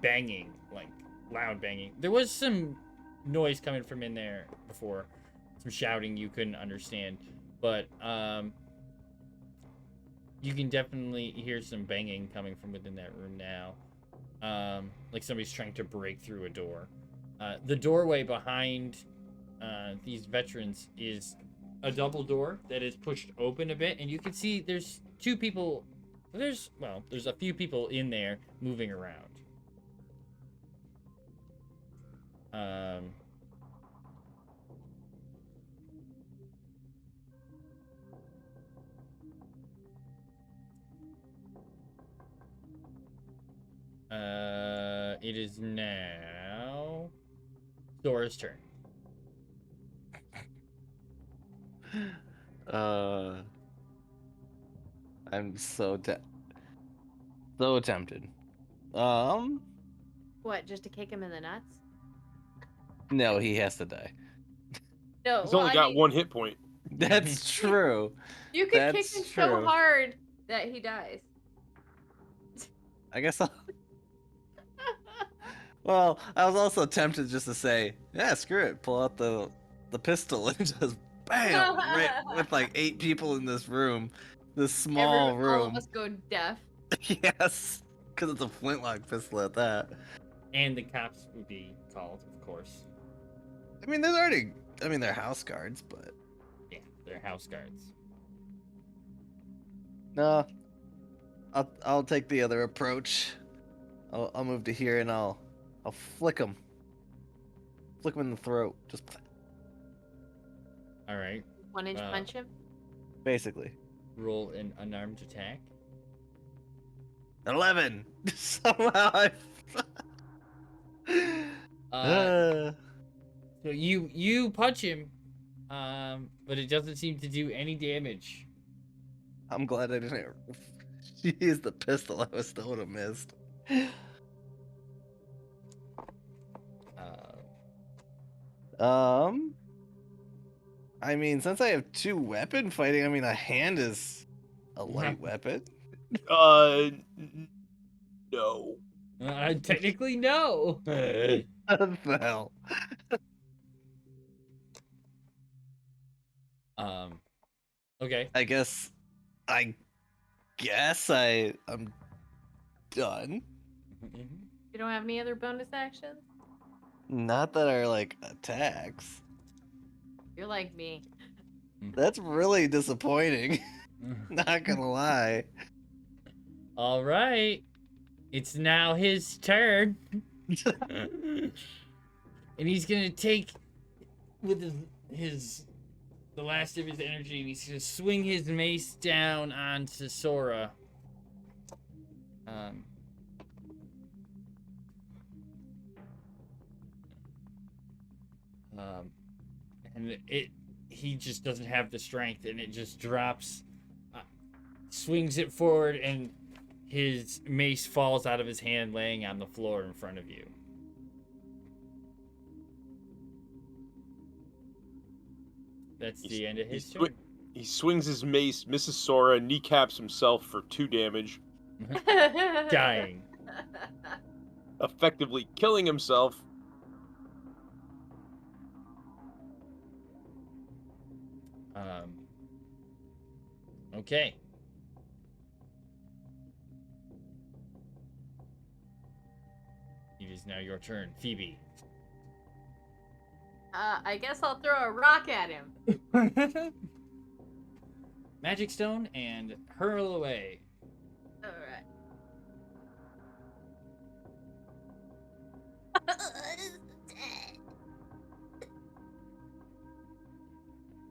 [SPEAKER 1] banging, like loud banging. There was some noise coming from in there before, some shouting you couldn't understand, but you can definitely hear some banging coming from within that room now, like somebody's trying to break through a door. The doorway behind these veterans is a double door that is pushed open a bit, and you can see there's 2 people. There's a few people in there moving around. It is now Dora's turn.
[SPEAKER 3] I'm so tempted.
[SPEAKER 5] What, just to kick him in the nuts?
[SPEAKER 3] No, he has to die.
[SPEAKER 5] No,
[SPEAKER 2] He's
[SPEAKER 5] well,
[SPEAKER 2] only
[SPEAKER 5] I
[SPEAKER 2] got
[SPEAKER 5] mean,
[SPEAKER 2] 1 hit point.
[SPEAKER 3] That's true.
[SPEAKER 5] you could kick
[SPEAKER 3] that's
[SPEAKER 5] him
[SPEAKER 3] true.
[SPEAKER 5] so hard that he dies.
[SPEAKER 3] I guess I'll... Well, I was also tempted just to say, yeah, screw it. Pull out the pistol and just bam! Right with like 8 people in this room. This small
[SPEAKER 5] All of
[SPEAKER 3] room.
[SPEAKER 5] us go deaf.
[SPEAKER 3] Yes. Because it's a flintlock pistol at that.
[SPEAKER 1] And the cops would be called, of course.
[SPEAKER 3] I mean, they're house guards, but...
[SPEAKER 1] Yeah, they're house guards.
[SPEAKER 3] No. I'll take the other approach. I'll move to here and I'll flick him. Flick him in the throat. Just
[SPEAKER 1] All right.
[SPEAKER 5] 1-inch punch him.
[SPEAKER 3] basically.
[SPEAKER 1] Roll an unarmed attack.
[SPEAKER 3] 11. Somehow
[SPEAKER 1] So you punch him, but it doesn't seem to do any damage.
[SPEAKER 3] I'm glad I didn't use the pistol. I still would have missed. I mean, since I have 2 weapon fighting, I mean, a hand is a light weapon.
[SPEAKER 2] No.
[SPEAKER 1] Technically, no.
[SPEAKER 4] What the hell?
[SPEAKER 1] Okay.
[SPEAKER 4] I guess I'm done.
[SPEAKER 5] You don't have any other bonus actions?
[SPEAKER 4] Not that are like attacks.
[SPEAKER 5] You're like me.
[SPEAKER 4] That's really disappointing. Not gonna lie.
[SPEAKER 1] All right. It's now his turn. And he's gonna take with the last of his energy, and he's gonna swing his mace down onto Sora. And he just doesn't have the strength, and it just drops, swings it forward, and his mace falls out of his hand, laying on the floor in front of you. That's the end of his turn.
[SPEAKER 2] He swings his mace, misses Sora, kneecaps himself for 2 damage,
[SPEAKER 1] Dying.
[SPEAKER 2] effectively killing himself.
[SPEAKER 1] Okay. It is now your turn, Phoebe.
[SPEAKER 5] I guess I'll throw a rock at him.
[SPEAKER 1] Magic stone and hurl away.
[SPEAKER 5] Alright.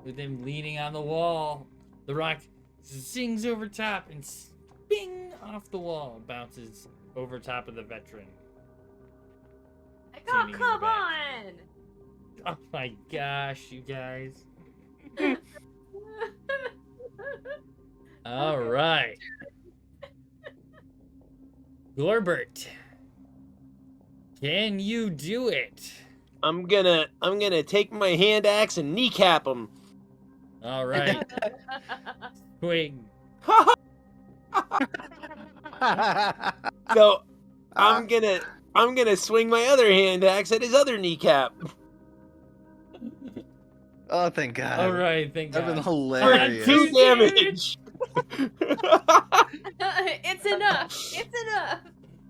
[SPEAKER 1] With him leaning on the wall, the rock zings over top and sping off the wall, bounces over top of the veteran.
[SPEAKER 5] Oh,
[SPEAKER 1] Sending him
[SPEAKER 5] come
[SPEAKER 1] back.
[SPEAKER 5] on!
[SPEAKER 1] Oh my gosh, you guys. All right. Gorbert, can you do it?
[SPEAKER 6] I'm gonna take my hand axe and kneecap him.
[SPEAKER 1] All right. Swing.
[SPEAKER 6] So I'm gonna swing my other hand axe at his other kneecap.
[SPEAKER 4] Oh, thank God.
[SPEAKER 1] All right, thank
[SPEAKER 4] That'd been
[SPEAKER 1] God.
[SPEAKER 4] hilarious.
[SPEAKER 6] 2 damage.
[SPEAKER 5] It's enough. It's enough.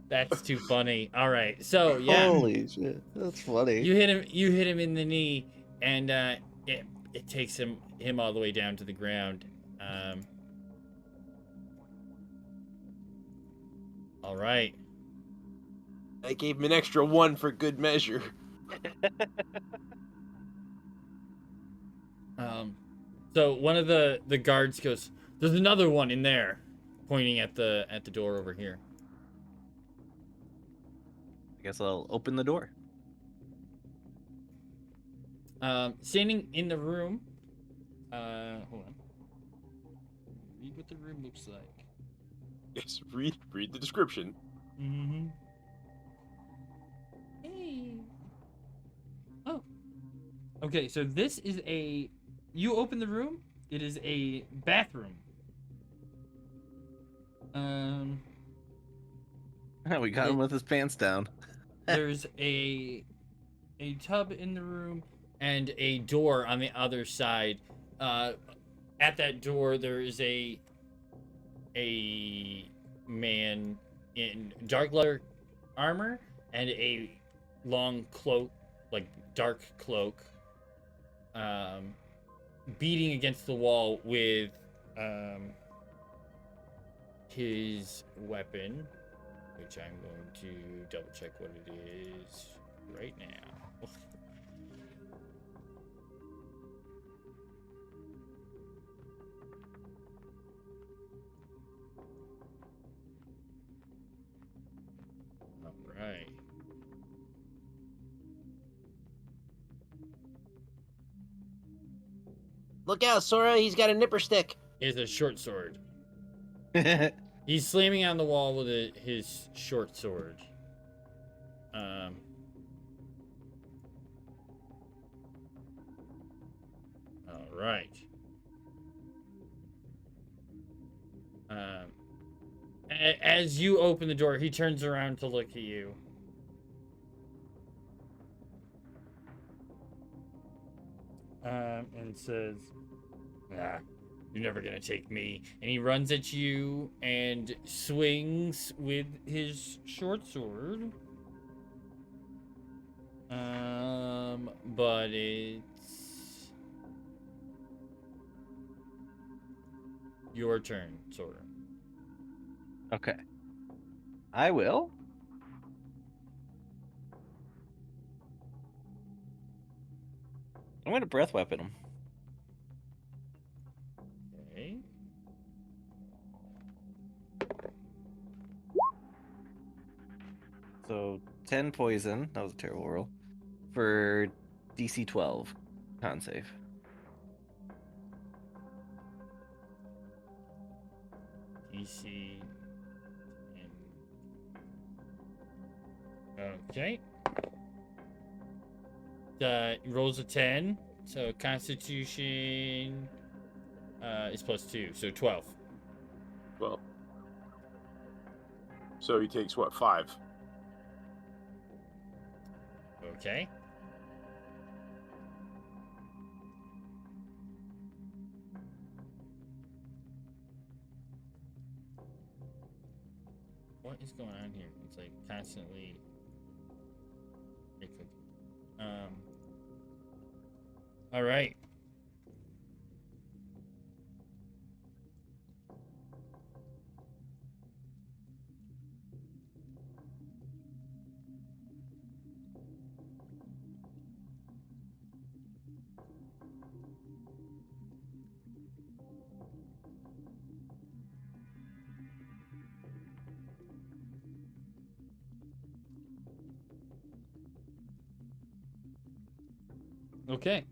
[SPEAKER 1] That's too funny. All right, so yeah,
[SPEAKER 4] Holy shit, that's funny.
[SPEAKER 1] you hit him in the knee, and it takes him all the way down to the ground. All right.
[SPEAKER 6] I gave him an extra 1 for good measure.
[SPEAKER 1] So one of the guards goes, "There's another one in there," pointing at the door over here.
[SPEAKER 4] I guess I'll open the door.
[SPEAKER 1] Standing in the room. Hold on. Read what the room looks like.
[SPEAKER 2] Yes, read the description.
[SPEAKER 1] Mm-hmm. Hey. Oh. Okay, so this is you open the room, it is a bathroom.
[SPEAKER 4] We got him with his pants down.
[SPEAKER 1] There's a tub in the room and a door on the other side. At that door, there is a man in dark leather armor and a long cloak, like dark cloak, beating against the wall with his weapon, which I'm going to double check what it is right now. All right.
[SPEAKER 6] Look out, Sora, he's got a nipper stick.
[SPEAKER 1] It's a short sword. He's slamming on the wall with his short sword. All right. As you open the door, he turns around to look at you. And says, "Ah, you're never gonna take me." And he runs at you and swings with his short sword. But it's your turn, Sora.
[SPEAKER 3] Okay. I will. I'm gonna breath weapon him.
[SPEAKER 1] Okay.
[SPEAKER 3] So 10 poison. That was a terrible roll. For DC 12 con save.
[SPEAKER 1] DC. Okay. Rolls a 10. So Constitution is +2, so 12.
[SPEAKER 2] Well, so he takes what, 5?
[SPEAKER 1] Okay. What is going on here? It's like constantly. All right. Okay.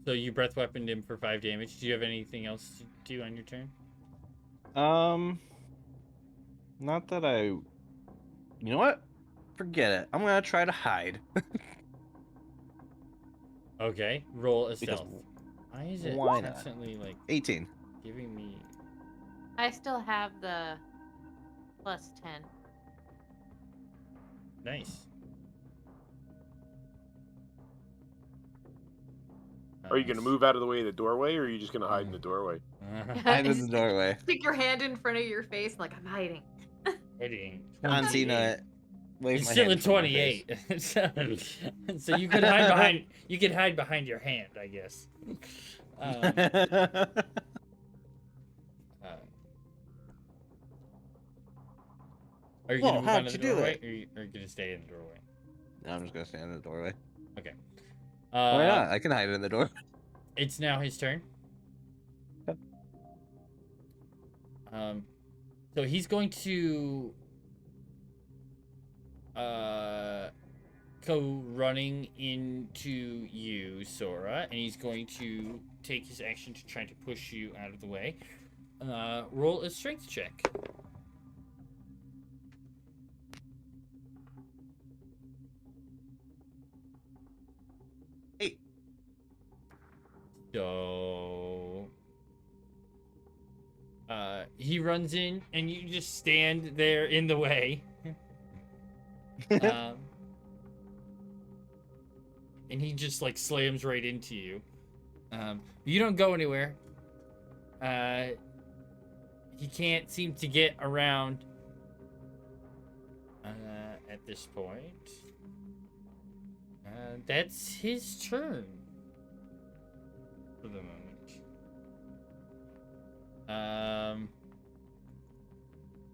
[SPEAKER 1] So you breath weaponed him for 5 damage. Do you have anything else to do on your turn?
[SPEAKER 3] Not that I. You know what? Forget it. I'm gonna try to hide.
[SPEAKER 1] Okay. Roll a
[SPEAKER 3] Because
[SPEAKER 1] stealth. Why is it
[SPEAKER 3] why not?
[SPEAKER 1] constantly like
[SPEAKER 3] 18.
[SPEAKER 1] giving me?
[SPEAKER 5] I still have the +10.
[SPEAKER 1] Nice.
[SPEAKER 2] Are you going to move out of the way of the doorway, or are you just going to hide in the doorway?
[SPEAKER 3] Hide in
[SPEAKER 5] Just,
[SPEAKER 3] the doorway.
[SPEAKER 5] Stick your hand in front of your face, like I'm hiding.
[SPEAKER 1] Hitting.
[SPEAKER 3] John
[SPEAKER 1] 28.
[SPEAKER 3] Cena. Wave
[SPEAKER 1] It's
[SPEAKER 3] my
[SPEAKER 1] still
[SPEAKER 3] hand
[SPEAKER 1] a
[SPEAKER 3] in front of my face.
[SPEAKER 1] 28. So you could hide behind. You could hide behind your hand, I guess. Are you gonna move
[SPEAKER 3] how'd
[SPEAKER 1] out of the
[SPEAKER 3] you do
[SPEAKER 1] doorway,
[SPEAKER 3] that?
[SPEAKER 1] or are you gonna stay in the doorway?
[SPEAKER 3] No, I'm just gonna stand in the doorway.
[SPEAKER 1] Okay.
[SPEAKER 3] Why not? I can hide in the door.
[SPEAKER 1] It's now his turn.
[SPEAKER 3] Yep.
[SPEAKER 1] So he's going to go running into you, Sora, and he's going to take his action to try to push you out of the way. Roll a strength check.
[SPEAKER 3] Hey.
[SPEAKER 1] So he runs in, and you just stand there in the way. And he just like slams right into you. You don't go anywhere. He can't seem to get around at this point. That's his turn for the moment.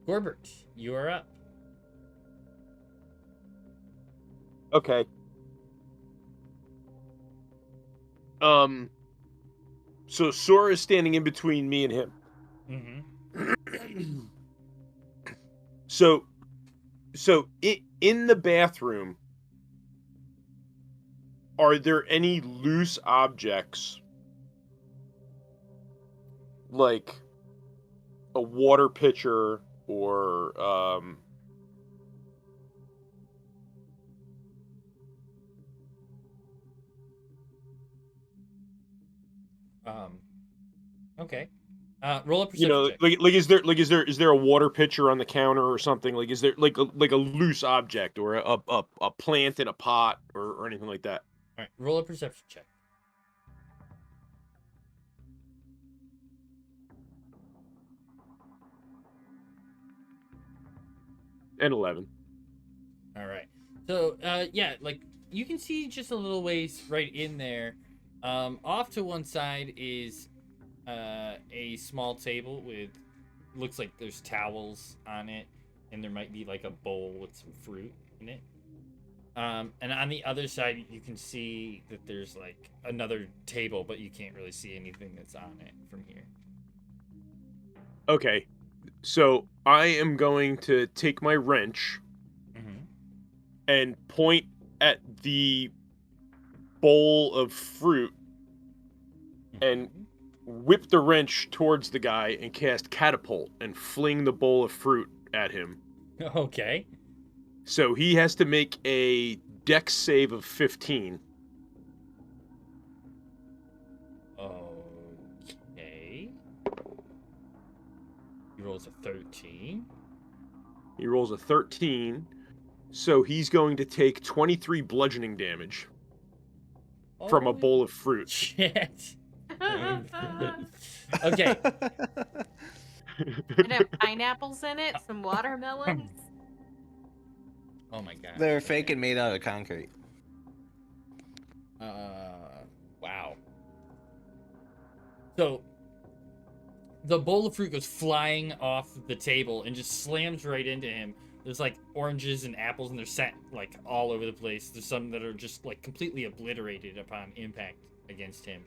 [SPEAKER 1] Gorbert, you are up.
[SPEAKER 2] Okay. So Sora is standing in between me and him.
[SPEAKER 1] Mm-hmm.
[SPEAKER 2] So in the bathroom, are there any loose objects, like a water pitcher or
[SPEAKER 1] Okay. Roll a
[SPEAKER 2] You
[SPEAKER 1] perception
[SPEAKER 2] know,
[SPEAKER 1] check.
[SPEAKER 2] is there a water pitcher on the counter or something? Like, is there like a loose object or a plant in a pot or anything like that?
[SPEAKER 1] All right. Roll a perception check.
[SPEAKER 2] And 11.
[SPEAKER 1] All right. So, yeah, like you can see just a little ways right in there. Off to one side is a small table with looks like there's towels on it, and there might be like a bowl with some fruit in it. And on the other side, you can see that there's like another table, but you can't really see anything that's on it from here.
[SPEAKER 2] Okay, so I am going to take my wrench
[SPEAKER 1] Mm-hmm.
[SPEAKER 2] and point at the bowl of fruit and whip the wrench towards the guy and cast catapult and fling the bowl of fruit at him.
[SPEAKER 1] Okay.
[SPEAKER 2] So he has to make a dex save of 15.
[SPEAKER 1] Okay. He rolls a 13.
[SPEAKER 2] He rolls a 13, so he's going to take 23 bludgeoning damage from a
[SPEAKER 1] Holy
[SPEAKER 2] bowl of fruit.
[SPEAKER 1] shit. Okay.
[SPEAKER 5] It have pineapples in it, some watermelons.
[SPEAKER 1] Oh my god.
[SPEAKER 3] They're fake and made out of concrete.
[SPEAKER 1] Wow. So the bowl of fruit goes flying off the table and just slams right into him. There's like oranges and apples, and they're set like all over the place. There's some that are just like completely obliterated upon impact against him.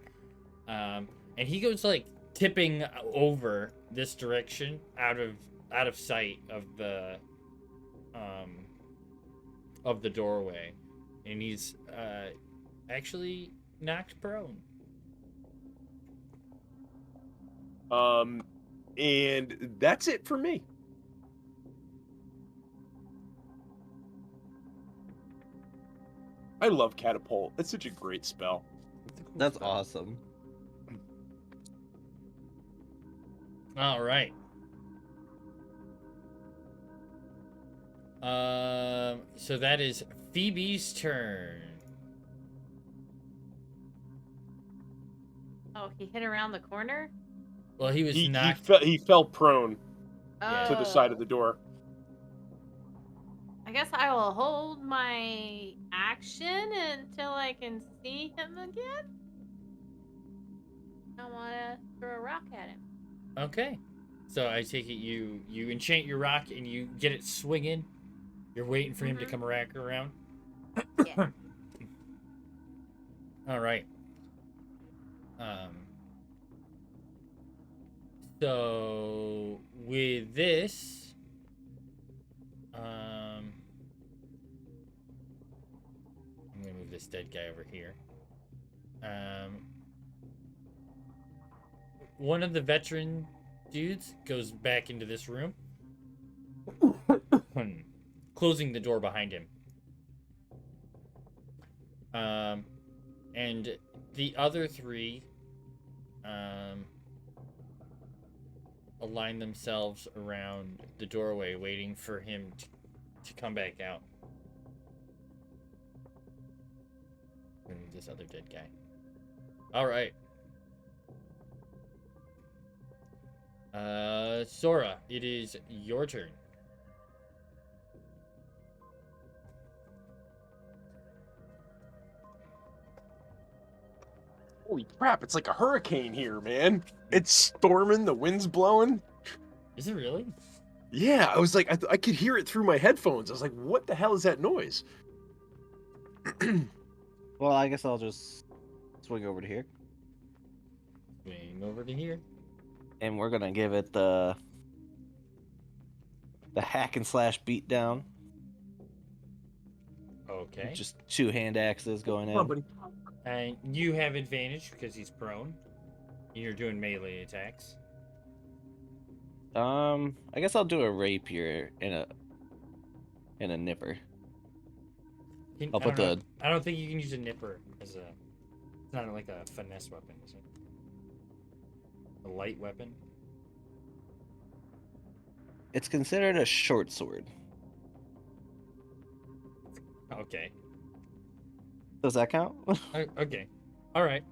[SPEAKER 1] And he goes like tipping over this direction out of sight of the doorway, and he's actually knocked prone.
[SPEAKER 2] And that's it for me. I love catapult. It's such a great spell.
[SPEAKER 3] That's awesome.
[SPEAKER 1] All right. So that is Phoebe's turn.
[SPEAKER 5] Oh, he hit around the corner?
[SPEAKER 1] Well, he was
[SPEAKER 2] He
[SPEAKER 1] knocked.
[SPEAKER 2] he fell prone
[SPEAKER 1] Yeah.
[SPEAKER 2] to the side of
[SPEAKER 5] Oh.
[SPEAKER 2] the door.
[SPEAKER 5] I guess I will hold my action until I can see him again. I want to throw a rock at him.
[SPEAKER 1] Okay. So I take it you enchant your rock and you get it swinging. You're waiting for him to come back around.
[SPEAKER 5] Yeah.
[SPEAKER 1] All right. So with this, I'm gonna move this dead guy over here. One of the veteran dudes goes back into this room, closing the door behind him. And the other three align themselves around the doorway, waiting for him to come back out. And this other dead guy. All right. Sora, it is your turn.
[SPEAKER 2] Holy crap, it's like a hurricane here, man. It's storming, the wind's blowing.
[SPEAKER 1] Is it really?
[SPEAKER 2] Yeah, I was like, I could hear it through my headphones. I was like, what the hell is that noise?
[SPEAKER 3] Well, I guess I'll just swing over to here.
[SPEAKER 1] Swing over to here.
[SPEAKER 3] And we're gonna give it the hack and slash beat down.
[SPEAKER 1] Okay.
[SPEAKER 3] Just 2 hand axes going
[SPEAKER 2] Come on,
[SPEAKER 3] in.
[SPEAKER 2] buddy.
[SPEAKER 1] And you have advantage because he's prone. You're doing melee attacks.
[SPEAKER 3] I guess I'll do a rapier and a nipper. I'll put
[SPEAKER 1] I don't think you can use a nipper as a. It's not like a finesse weapon, is it? A light weapon?
[SPEAKER 3] It's considered a short sword.
[SPEAKER 1] Okay.
[SPEAKER 3] Does that count?
[SPEAKER 1] Okay. All right.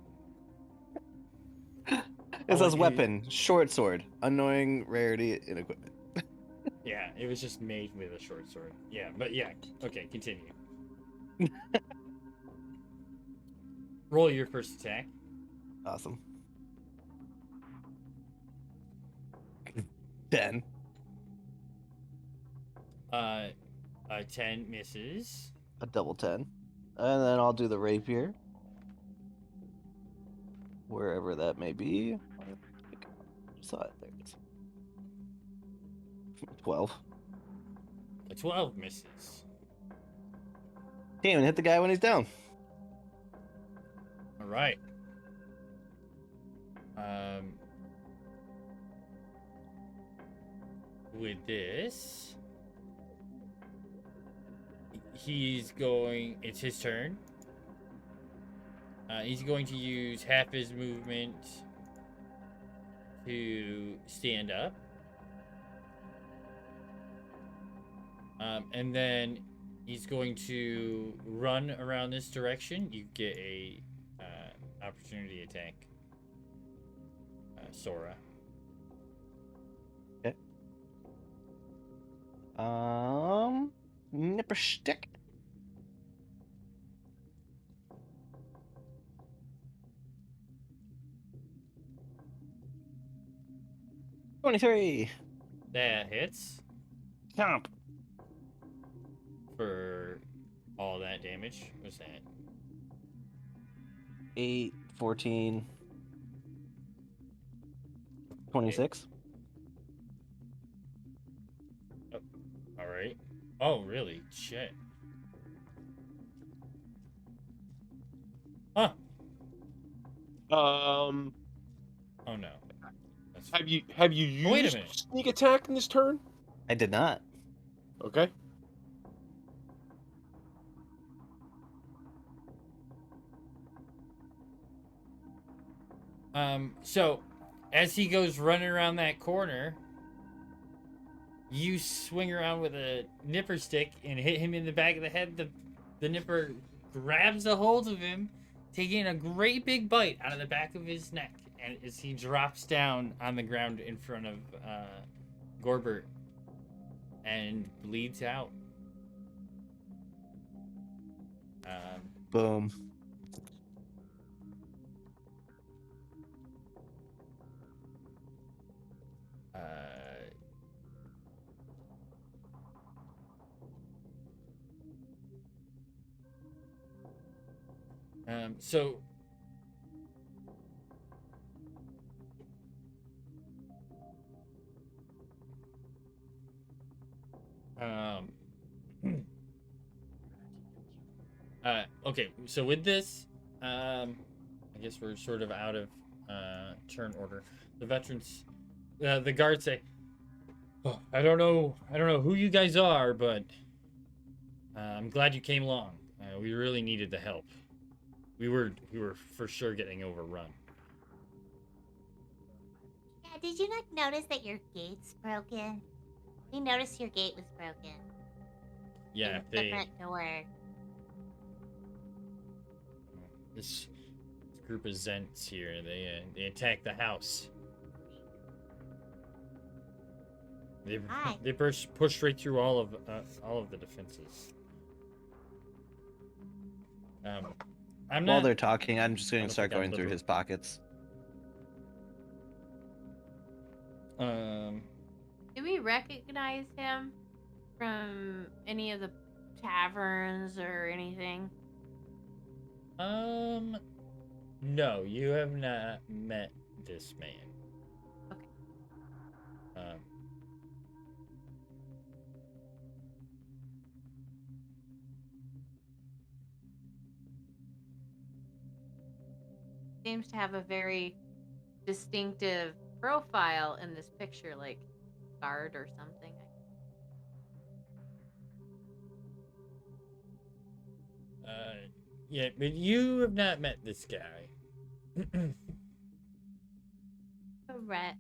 [SPEAKER 3] It
[SPEAKER 1] I'll
[SPEAKER 3] says
[SPEAKER 1] let you-
[SPEAKER 3] weapon, short sword, annoying rarity in equipment.
[SPEAKER 1] Yeah, it was just made with a short sword. Yeah, but yeah. Okay, continue. Roll your first attack.
[SPEAKER 3] Awesome. 10.
[SPEAKER 1] A 10 misses.
[SPEAKER 3] A double 10. And then I'll do the rapier. Wherever that may be. Saw it. There it is. 12.
[SPEAKER 1] A 12 misses.
[SPEAKER 3] Can't even hit the guy when he's down.
[SPEAKER 1] All right. With this, he's going. It's his turn. He's going to use half his movement to stand up. And then he's going to run around this direction. You get a opportunity attack. Sora.
[SPEAKER 3] Nipper stick. $23.
[SPEAKER 1] That hits
[SPEAKER 3] Chomp.
[SPEAKER 1] for all that damage. What's that?
[SPEAKER 3] 8, 14, 26.
[SPEAKER 1] All right. Oh, really? Shit. Huh.
[SPEAKER 2] Um,
[SPEAKER 1] Oh no. That's
[SPEAKER 2] have you
[SPEAKER 1] Oh, wait a
[SPEAKER 2] used
[SPEAKER 1] minute.
[SPEAKER 2] sneak attack in this turn?
[SPEAKER 3] I did not.
[SPEAKER 2] Okay.
[SPEAKER 1] So as he goes running around that corner, you swing around with a nipper stick and hit him in the back of the head. The nipper grabs a hold of him, taking a great big bite out of the back of his neck, and as he drops down on the ground in front of Gorbert and bleeds out.
[SPEAKER 3] Boom.
[SPEAKER 1] So okay, so with this, I guess we're sort of out of turn order. The veterans, the guards say, oh, I don't know who you guys are, but I'm glad you came along. We really needed the help. We were for sure getting overrun.
[SPEAKER 7] Yeah, did you not notice that your gate's broken? We noticed your gate was broken.
[SPEAKER 1] Yeah,
[SPEAKER 7] In the
[SPEAKER 1] they
[SPEAKER 7] front door.
[SPEAKER 1] this group of Zents here. They attacked the house.
[SPEAKER 7] Hi.
[SPEAKER 1] They pushed right through all of the defenses. I'm
[SPEAKER 3] While
[SPEAKER 1] not.
[SPEAKER 3] they're talking, I'm just going
[SPEAKER 1] I
[SPEAKER 3] to
[SPEAKER 1] don't
[SPEAKER 3] start
[SPEAKER 1] think I'm
[SPEAKER 3] going through
[SPEAKER 1] liberal.
[SPEAKER 3] his pockets.
[SPEAKER 5] Do we recognize him from any of the taverns or anything?
[SPEAKER 1] No, you have not met this man.
[SPEAKER 5] Okay. Seems to have a very distinctive profile in this picture, like guard or something.
[SPEAKER 1] Yeah, but you have not met this guy.
[SPEAKER 7] Right.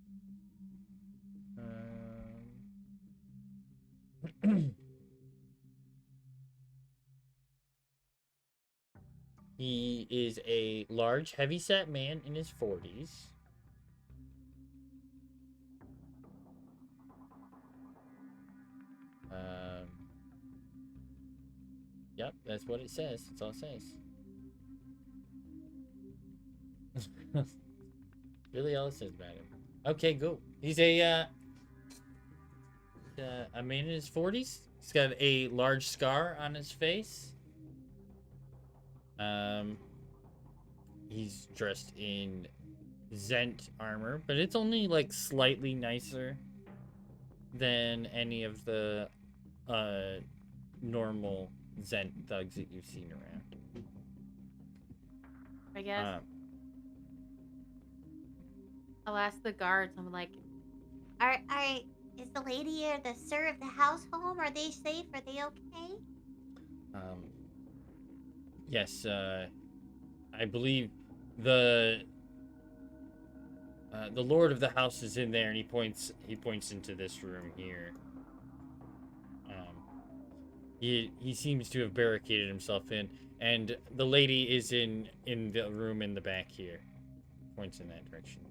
[SPEAKER 1] He is a large, heavy-set man in his 40s. Yep, that's what it says. That's all it says. Really all it says about him. Okay, go. He's a man in his 40s. He's got a large scar on his face. He's dressed in Zent armor, but it's only like slightly nicer than any of the normal Zent thugs that you've seen around.
[SPEAKER 5] I guess I'll ask the guards. I'm like,
[SPEAKER 7] Is the lady or the sir of the house home? Are they safe? Are they okay?
[SPEAKER 1] Yes, I believe the lord of the house is in there, and he points into this room here. He seems to have barricaded himself in, and the lady is in the room in the back here. Points in that direction.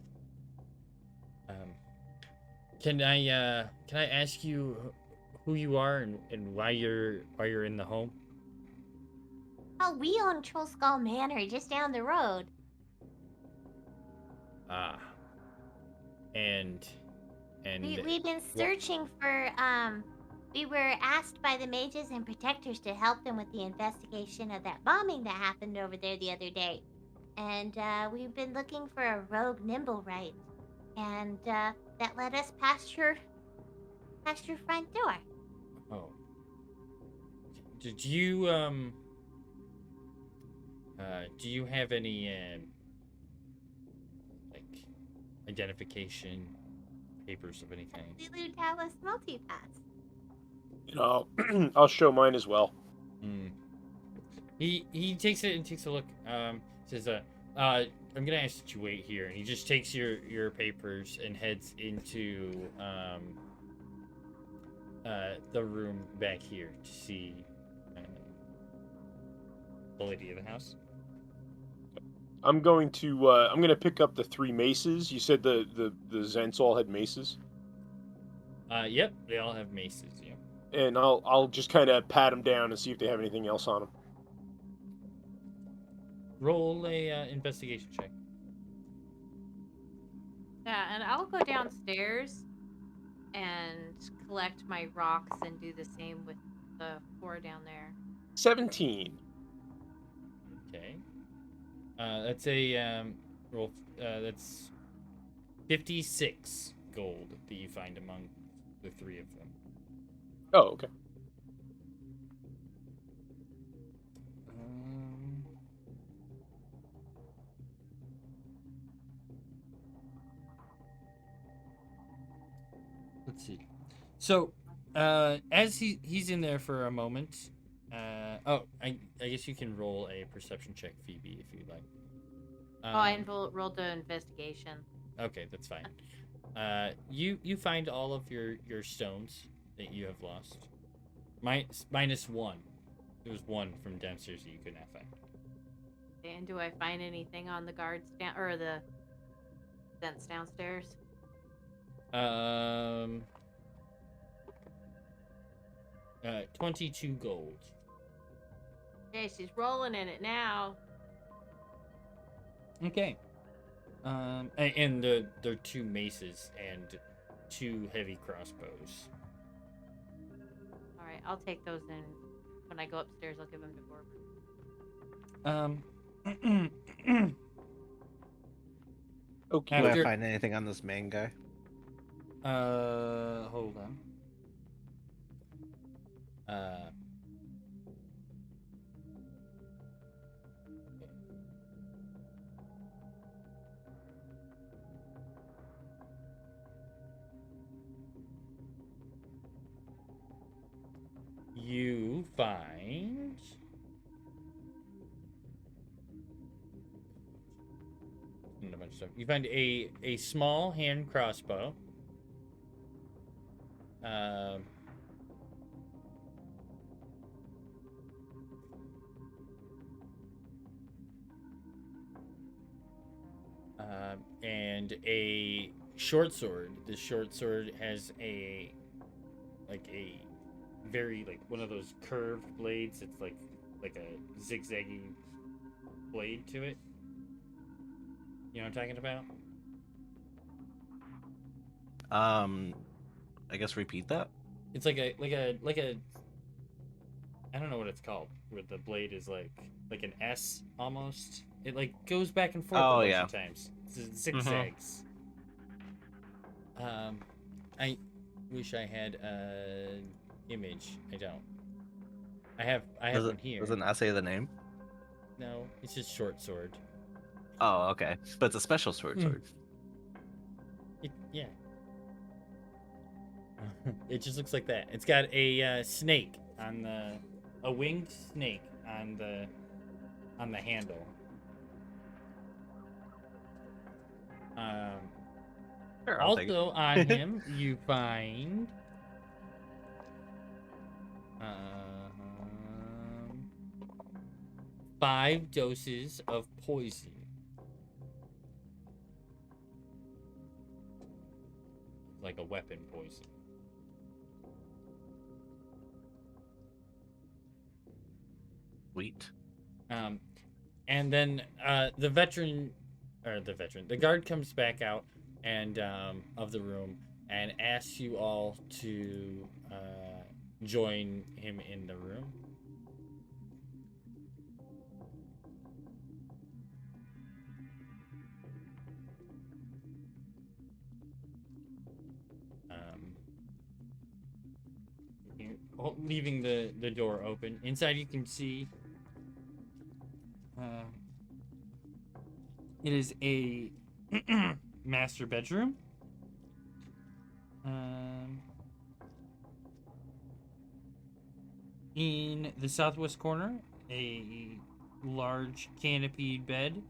[SPEAKER 1] Can I ask you who you are and why you're in the home?
[SPEAKER 7] Oh, we own Troll Skull Manor, just down the road.
[SPEAKER 1] Ah. And
[SPEAKER 7] We've been searching for we were asked by the mages and protectors to help them with the investigation of that bombing that happened over there the other day. And we've been looking for a rogue Nimblewright. And that led us past your front door.
[SPEAKER 1] Oh. Did you do you have any like identification papers of any kind?
[SPEAKER 7] Lulu Dallas Multipass.
[SPEAKER 2] You know, I'll show mine as well.
[SPEAKER 1] He takes it and takes a look. Says I'm gonna ask that you wait here, and he just takes your papers and heads into the room back here to see the lady of the house.
[SPEAKER 2] I'm going to pick up the 3 maces. You said the Zents all had maces.
[SPEAKER 1] Yep, they all have maces. Yep.
[SPEAKER 2] And I'll just kind of pat them down and see if they have anything else on them.
[SPEAKER 1] Roll a investigation check.
[SPEAKER 5] yeah, and I'll go downstairs and collect my rocks and do the same with the 4 down there.
[SPEAKER 2] 17.
[SPEAKER 1] Okay. That's a roll. That's 56 gold that you find among the 3 of them.
[SPEAKER 2] Oh, okay.
[SPEAKER 1] Let's see. So, as he's in there for a moment. I guess you can roll a perception check, Phoebe, if you'd like.
[SPEAKER 5] I rolled the investigation.
[SPEAKER 1] Okay, that's fine. You find all of your stones that you have lost. Minus 1. There was 1 from downstairs that you could not find.
[SPEAKER 5] And do I find anything on the guards down or the vents downstairs?
[SPEAKER 1] 22 gold.
[SPEAKER 5] Okay, she's rolling in it now.
[SPEAKER 1] Okay. And there are 2 maces and 2 heavy crossbows.
[SPEAKER 5] All right, I'll take those in. When I go upstairs, I'll give them to Corbin.
[SPEAKER 2] Okay.
[SPEAKER 3] Do I find anything on this main guy?
[SPEAKER 1] Hold on. You find a bunch of stuff. You find a small hand crossbow. And a short sword. The short sword has a very one of those curved blades. It's like a zigzaggy blade to it. You know what I'm talking about?
[SPEAKER 3] I guess repeat that.
[SPEAKER 1] It's like a I don't know what it's called, where the blade is like an S almost. It goes back and forth a bunch of times. It's zigzags. I wish I had an image. I don't. I have one here.
[SPEAKER 3] Does it not say the name?
[SPEAKER 1] No, it's just short sword.
[SPEAKER 3] Oh, okay. But it's a special sword.
[SPEAKER 1] Yeah. It just looks like that. It's got a snake on a winged snake on the handle.
[SPEAKER 3] Sure, I'll take it.
[SPEAKER 1] Also on him, you find 5 doses of poison. Like a weapon poison.
[SPEAKER 3] Sweet.
[SPEAKER 1] And then the guard comes back out and of the room and asks you all to join him in the room. Leaving the door open. Inside you can see it is a master bedroom. In the southwest corner, a large canopied bed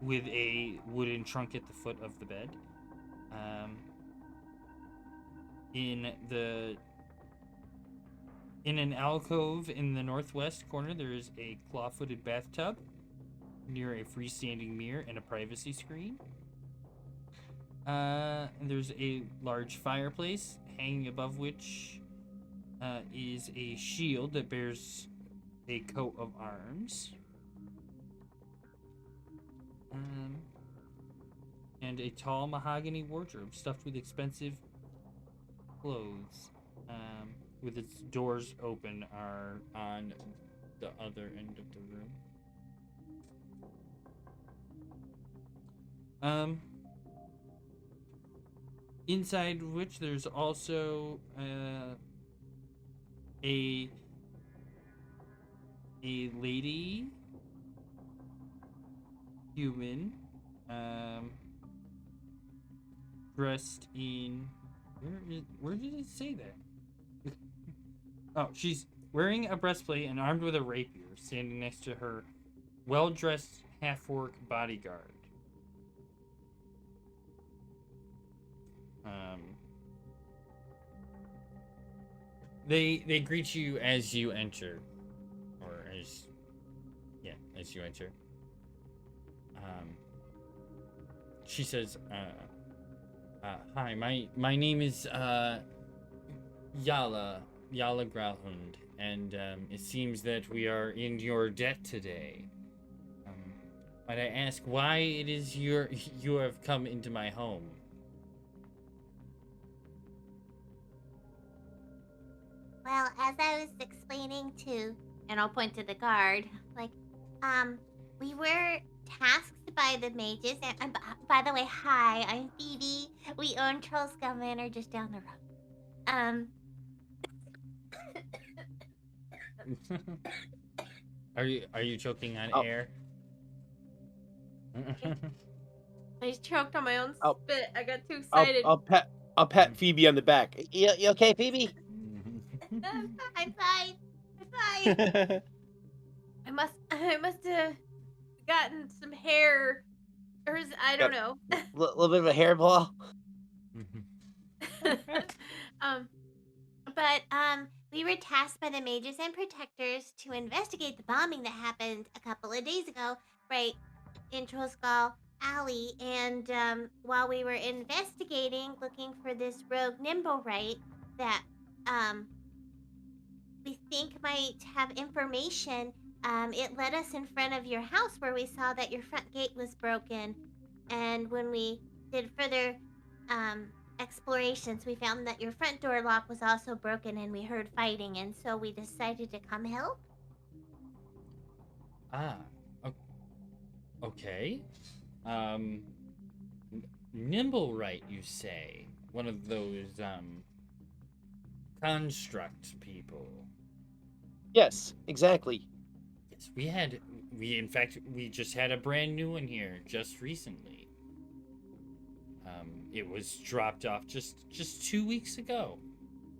[SPEAKER 1] with a wooden trunk at the foot of the bed. In an alcove in the northwest corner, there is a claw-footed bathtub near a freestanding mirror and a privacy screen. There's a large fireplace hanging above which is a shield that bears a coat of arms. And a tall mahogany wardrobe stuffed with expensive clothes, with its doors open, are on the other end of the room. Inside which there's also a lady human dressed in where did it say that? Oh, she's wearing a breastplate and armed with a rapier, standing next to her well-dressed half-orc bodyguard. They greet you as you enter, or as you enter. She says, "Hi, my name is Yala Gralhund, and it seems that we are in your debt today. Might I ask why it is you have come into my home?"
[SPEAKER 7] Well, as I was explaining to, and I'll point to the guard, we were tasked by the mages, and by the way, hi, I'm Phoebe. We own Trollskull Manor just down the road.
[SPEAKER 1] Are you choking on air?
[SPEAKER 5] I just choked on my own spit. I got too excited.
[SPEAKER 2] I'll pat Phoebe on the back.
[SPEAKER 6] You okay, Phoebe?
[SPEAKER 7] I'm fine. I'm fine.
[SPEAKER 5] I must gotten some hair, or I don't know.
[SPEAKER 6] Little bit of a hairball.
[SPEAKER 7] But we were tasked by the mages and protectors to investigate the bombing that happened a couple of days ago, right in Trollskull Alley. And while we were investigating, looking for this rogue Nimblewright that we think might have information, it led us in front of your house where we saw that your front gate was broken. And when we did further explorations, we found that your front door lock was also broken and we heard fighting, and so we decided to come help.
[SPEAKER 1] Okay. Nimblewright, you say? One of those, construct people.
[SPEAKER 6] Yes, exactly.
[SPEAKER 1] Yes, in fact, we just had a brand new one here just recently. It was dropped off just 2 weeks ago.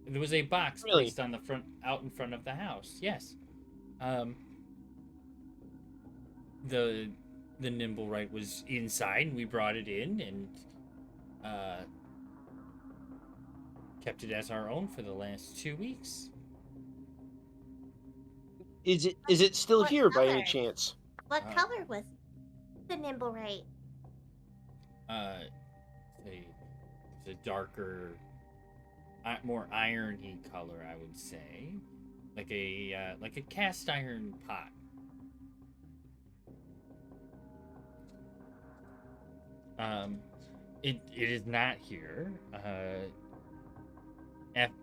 [SPEAKER 1] There was a box
[SPEAKER 6] Really?
[SPEAKER 1] placed on out in front of the house. Yes. The Nimblewright was inside, and we brought it in and kept it as our own for the last 2 weeks.
[SPEAKER 6] Is it still
[SPEAKER 7] What
[SPEAKER 6] here by any
[SPEAKER 7] color?
[SPEAKER 6] chance?
[SPEAKER 7] What color was the Nimblewright?
[SPEAKER 1] It's a darker, more irony color, I would say, like a cast iron pot. It is not here.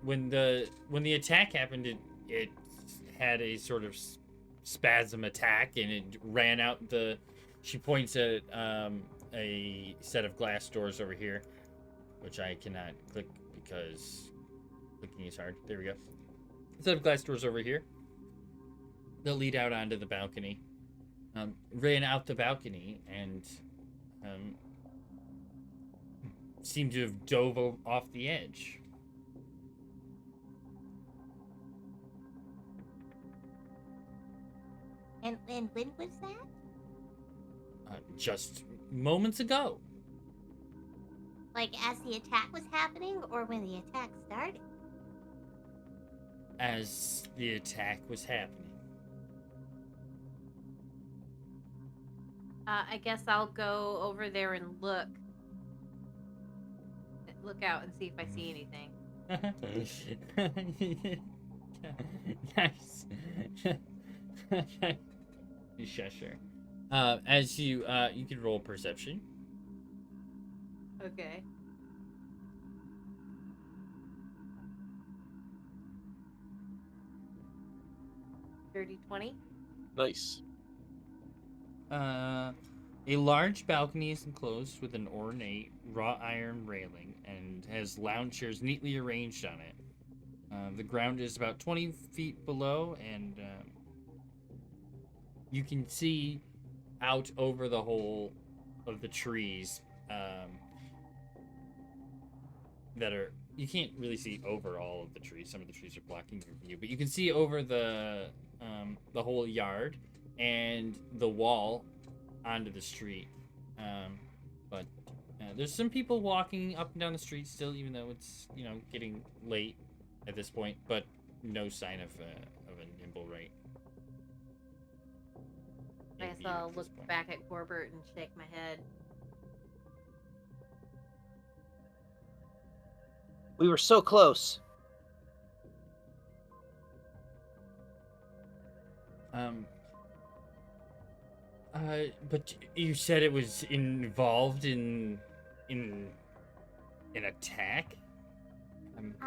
[SPEAKER 1] When the attack happened, it had a sort of spasm attack, and it ran out she points at a set of glass doors over here, which I cannot click because clicking is hard. There we go. A set of glass doors over here. They'll lead out onto the balcony. Ran out the balcony and seemed to have dove off the edge.
[SPEAKER 7] And when was that?
[SPEAKER 1] Just moments ago.
[SPEAKER 7] Like as the attack was happening, or when the attack started?
[SPEAKER 1] As the attack was happening.
[SPEAKER 5] I guess I'll go over there and look out and see if I see anything.
[SPEAKER 1] Nice. Sure. As you can roll perception.
[SPEAKER 5] Okay. Dirty 20.
[SPEAKER 2] Nice.
[SPEAKER 1] A large balcony is enclosed with an ornate wrought iron railing and has lounge chairs neatly arranged on it. The ground is about 20 feet below, and you can see out over the whole of the trees you can't really see over all of the trees. Some of the trees are blocking your view, but you can see over the whole yard and the wall onto the street. But there's some people walking up and down the street still, even though it's getting late at this point. But no sign of a Nimblewright.
[SPEAKER 5] I guess I'll look back at Corbett and shake my head.
[SPEAKER 6] We were so close.
[SPEAKER 1] But you said it was involved in an attack.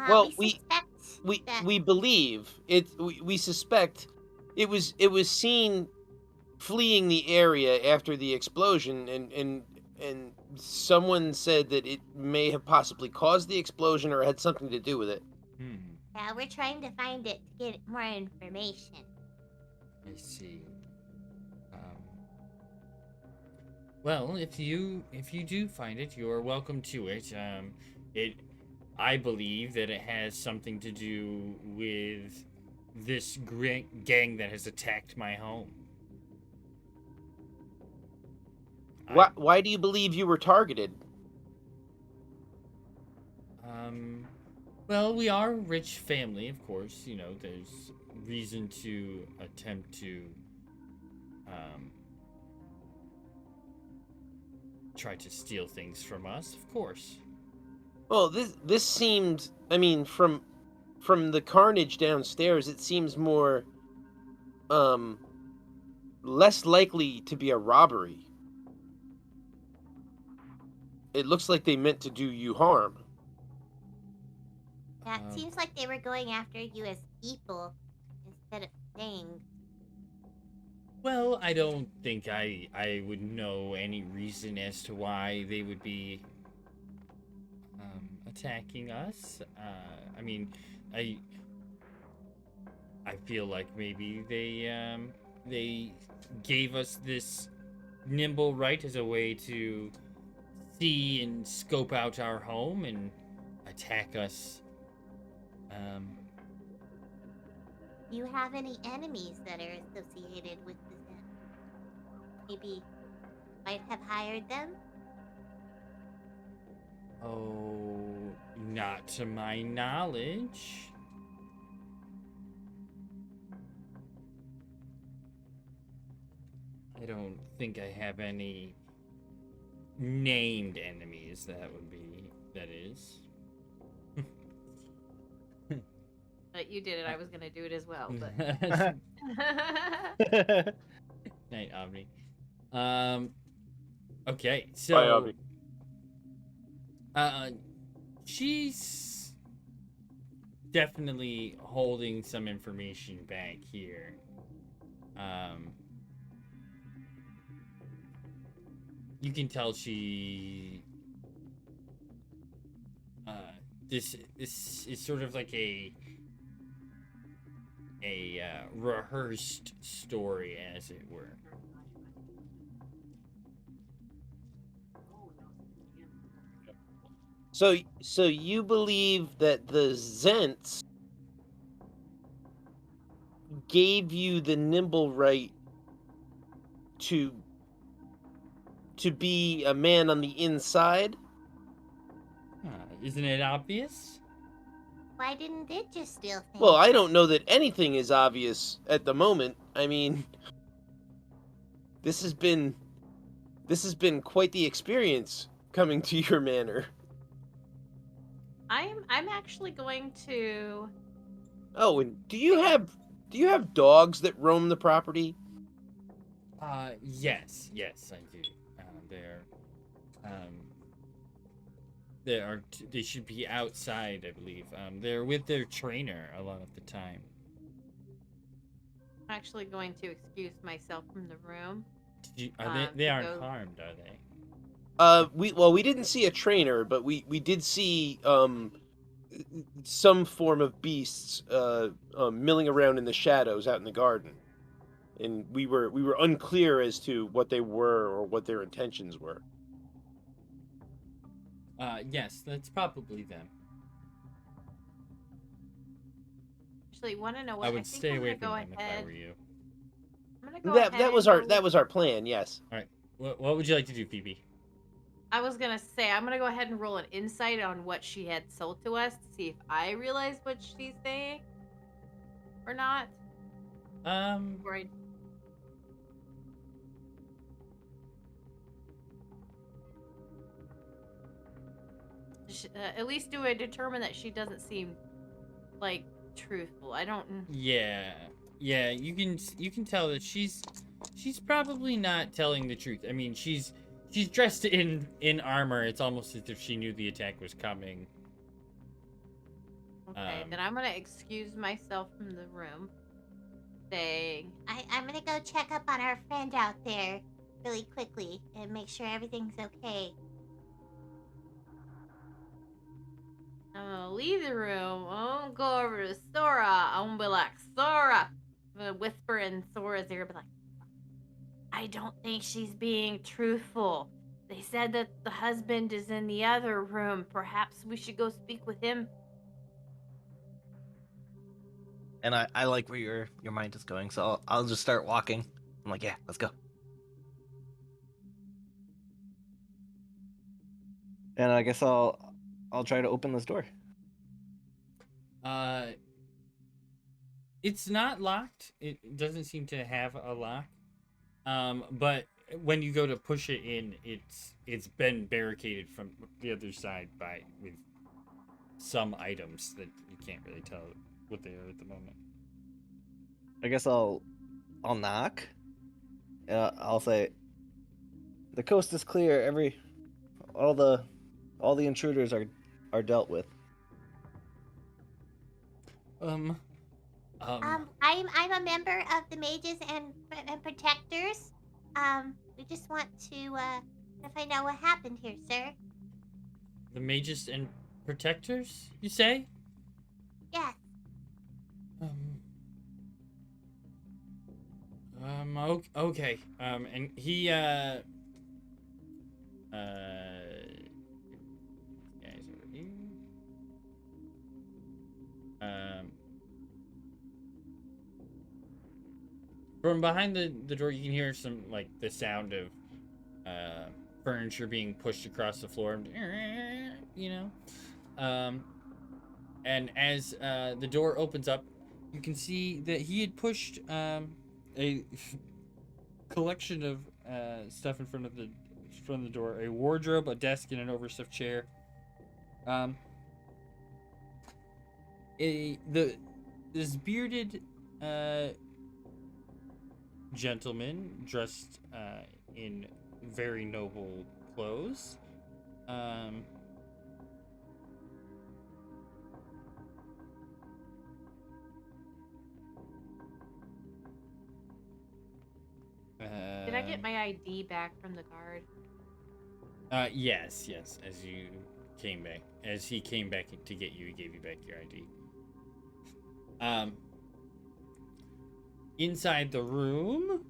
[SPEAKER 6] Well,
[SPEAKER 7] we
[SPEAKER 6] believe it. We suspect it was seen fleeing the area after the explosion, and someone said that it may have possibly caused the explosion or had something to do with it.
[SPEAKER 7] Yeah, we're trying to find it to get more information.
[SPEAKER 1] I see. Well, if you do find it, you're welcome to it. I believe that it has something to do with this gang that has attacked my home.
[SPEAKER 6] Why do you believe you were targeted?
[SPEAKER 1] Well, we are a rich family, of course. You know, there's reason to attempt to try to steal things from us, of course.
[SPEAKER 6] Well, this seemed. I mean, from the carnage downstairs, it seems more less likely to be a robbery. It looks like they meant to do you harm.
[SPEAKER 7] Yeah, it seems like they were going after you as people instead of things.
[SPEAKER 1] Well, I don't think I would know any reason as to why they would be attacking us. I mean, I feel like maybe they gave us this nimble right as a way to see and scope out our home and attack us.
[SPEAKER 7] Do you have any enemies that are associated with this? Maybe might have hired them?
[SPEAKER 1] Oh, not to my knowledge. I don't think I have any named enemies. That is.
[SPEAKER 5] But you did it. I was gonna do it as well, but.
[SPEAKER 1] Night, Omni. Okay,
[SPEAKER 2] Bye,
[SPEAKER 1] so
[SPEAKER 2] Avi.
[SPEAKER 1] she's definitely holding some information back here. You can tell she this is sort of like a rehearsed story, as it were.
[SPEAKER 6] So you believe that the Zents gave you the nimble right to be a man on the inside?
[SPEAKER 1] Isn't it obvious?
[SPEAKER 7] Why didn't it just steal things?
[SPEAKER 6] Well, I don't know that anything is obvious at the moment. I mean, this has been quite the experience coming to your manor.
[SPEAKER 5] I'm actually going to.
[SPEAKER 6] Oh, and do you have dogs that roam the property?
[SPEAKER 1] Yes, I do. They should be outside, I believe. They're with their trainer a lot of the time.
[SPEAKER 5] I'm actually going to excuse myself from the room.
[SPEAKER 1] They aren't harmed, are they?
[SPEAKER 6] We didn't see a trainer, but we did see some form of beasts milling around in the shadows out in the garden, and we were unclear as to what they were or what their intentions were.
[SPEAKER 1] Yes, that's probably them.
[SPEAKER 5] Actually, want to know what?
[SPEAKER 1] I would
[SPEAKER 5] think
[SPEAKER 1] stay
[SPEAKER 5] I'm
[SPEAKER 1] away
[SPEAKER 5] gonna
[SPEAKER 1] from them
[SPEAKER 5] go
[SPEAKER 1] if I
[SPEAKER 5] ahead.
[SPEAKER 1] were you.
[SPEAKER 5] I'm gonna go ahead
[SPEAKER 6] That was our plan. Yes.
[SPEAKER 1] All right. What would you like to do, Phoebe?
[SPEAKER 5] I was gonna say I'm gonna go ahead and roll an insight on what she had sold to us to see if I realize what she's saying or not. Or I... at least do I determine that she doesn't seem like truthful. I don't.
[SPEAKER 1] Yeah. You can tell that she's probably not telling the truth. I mean, she's dressed in armor. It's almost as if she knew the attack was coming.
[SPEAKER 5] Okay, then I'm gonna excuse myself from the room. Saying,
[SPEAKER 7] I'm gonna go check up on our friend out there really quickly and make sure everything's okay.
[SPEAKER 5] I'm gonna leave the room. I'm gonna go over to Sora. I'm gonna be like, Sora. I'm gonna whisper in Sora's ear, be like, I don't think she's being truthful. They said that the husband is in the other room. Perhaps we should go speak with him.
[SPEAKER 3] And I like where your mind is going, so I'll just start walking. I'm like, yeah, let's go. And I guess I'll try to open this door.
[SPEAKER 1] It's not locked. It doesn't seem to have a lock. But when you go to push it in, it's been barricaded from the other side with some items that you can't really tell what they are at the moment.
[SPEAKER 3] I guess I'll knock. I'll say, the coast is clear. All the intruders are dealt with.
[SPEAKER 7] I'm a member of the mages and protectors. We just want to find out what happened here, sir.
[SPEAKER 1] The mages and protectors, you say?
[SPEAKER 7] Yes.
[SPEAKER 1] Okay. And he, guys over here. From behind the door, you can hear some, like, the sound of, furniture being pushed across the floor, you know? And as, the door opens up, you can see that he had pushed, a collection of stuff in front of the door: a wardrobe, a desk, and an overstuffed chair. This bearded gentleman dressed in very noble clothes.
[SPEAKER 5] Did I get my ID back from the guard?
[SPEAKER 1] Yes. As you came back, as he came back to get you, he gave you back your ID. Inside the room,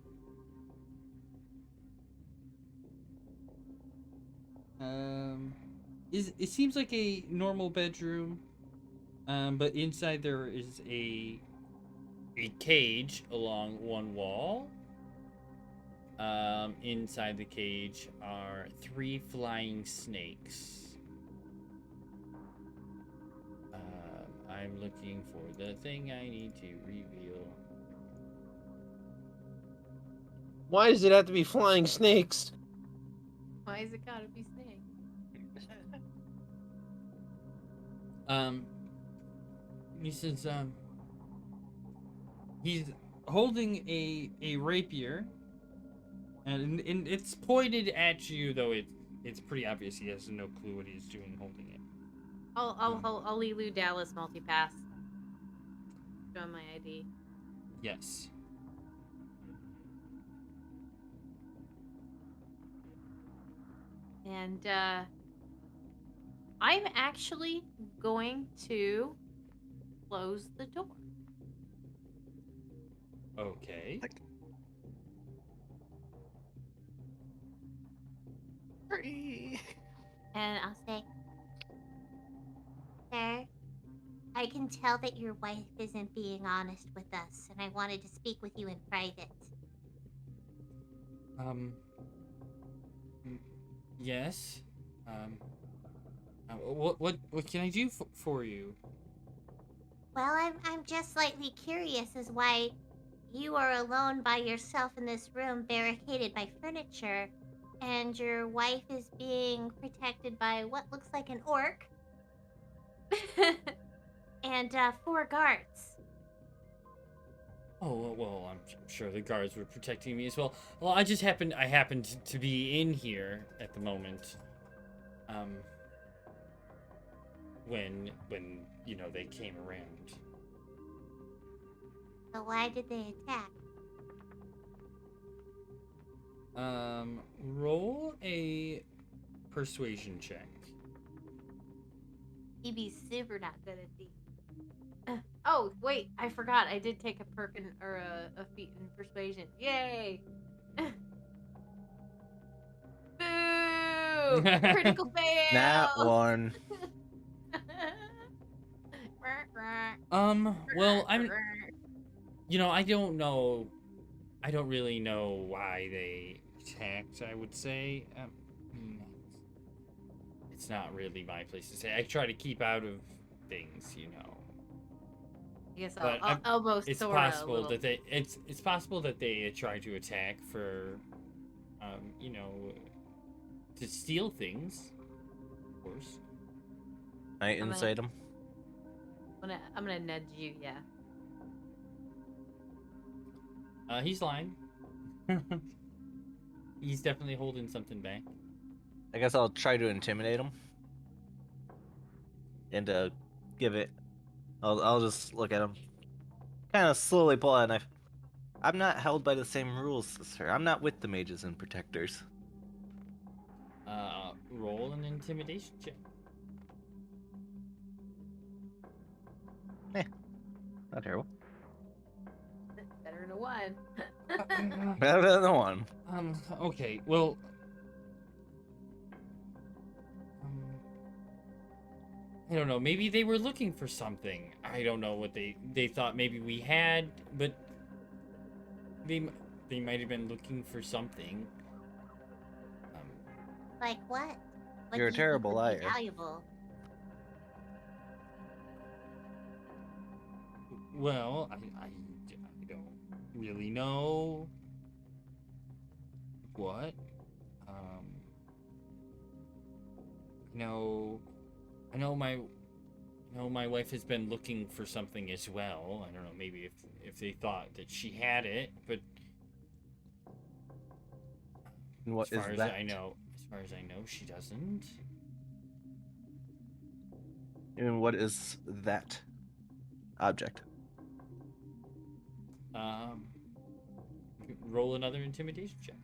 [SPEAKER 1] it seems like a normal bedroom, but inside there is a cage along one wall. Inside the cage are 3 flying snakes. I'm looking for the thing I need to reveal.
[SPEAKER 6] Why does it have to be flying snakes?
[SPEAKER 5] Why is it gotta be snake?
[SPEAKER 1] He says, he's holding a rapier, and it's pointed at you, though it's pretty obvious he has no clue what he's doing holding it.
[SPEAKER 5] I'll Lilu Dallas multipass. Show him my ID.
[SPEAKER 1] Yes.
[SPEAKER 5] And I'm actually going to close the door.
[SPEAKER 1] Okay.
[SPEAKER 7] And I'll say, sir, I can tell that your wife isn't being honest with us, and I wanted to speak with you in private.
[SPEAKER 1] Yes. What can I do for you?
[SPEAKER 7] Well, I'm just slightly curious as why you are alone by yourself in this room, barricaded by furniture, and your wife is being protected by what looks like an orc, and 4 guards.
[SPEAKER 1] Oh, well, I'm sure the guards were protecting me as well. Well, I happened to be in here at the moment. When they came around.
[SPEAKER 7] So why did they attack?
[SPEAKER 1] Roll a persuasion check.
[SPEAKER 5] He'd be super not good at these. Oh, wait, I forgot. I did take a a feat in persuasion. Yay! Boo! Critical fail!
[SPEAKER 3] Nat 1.
[SPEAKER 1] Well, I don't know. I don't really know why they attacked, I would say. it's not really my place to say. I try to keep out of things, you know.
[SPEAKER 5] I guess
[SPEAKER 1] But
[SPEAKER 5] I'll elbow
[SPEAKER 1] It's
[SPEAKER 5] Sora a
[SPEAKER 1] possible
[SPEAKER 5] little.
[SPEAKER 1] that it's possible that they try to attack for, you know, to steal things. Of course.
[SPEAKER 3] I
[SPEAKER 5] gonna-
[SPEAKER 3] insight him.
[SPEAKER 5] I'm gonna nudge you. Yeah.
[SPEAKER 1] He's lying. He's definitely holding something back.
[SPEAKER 3] I guess I'll try to intimidate him. And give it. I'll just look at him. Kind of slowly pull out a knife. I'm not held by the same rules as her. I'm not with the mages and protectors.
[SPEAKER 1] Roll an intimidation check.
[SPEAKER 3] Not terrible.
[SPEAKER 5] Better than a 1.
[SPEAKER 3] Better than the one.
[SPEAKER 1] Okay, well, I don't know. Maybe they were looking for something. I don't know what they thought maybe we had, but they might have been looking for something.
[SPEAKER 7] Like what? What
[SPEAKER 3] You're a
[SPEAKER 7] do you think
[SPEAKER 3] terrible
[SPEAKER 7] would be
[SPEAKER 3] liar.
[SPEAKER 7] Valuable?
[SPEAKER 1] Well, I don't really know what. I know my wife has been looking for something as well. I don't know, maybe if they thought that she had it, but
[SPEAKER 3] And what
[SPEAKER 1] as
[SPEAKER 3] is
[SPEAKER 1] far
[SPEAKER 3] that?
[SPEAKER 1] as far as I know, she doesn't.
[SPEAKER 3] And what is that object?
[SPEAKER 1] Roll another intimidation check.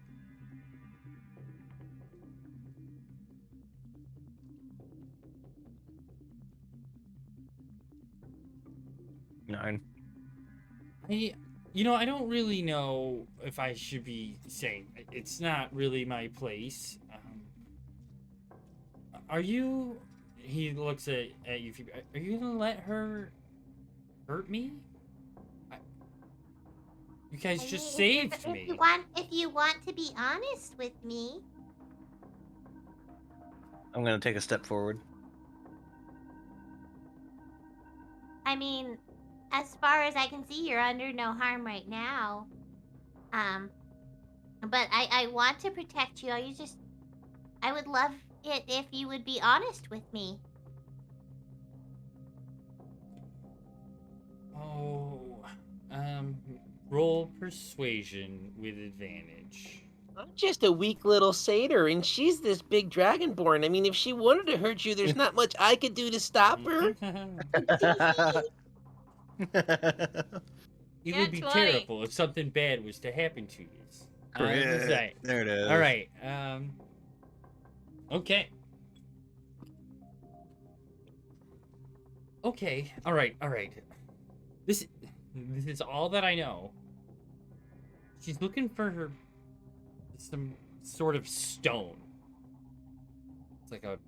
[SPEAKER 3] Nine.
[SPEAKER 1] I don't really know if I should be saying it's not really my place. Are you? He looks at you. Are you gonna let her hurt me? You guys
[SPEAKER 7] I mean,
[SPEAKER 1] just
[SPEAKER 7] if
[SPEAKER 1] saved
[SPEAKER 7] you-
[SPEAKER 1] me.
[SPEAKER 7] If you want to be honest with me,
[SPEAKER 3] I'm gonna take a step forward.
[SPEAKER 7] I mean, as far as I can see, you're under no harm right now. But I want to protect you. I would love it if you would be honest with me.
[SPEAKER 1] Oh, roll persuasion with advantage.
[SPEAKER 6] I'm just a weak little satyr, and she's this big dragonborn. I mean, if she wanted to hurt you, there's not much I could do to stop her.
[SPEAKER 1] It
[SPEAKER 5] Nat
[SPEAKER 1] would be
[SPEAKER 5] 20.
[SPEAKER 1] terrible if something bad was to happen to you. Right.
[SPEAKER 3] There it is.
[SPEAKER 1] All right. Okay. Okay. All right. This is all that I know. She's looking for some sort of stone. It's like a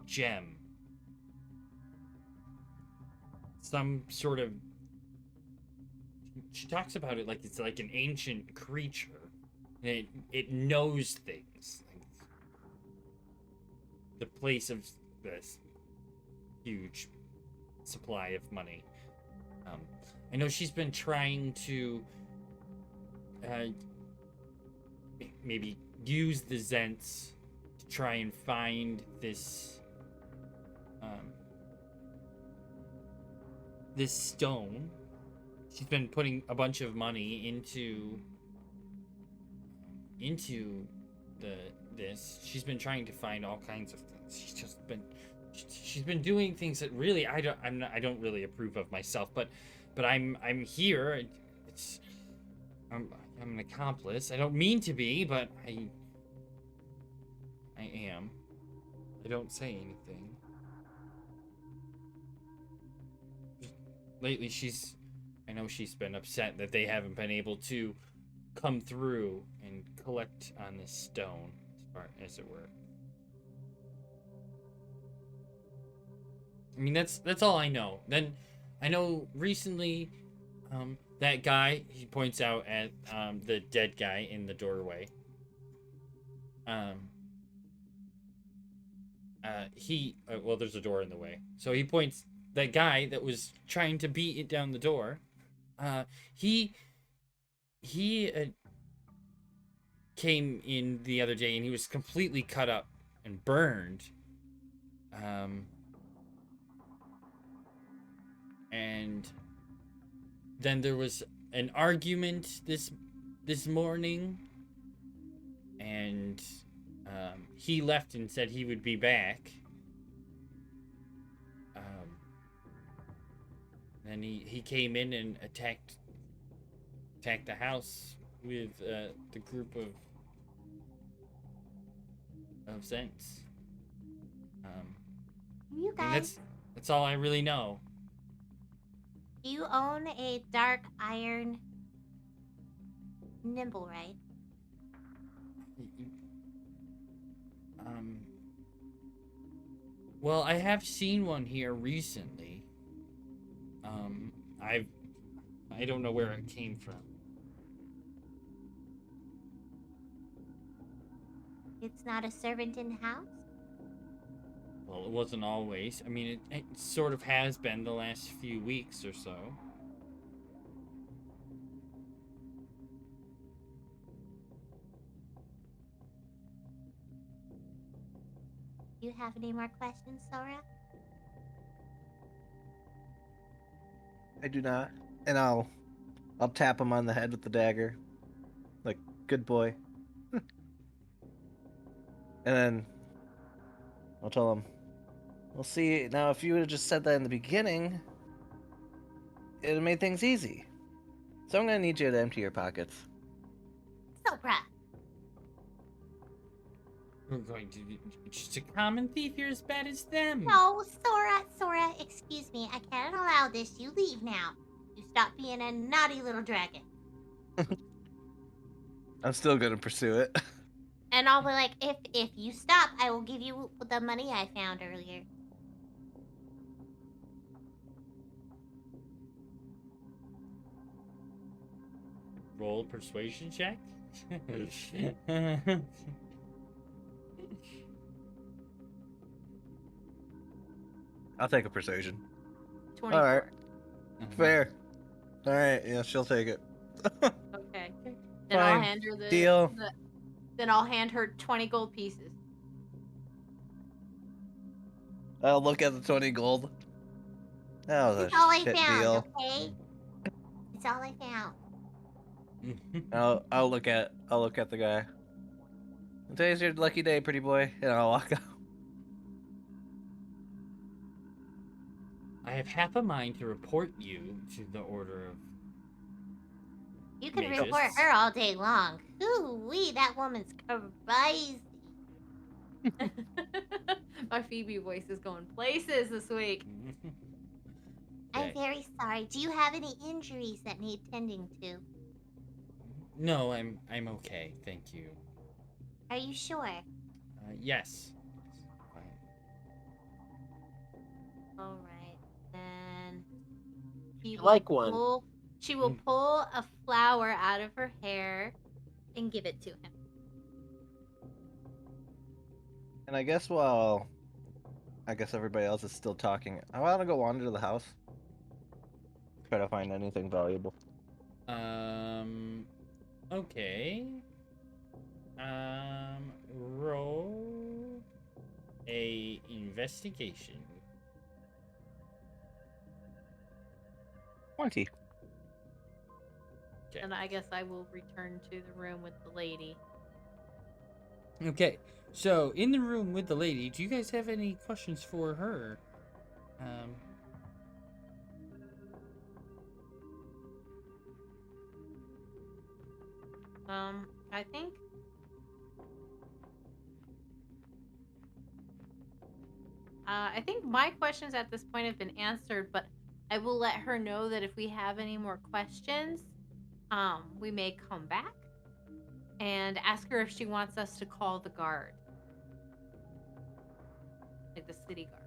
[SPEAKER 1] gem. Some sort of. She talks about it like it's like an ancient creature. And it knows things. Like the place of this huge supply of money. I know she's been trying to maybe use the Zents to try and find this this stone. She's been putting a bunch of money into this. She's been trying to find all kinds of things. She's been doing things that really I don't really approve of myself, but I'm here. I'm an accomplice. I don't mean to be, but I am. I don't say anything. Lately I know she's been upset that they haven't been able to come through and collect on this stone, as it were. I mean, that's all I know. Then, I know recently, that guy, he points out at the dead guy in the doorway. well, there's a door in the way. So he points that guy that was trying to beat it down the door. He came in the other day and he was completely cut up and burned. And then there was an argument this morning, and he left and said he would be back. Then he came in and attacked the house with the group of Zents.
[SPEAKER 7] You
[SPEAKER 1] And
[SPEAKER 7] guys,
[SPEAKER 1] that's all I really know.
[SPEAKER 7] do you own a dark iron nimble, right?
[SPEAKER 1] Well, I have seen one here recently. I don't know where it came from.
[SPEAKER 7] It's not a servant in the house?
[SPEAKER 1] Well, it wasn't always. I mean, it sort of has been the last few weeks or so.
[SPEAKER 7] Do you have any more questions, Sora?
[SPEAKER 3] I do not. And I'll tap him on the head with the dagger. Like, good boy. And then I'll tell him, well, see, now if you would have just said that in the beginning, it would have made things easy. So I'm going to need you to empty your pockets.
[SPEAKER 7] Sora!
[SPEAKER 1] We're going to be just a common thief. You're as bad as them.
[SPEAKER 7] No, Sora, excuse me. I can't allow this. You leave now. You stop being a naughty little dragon.
[SPEAKER 3] I'm still going to pursue it.
[SPEAKER 7] And I'll be like, if you stop, I will give you the money I found earlier.
[SPEAKER 1] Roll persuasion check.
[SPEAKER 3] I'll take a persuasion.
[SPEAKER 5] 24.
[SPEAKER 3] All right. Fair. All right. Yeah, she'll take it.
[SPEAKER 5] Okay. Then I'll
[SPEAKER 3] Fine.
[SPEAKER 5] hand her the
[SPEAKER 3] Deal.
[SPEAKER 5] Then I'll hand her 20 gold pieces.
[SPEAKER 3] I'll look at the 20 gold. That was
[SPEAKER 7] It's
[SPEAKER 3] a
[SPEAKER 7] all I
[SPEAKER 3] shit
[SPEAKER 7] found,
[SPEAKER 3] deal.
[SPEAKER 7] okay? It's all I found.
[SPEAKER 3] I'll look at the guy. Today's your lucky day, pretty boy, and I'll walk out.
[SPEAKER 1] I have half a mind to report you to the Order of.
[SPEAKER 7] You can
[SPEAKER 1] Mages.
[SPEAKER 7] report her all day long. Ooh-wee, that woman's crazy.
[SPEAKER 5] My Phoebe voice is going places this week.
[SPEAKER 7] I'm
[SPEAKER 1] Okay.
[SPEAKER 7] very sorry. Do you have any injuries that need tending to?
[SPEAKER 1] No, I'm okay, thank you.
[SPEAKER 7] Are you sure?
[SPEAKER 1] Yes. Fine.
[SPEAKER 5] All right, then she
[SPEAKER 6] You
[SPEAKER 5] will
[SPEAKER 6] like one.
[SPEAKER 5] She will pull a flower out of her hair and give it to him.
[SPEAKER 3] And I guess everybody else is still talking, I want to go wander to the house. Try to find anything valuable.
[SPEAKER 1] Okay. Roll a investigation.
[SPEAKER 3] 20.
[SPEAKER 1] Okay.
[SPEAKER 5] And I guess I will return to the room with the lady.
[SPEAKER 1] Okay. So, in the room with the lady, do you guys have any questions for her?
[SPEAKER 5] I think my questions at this point have been answered, but I will let her know that if we have any more questions, we may come back and ask her if she wants us to call the guard. Like the city guard.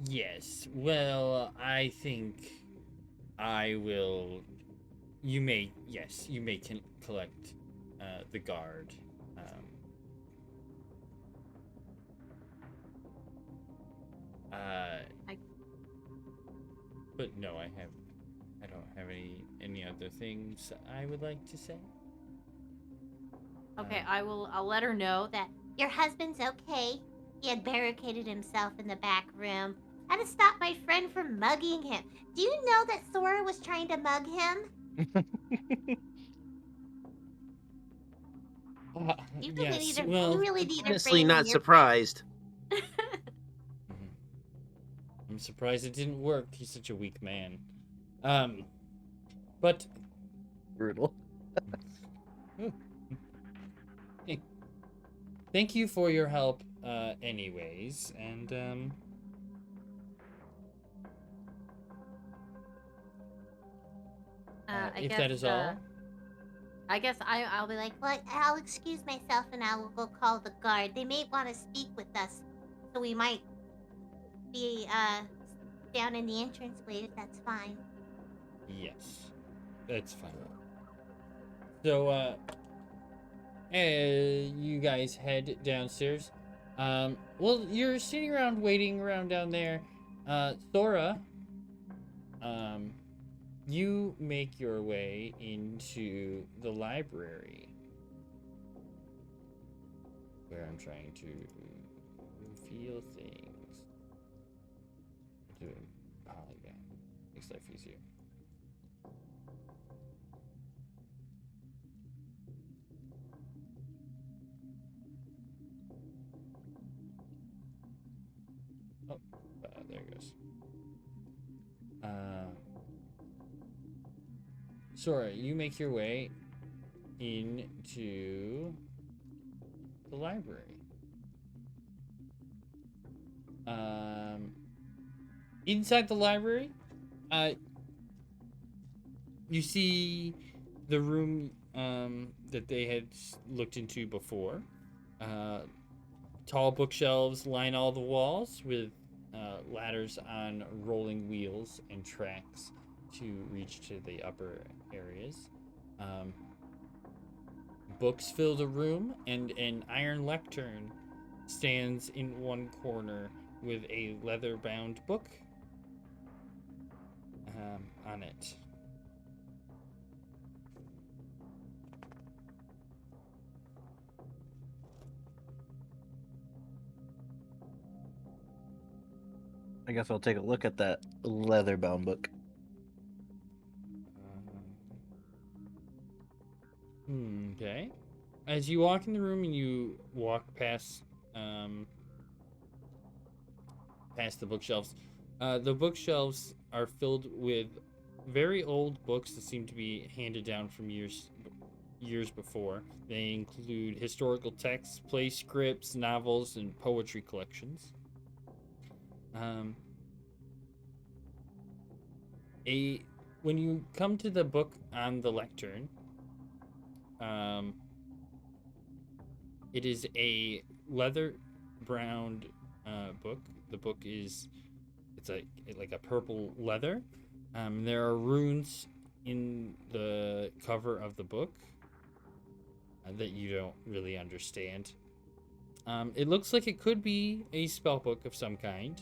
[SPEAKER 1] Yes. Well, I think I will. You may collect the guard. But no, I don't have any other things I would like to say.
[SPEAKER 5] Okay, I'll let her know that.
[SPEAKER 7] Your husband's okay. He had barricaded himself in the back room. Had to stop my friend from mugging him. Do you know that Sora was trying to mug him? You really
[SPEAKER 1] Yes,
[SPEAKER 7] need to.
[SPEAKER 1] well,
[SPEAKER 7] You really need to
[SPEAKER 6] Honestly,
[SPEAKER 7] rein
[SPEAKER 6] not
[SPEAKER 7] in your-
[SPEAKER 6] surprised.
[SPEAKER 1] I'm surprised it didn't work. He's such a weak man. But
[SPEAKER 3] Brutal.
[SPEAKER 1] hey, thank you for your help, anyways, and
[SPEAKER 5] I
[SPEAKER 1] if
[SPEAKER 5] guess,
[SPEAKER 1] that is all,
[SPEAKER 5] I guess I'll be like,
[SPEAKER 7] Well, I'll excuse myself and I will go call the guard. They may want to speak with us, so we might be down in the entranceway if that's fine.
[SPEAKER 1] yes, that's fine. So, you guys head downstairs. Well, you're sitting around waiting around down there. Thora, you make your way into the library where I'm trying to reveal things. Do a polygon. Makes life easier. Oh, there it goes. Sora, you make your way into the library. Inside the library, you see the room that they had looked into before. Tall bookshelves line all the walls with ladders on rolling wheels and tracks to reach to the upper areas. Books fill the room, and an iron lectern stands in one corner with a leather-bound book on it.
[SPEAKER 3] I guess I'll take a look at that leather-bound book.
[SPEAKER 1] Okay. As you walk in the room and you walk past the bookshelves, the bookshelves are filled with very old books that seem to be handed down from years before. They include historical texts, play scripts, novels, and poetry collections. When you come to the book on the lectern, it is a leather-browned book. The book it's like a purple leather. There are runes in the cover of the book that you don't really understand. It looks like it could be a spell book of some kind.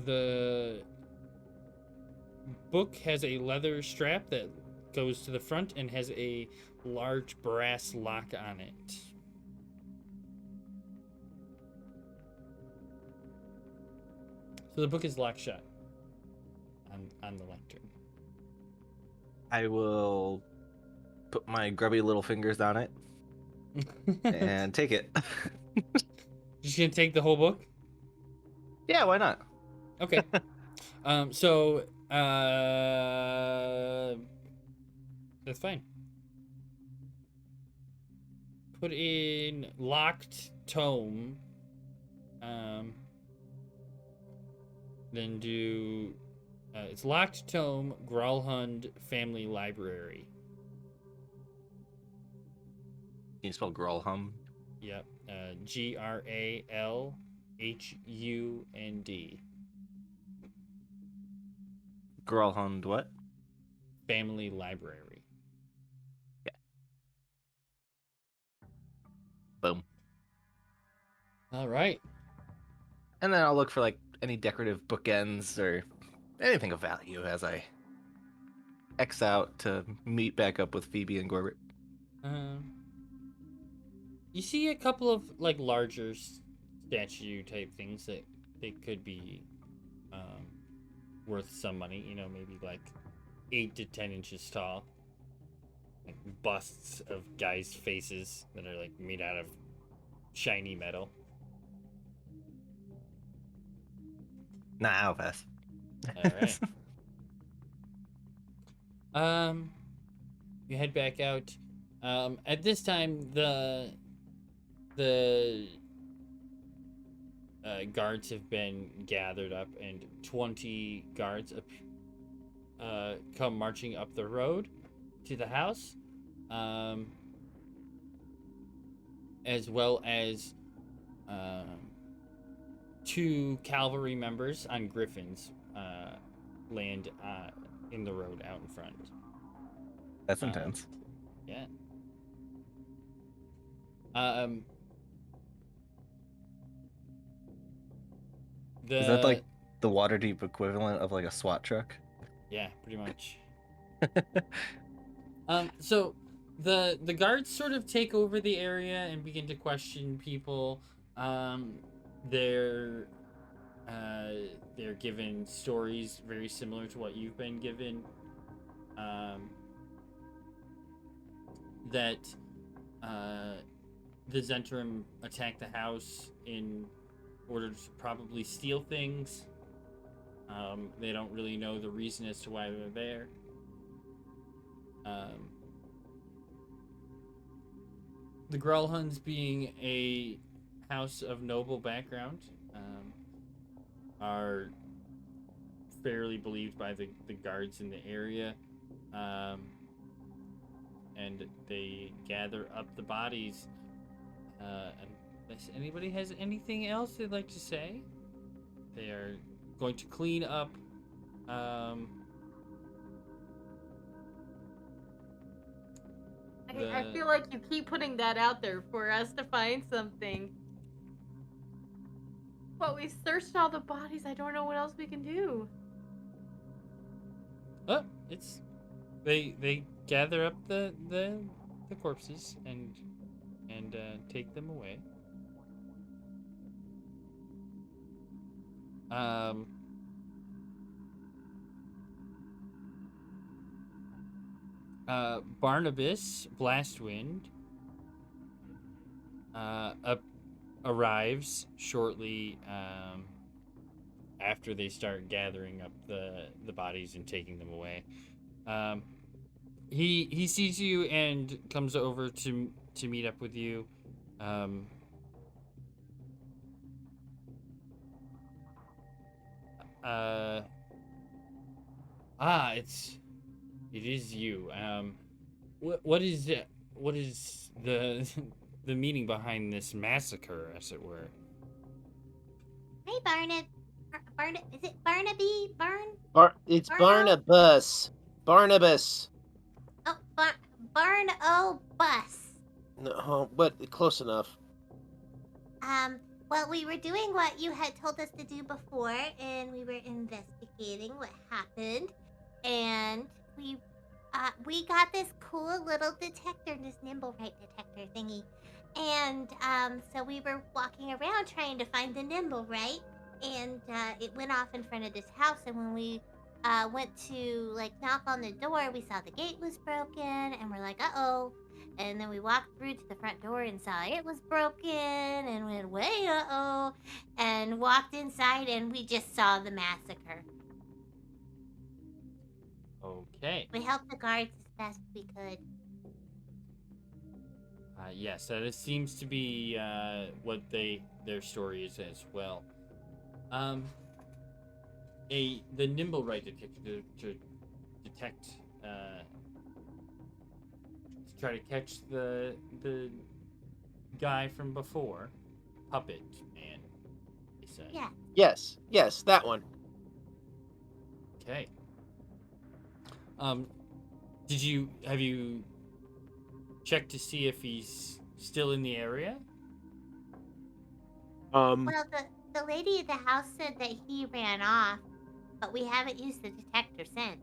[SPEAKER 1] The book has a leather strap that goes to the front and has a large brass lock on it. So the book is locked shut on the lectern.
[SPEAKER 3] I will put my grubby little fingers on it and take it.
[SPEAKER 1] Just gonna take the whole book?
[SPEAKER 3] Yeah, why not?
[SPEAKER 1] Okay. So that's fine. Put in locked tome. Then do it's locked tome Gralhund family library.
[SPEAKER 3] Can you spell Gralhund?
[SPEAKER 1] Yep. Gralhund. H-U-N-D.
[SPEAKER 3] Gralhund, what?
[SPEAKER 1] Family Library.
[SPEAKER 3] Boom.
[SPEAKER 1] All right.
[SPEAKER 3] And then I'll look for like any decorative bookends or anything of value as I X out to meet back up with Phoebe and Gorbert.
[SPEAKER 1] You see a couple of like larger statue type things that they could be worth some money. You know, maybe like 8 to 10 inches tall, like busts of guys' faces that are like made out of shiny metal.
[SPEAKER 3] Nah, I'll pass.
[SPEAKER 1] All right. You head back out. At this time, the guards have been gathered up, and 20 guards come marching up the road to the house, as well as 2 cavalry members on griffins land in the road out in front.
[SPEAKER 3] That's intense.
[SPEAKER 1] Yeah.
[SPEAKER 3] Is that like the Waterdeep equivalent of like a SWAT truck?
[SPEAKER 1] Yeah, pretty much. So the guards sort of take over the area and begin to question people. They're given stories very similar to what you've been given. That the Zentrum attacked the house in order to probably steal things. They don't really know the reason as to why they're there. The Gralhunds, being a house of noble background, are fairly believed by the guards in the area. And they gather up the bodies. Unless anybody has anything else they'd like to say, they are going to clean up.
[SPEAKER 5] I feel like you keep putting that out there for us to find something. But we searched all the bodies. I don't know what else we can do.
[SPEAKER 1] Oh, it's they gather up the corpses and take them away. Barnabas Blastwind arrives shortly after they start gathering up the bodies and taking them away. He sees you and comes over to meet up with you. It is you. What is the the meaning behind this massacre, as it were?
[SPEAKER 7] Hey, is it Barnaby?
[SPEAKER 6] It's
[SPEAKER 7] Barno?
[SPEAKER 6] Barnabas.
[SPEAKER 7] Oh, Barnabas.
[SPEAKER 6] No, but close enough.
[SPEAKER 7] Well, we were doing what you had told us to do before, and we were investigating what happened, and we got this cool little detector, this nimble right detector thingy, and so we were walking around trying to find the nimble right, and it went off in front of this house, and when we went to like knock on the door, we saw the gate was broken, and we're like, uh-oh. And then we walked through to the front door and saw it was broken, and went, way uh-oh, and walked inside, and we just saw the massacre.
[SPEAKER 1] Okay.
[SPEAKER 7] We helped the guards as best we could.
[SPEAKER 1] Yes, that seems to be what their story is as well. The nimble right detector to detect to try to catch the guy from before, Puppet Man. say?
[SPEAKER 7] Yeah.
[SPEAKER 6] Yes, that one.
[SPEAKER 1] Okay. Have you checked to see if he's still in the area?
[SPEAKER 2] Um,
[SPEAKER 7] Well, the lady at the house said that he ran off, but we haven't used the detector since.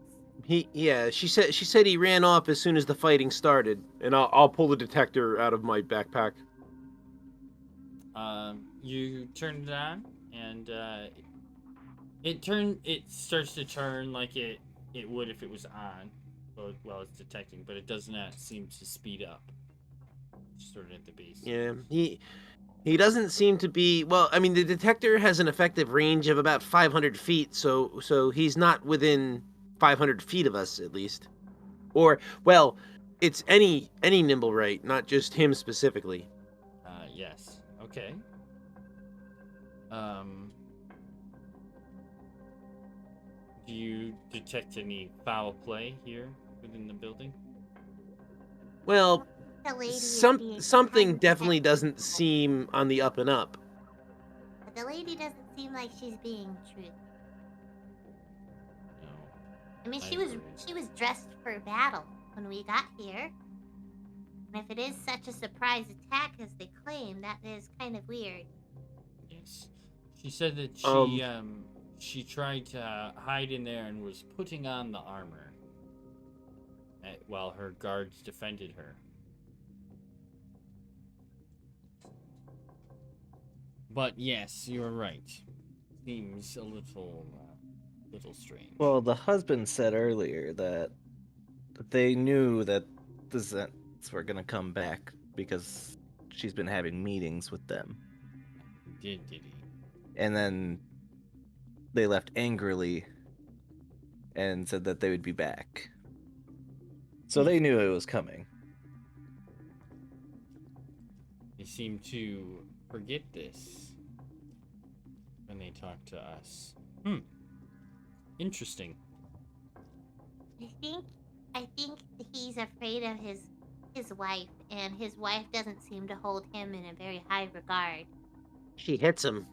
[SPEAKER 6] She said he ran off as soon as the fighting started.
[SPEAKER 2] and I'll pull the detector out of my backpack.
[SPEAKER 1] You turn it on, and it starts to turn like it would if it was on, while it's detecting, but it does not seem to speed up. Sort of at the base.
[SPEAKER 6] Yeah, he doesn't seem to be. Well, I mean, the detector has an effective range of about 500 feet, so he's not within 500 feet of us at least. Or, well, it's any nimble right, not just him specifically.
[SPEAKER 1] Yes. Okay. Do you detect any foul play here within the building?
[SPEAKER 6] Well,
[SPEAKER 7] The lady is being
[SPEAKER 6] something
[SPEAKER 7] kind
[SPEAKER 6] definitely
[SPEAKER 7] to
[SPEAKER 6] doesn't seem on the up and up.
[SPEAKER 7] But the lady doesn't seem like she's being truthful.
[SPEAKER 1] No.
[SPEAKER 7] I mean,
[SPEAKER 1] I
[SPEAKER 7] she was
[SPEAKER 1] agree.
[SPEAKER 7] dressed for battle when we got here. And if it is such a surprise attack as they claim, that is kind of weird.
[SPEAKER 1] Yes. She said that she tried to hide in there and was putting on the armor while her guards defended her. But yes, you're right. Seems a little strange.
[SPEAKER 3] Well, the husband said earlier that they knew that the Zents were gonna come back because she's been having meetings with them.
[SPEAKER 1] Did he?
[SPEAKER 3] And then they left angrily and said that they would be back. So they knew it was coming.
[SPEAKER 1] They seem to forget this when they talk to us. Interesting.
[SPEAKER 7] I think he's afraid of his wife, and his wife doesn't seem to hold him in a very high regard.
[SPEAKER 6] She hits him.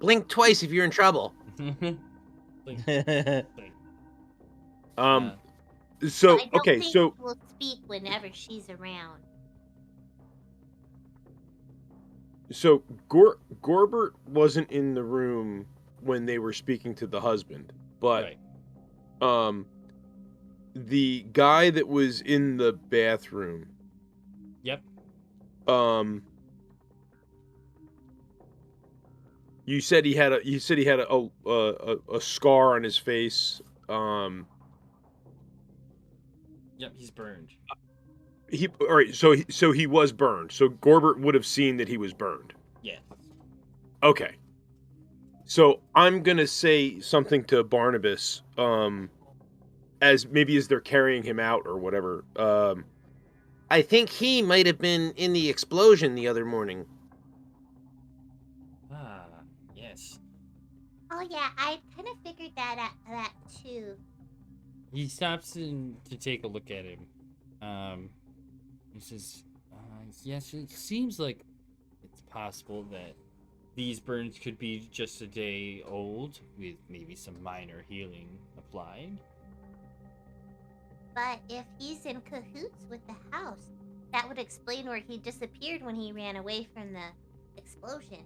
[SPEAKER 6] Blink twice if you're in trouble.
[SPEAKER 1] Blink.
[SPEAKER 2] So
[SPEAKER 7] I don't
[SPEAKER 2] okay,
[SPEAKER 7] think
[SPEAKER 2] so
[SPEAKER 7] we'll speak whenever she's around.
[SPEAKER 2] so Gorbert wasn't in the room when they were speaking to the husband, but
[SPEAKER 1] right.
[SPEAKER 2] The guy that was in the bathroom.
[SPEAKER 1] Yep.
[SPEAKER 2] You said he had a scar on his face.
[SPEAKER 1] Yep, he's burned.
[SPEAKER 2] All right, so he was burned. So Gorbert would have seen that he was burned.
[SPEAKER 1] Yeah.
[SPEAKER 2] Okay. So I'm gonna say something to Barnabas, as they're carrying him out or whatever.
[SPEAKER 6] I think he might have been in the explosion the other morning.
[SPEAKER 1] Yes.
[SPEAKER 7] Oh yeah, I kind of figured that too.
[SPEAKER 1] He stops in to take a look at him. He says, yes, it seems like it's possible that these burns could be just a day old, with maybe some minor healing applied.
[SPEAKER 7] But if he's in cahoots with the house, that would explain where he disappeared when he ran away from the explosion.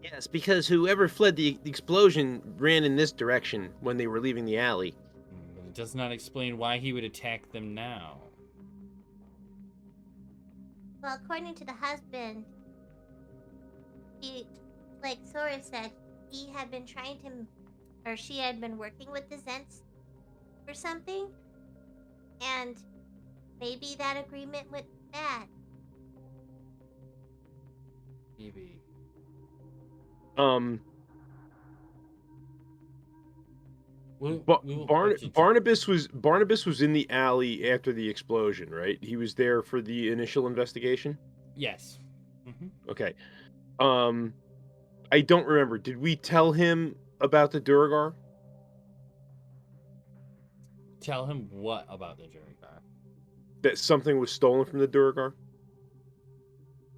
[SPEAKER 6] Yes, because whoever fled the explosion ran in this direction when they were leaving the alley.
[SPEAKER 1] But it does not explain why he would attack them now.
[SPEAKER 7] Well, according to the husband, he, like Sora said, he had been trying to, or she had been working with the Zents for something, and maybe that agreement went bad.
[SPEAKER 1] Maybe.
[SPEAKER 2] Barnabas was in the alley after the explosion, right? He was there for the initial investigation.
[SPEAKER 1] Yes. Mm-hmm.
[SPEAKER 2] Okay. I don't remember. Did we tell him about the Duragar?
[SPEAKER 1] Tell him what about the Duragar?
[SPEAKER 2] That something was stolen from the Duragar?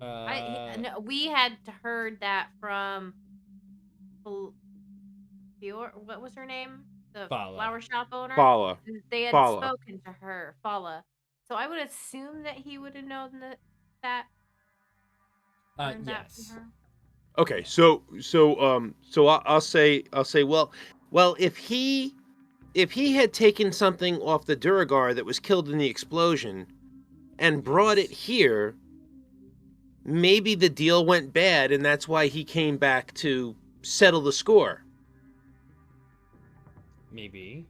[SPEAKER 5] No, we had heard that from Fior. What was her name? The
[SPEAKER 1] Fala.
[SPEAKER 5] flower shop owner.
[SPEAKER 2] Fala.
[SPEAKER 5] They had
[SPEAKER 2] Fala.
[SPEAKER 5] spoken to her, Fala. So I would assume that he would have known that. Learned that from
[SPEAKER 1] Yes.
[SPEAKER 5] her.
[SPEAKER 2] Okay, so I'll say, well,
[SPEAKER 6] If he had taken something off the Duragar that was killed in the explosion and brought it here, maybe the deal went bad, and that's why he came back to settle the score.
[SPEAKER 1] Maybe.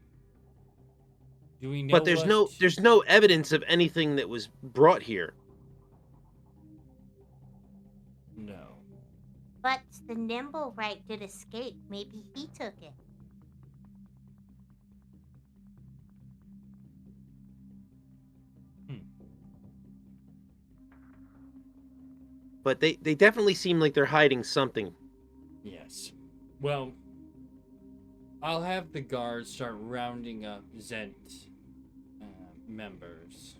[SPEAKER 1] Do we know?
[SPEAKER 6] But there's no evidence of anything that was brought here.
[SPEAKER 1] No.
[SPEAKER 7] But the nimble right did escape. Maybe he took it.
[SPEAKER 6] But they definitely seem like they're hiding something.
[SPEAKER 1] Yes. Well, I'll have the guards start rounding up Zent members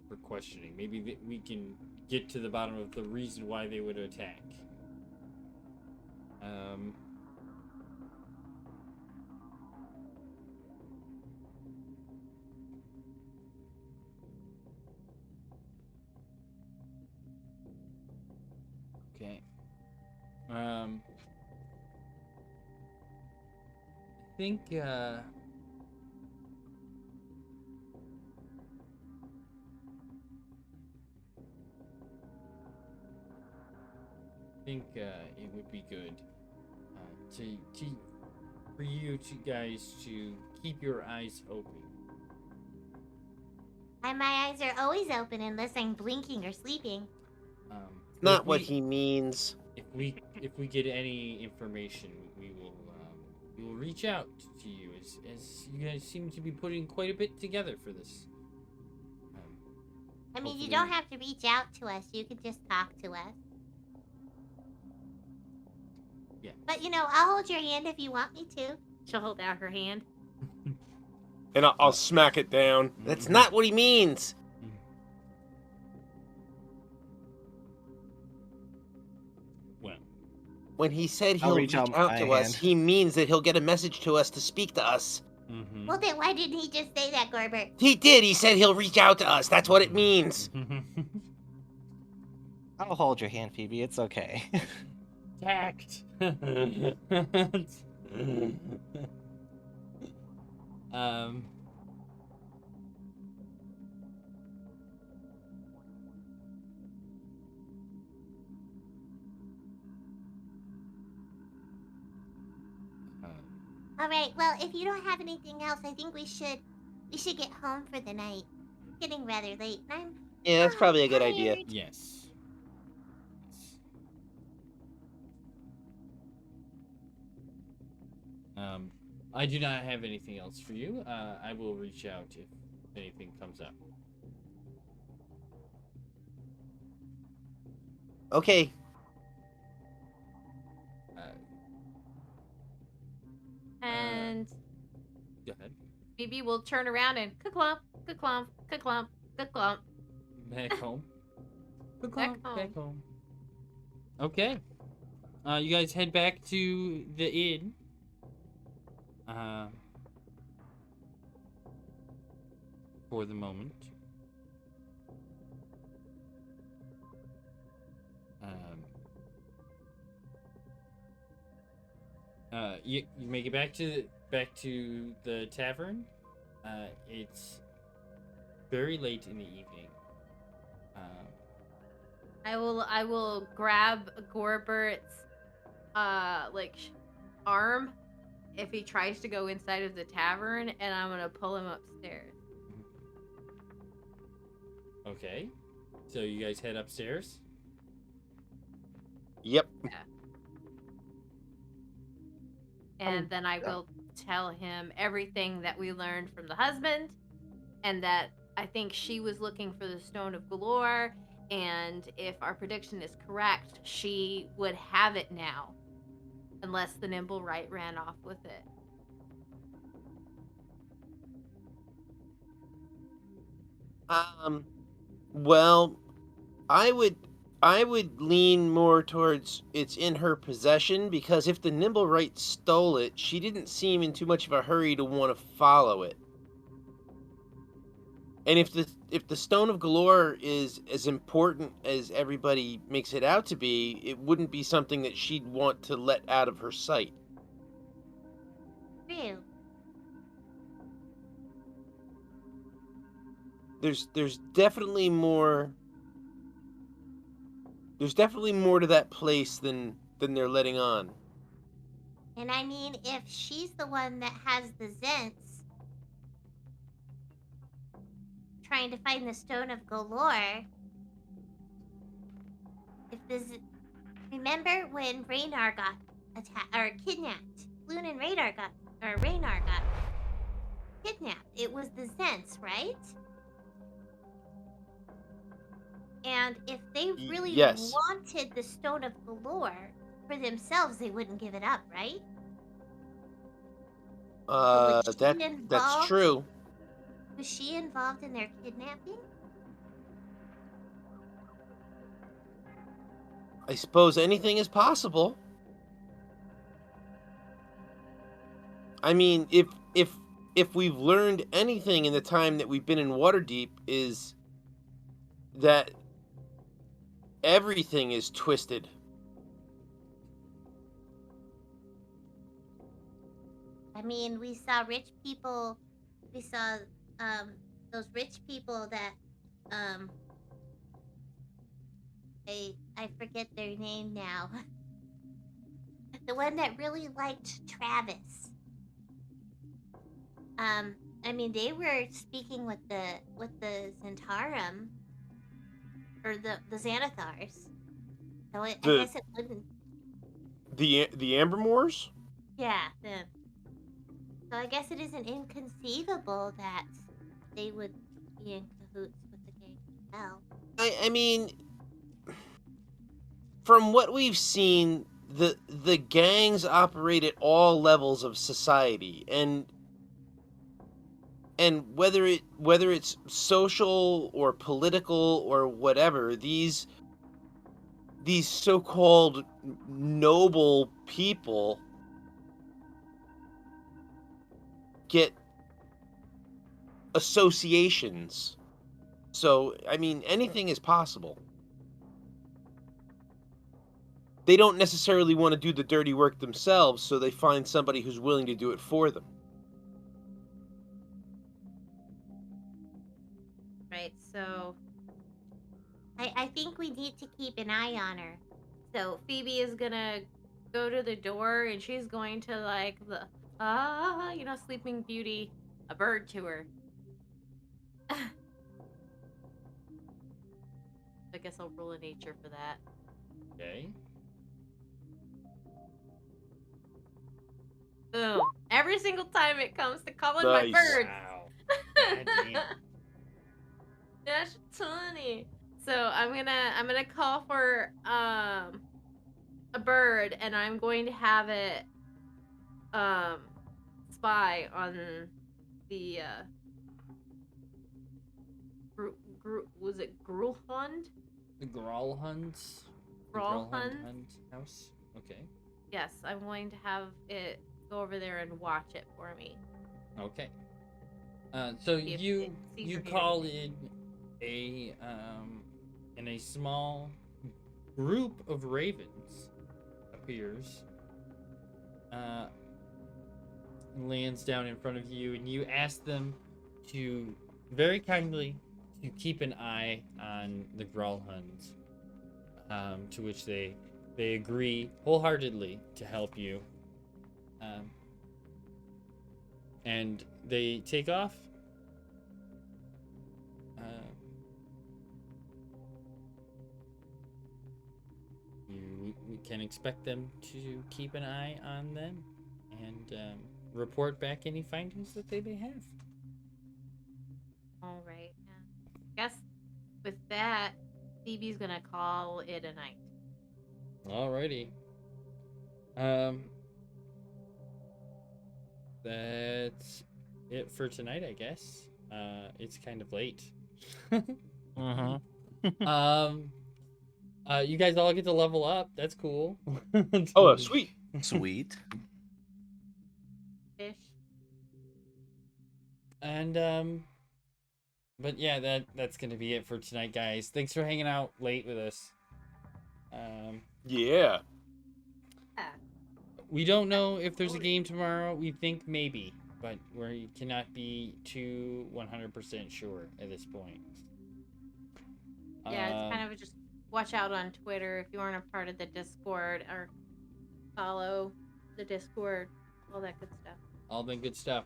[SPEAKER 1] for questioning. Maybe we can get to the bottom of the reason why they would attack. Okay. I think it would be good for you guys to keep your eyes open.
[SPEAKER 7] And my eyes are always open unless I'm blinking or sleeping.
[SPEAKER 6] Not what he means.
[SPEAKER 1] If we get any information, we will reach out to you as you guys seem to be putting quite a bit together for this.
[SPEAKER 7] I mean, you
[SPEAKER 1] Hopefully-
[SPEAKER 7] don't have to reach out to us. You can just talk to us.
[SPEAKER 1] Yeah.
[SPEAKER 7] But, I'll hold your hand if you want me to.
[SPEAKER 5] She'll hold out her hand.
[SPEAKER 2] and I'll smack it down.
[SPEAKER 6] That's not what he means.
[SPEAKER 1] Well,
[SPEAKER 6] When he said
[SPEAKER 3] I'll
[SPEAKER 6] he'll
[SPEAKER 3] reach
[SPEAKER 6] reach
[SPEAKER 3] out
[SPEAKER 6] out
[SPEAKER 3] my
[SPEAKER 6] to us,
[SPEAKER 3] hand.
[SPEAKER 6] he means that he'll get a message to us to speak to us.
[SPEAKER 7] Well, then why didn't he just say that, Gorbert?
[SPEAKER 6] He did. He said he'll reach out to us. That's what it means.
[SPEAKER 3] I'll hold your hand, Phoebe. It's okay.
[SPEAKER 1] Tact.
[SPEAKER 7] All right. Well, if you don't have anything else, I think we should get home for the night. It's getting rather late, and I'm
[SPEAKER 6] Yeah, that's probably a good idea.
[SPEAKER 7] tired.
[SPEAKER 1] Yes. I do not have anything else for you. I will reach out if anything comes up.
[SPEAKER 6] Okay.
[SPEAKER 5] And
[SPEAKER 1] Go ahead.
[SPEAKER 5] Phoebe will turn around and ka-clump, ka-clump, ka-clump, ka-clump.
[SPEAKER 1] Back home.
[SPEAKER 5] Back home.
[SPEAKER 1] Back home. Okay. You guys head back to the inn. For the moment. You make it back to the tavern. It's very late in the evening.
[SPEAKER 5] I will grab Gorbert's arm if he tries to go inside of the tavern, and I'm gonna pull him upstairs.
[SPEAKER 1] Okay. So you guys head upstairs.
[SPEAKER 6] Yep.
[SPEAKER 5] And then I will tell him everything that we learned from the husband, and that I think she was looking for the Stone of Galore, and if our prediction is correct, she would have it now, unless the Nimble Right ran off with it.
[SPEAKER 6] Well, I would lean more towards it's in her possession, because if the Nimblewright stole it, she didn't seem in too much of a hurry to want to follow it. And if the Stone of Galore is as important as everybody makes it out to be, it wouldn't be something that she'd want to let out of her sight.
[SPEAKER 7] True.
[SPEAKER 6] There's definitely more. There's definitely more to that place than they're letting on.
[SPEAKER 7] And I mean, if she's the one that has the Zents trying to find the Stone of Galore, remember when Raynar got attacked or kidnapped? Loon and Raynar got kidnapped. It was the Zents, right? And if they really
[SPEAKER 6] Yes.
[SPEAKER 7] wanted the Stone of Galore for themselves, they wouldn't give it up, right? Was she
[SPEAKER 6] That's
[SPEAKER 7] involved?
[SPEAKER 6] true.
[SPEAKER 7] Was she involved in their kidnapping?
[SPEAKER 6] I suppose anything is possible. I mean, if we've learned anything in the time that we've been in Waterdeep, is that everything is twisted.
[SPEAKER 7] I mean, we saw rich people. We saw those rich people that I forget their name now. The one that really liked Travis. I mean, they were speaking with the Zentarum or the Xanathars. So I guess it wouldn't.
[SPEAKER 6] The Ambermoors?
[SPEAKER 7] Yeah. So I guess it isn't inconceivable that they would be in cahoots with the gang as well.
[SPEAKER 6] I mean, from what we've seen, the gangs operate at all levels of society, and whether it's social or political or whatever, these so-called noble people get associations. So, I mean, anything is possible. They don't necessarily want to do the dirty work themselves, so they find somebody who's willing to do it for them.
[SPEAKER 5] Right, so
[SPEAKER 7] I think we need to keep an eye on her.
[SPEAKER 5] so Phoebe is gonna go to the door and she's going to like the Sleeping Beauty a bird to her. I guess I'll roll a nature for that.
[SPEAKER 1] Okay.
[SPEAKER 5] Boom. Every single time it comes to calling my
[SPEAKER 6] Nice.
[SPEAKER 5] birds.
[SPEAKER 1] Wow. God damn.
[SPEAKER 5] That's funny. So I'm gonna call for a bird, and I'm going to have it spy on the was it Gralhund?
[SPEAKER 1] The Gralhunds? The
[SPEAKER 5] Gralhund?
[SPEAKER 1] house? Okay.
[SPEAKER 5] Yes, I'm going to have it go over there and watch it for me.
[SPEAKER 1] Okay. So
[SPEAKER 5] See if
[SPEAKER 1] you
[SPEAKER 5] it sees
[SPEAKER 1] you
[SPEAKER 5] or hears
[SPEAKER 1] call
[SPEAKER 5] anything.
[SPEAKER 1] in a small group of ravens appears, lands down in front of you, and you ask them to very kindly to keep an eye on the Gralhund, to which they agree wholeheartedly to help you, and they take off. You can expect them to keep an eye on them and report back any findings that they may have.
[SPEAKER 5] All right. Guess with that, Phoebe's gonna call it a night.
[SPEAKER 1] Alrighty. That's it for tonight, I guess. It's kind of late.
[SPEAKER 3] Mm-hmm.
[SPEAKER 1] You guys all get to level up. That's cool.
[SPEAKER 2] Oh, sweet.
[SPEAKER 3] Sweet.
[SPEAKER 5] Fish.
[SPEAKER 1] And but yeah, that's gonna be it for tonight, guys. Thanks for hanging out late with us.
[SPEAKER 2] Yeah.
[SPEAKER 5] Yeah.
[SPEAKER 1] We don't know if there's a game tomorrow. We think maybe, but we cannot be too 100% sure at this point.
[SPEAKER 5] Yeah, it's kind of just watch out on Twitter if you aren't a part of the Discord, or follow the Discord, all that good stuff.
[SPEAKER 1] All the good stuff.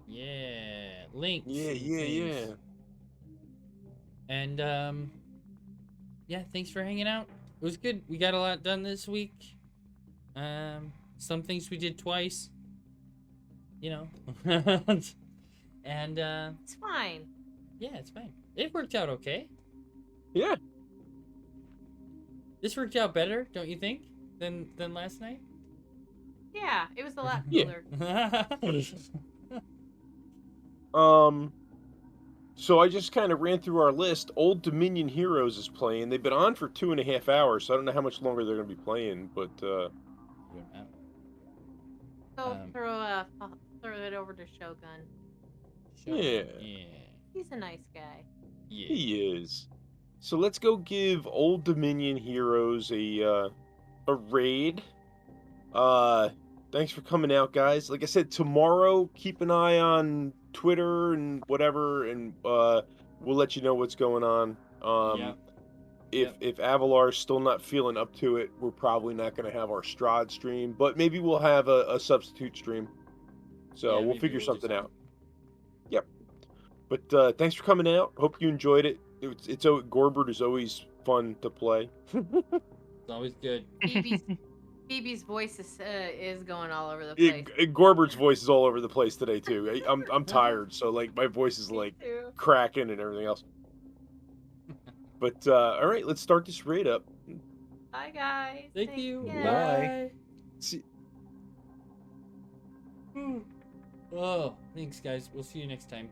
[SPEAKER 1] Yeah, links.
[SPEAKER 2] Yeah,
[SPEAKER 1] and
[SPEAKER 2] yeah, yeah.
[SPEAKER 1] things. And yeah, thanks for hanging out. It was good. We got a lot done this week. Some things we did twice. You know. And
[SPEAKER 5] It's fine.
[SPEAKER 1] yeah, it's fine. It worked out okay.
[SPEAKER 2] Yeah.
[SPEAKER 1] This worked out better, don't you think, than last night?
[SPEAKER 5] Yeah, it was a lot
[SPEAKER 2] Yeah.
[SPEAKER 5] cooler.
[SPEAKER 2] So I just kind of ran through our list. Old Dominion Heroes is playing. They've been on for 2.5 hours, so I don't know how much longer they're going to be playing, but
[SPEAKER 5] Go throw it over to Shogun.
[SPEAKER 2] Yeah.
[SPEAKER 1] Yeah.
[SPEAKER 5] He's a nice guy.
[SPEAKER 1] Yeah.
[SPEAKER 2] He is. So let's go give Old Dominion Heroes a raid. Thanks for coming out, guys. Like I said, tomorrow, keep an eye on Twitter and whatever, and we'll let you know what's going on.
[SPEAKER 1] Yep.
[SPEAKER 2] If Avalar's still not feeling up to it, we're probably not going to have our Strahd stream, but maybe we'll have a substitute stream. So
[SPEAKER 1] Yeah,
[SPEAKER 2] we'll
[SPEAKER 1] maybe
[SPEAKER 2] figure
[SPEAKER 1] we'll do
[SPEAKER 2] something
[SPEAKER 1] something.
[SPEAKER 2] out. Yep. But thanks for coming out. Hope you enjoyed it. It's Gorbert is always fun to play.
[SPEAKER 1] It's always good.
[SPEAKER 5] Phoebe's voice is going all over the
[SPEAKER 2] Yeah,
[SPEAKER 5] place.
[SPEAKER 2] Gorbert's voice is all over the place today too. I'm tired, so like my voice is
[SPEAKER 5] Me
[SPEAKER 2] like
[SPEAKER 5] too.
[SPEAKER 2] cracking and everything else. But all right, let's start this raid up.
[SPEAKER 5] Bye, guys.
[SPEAKER 1] Thank you.
[SPEAKER 5] Yeah.
[SPEAKER 1] Bye.
[SPEAKER 2] See,
[SPEAKER 1] Oh, thanks, guys. We'll see you next time.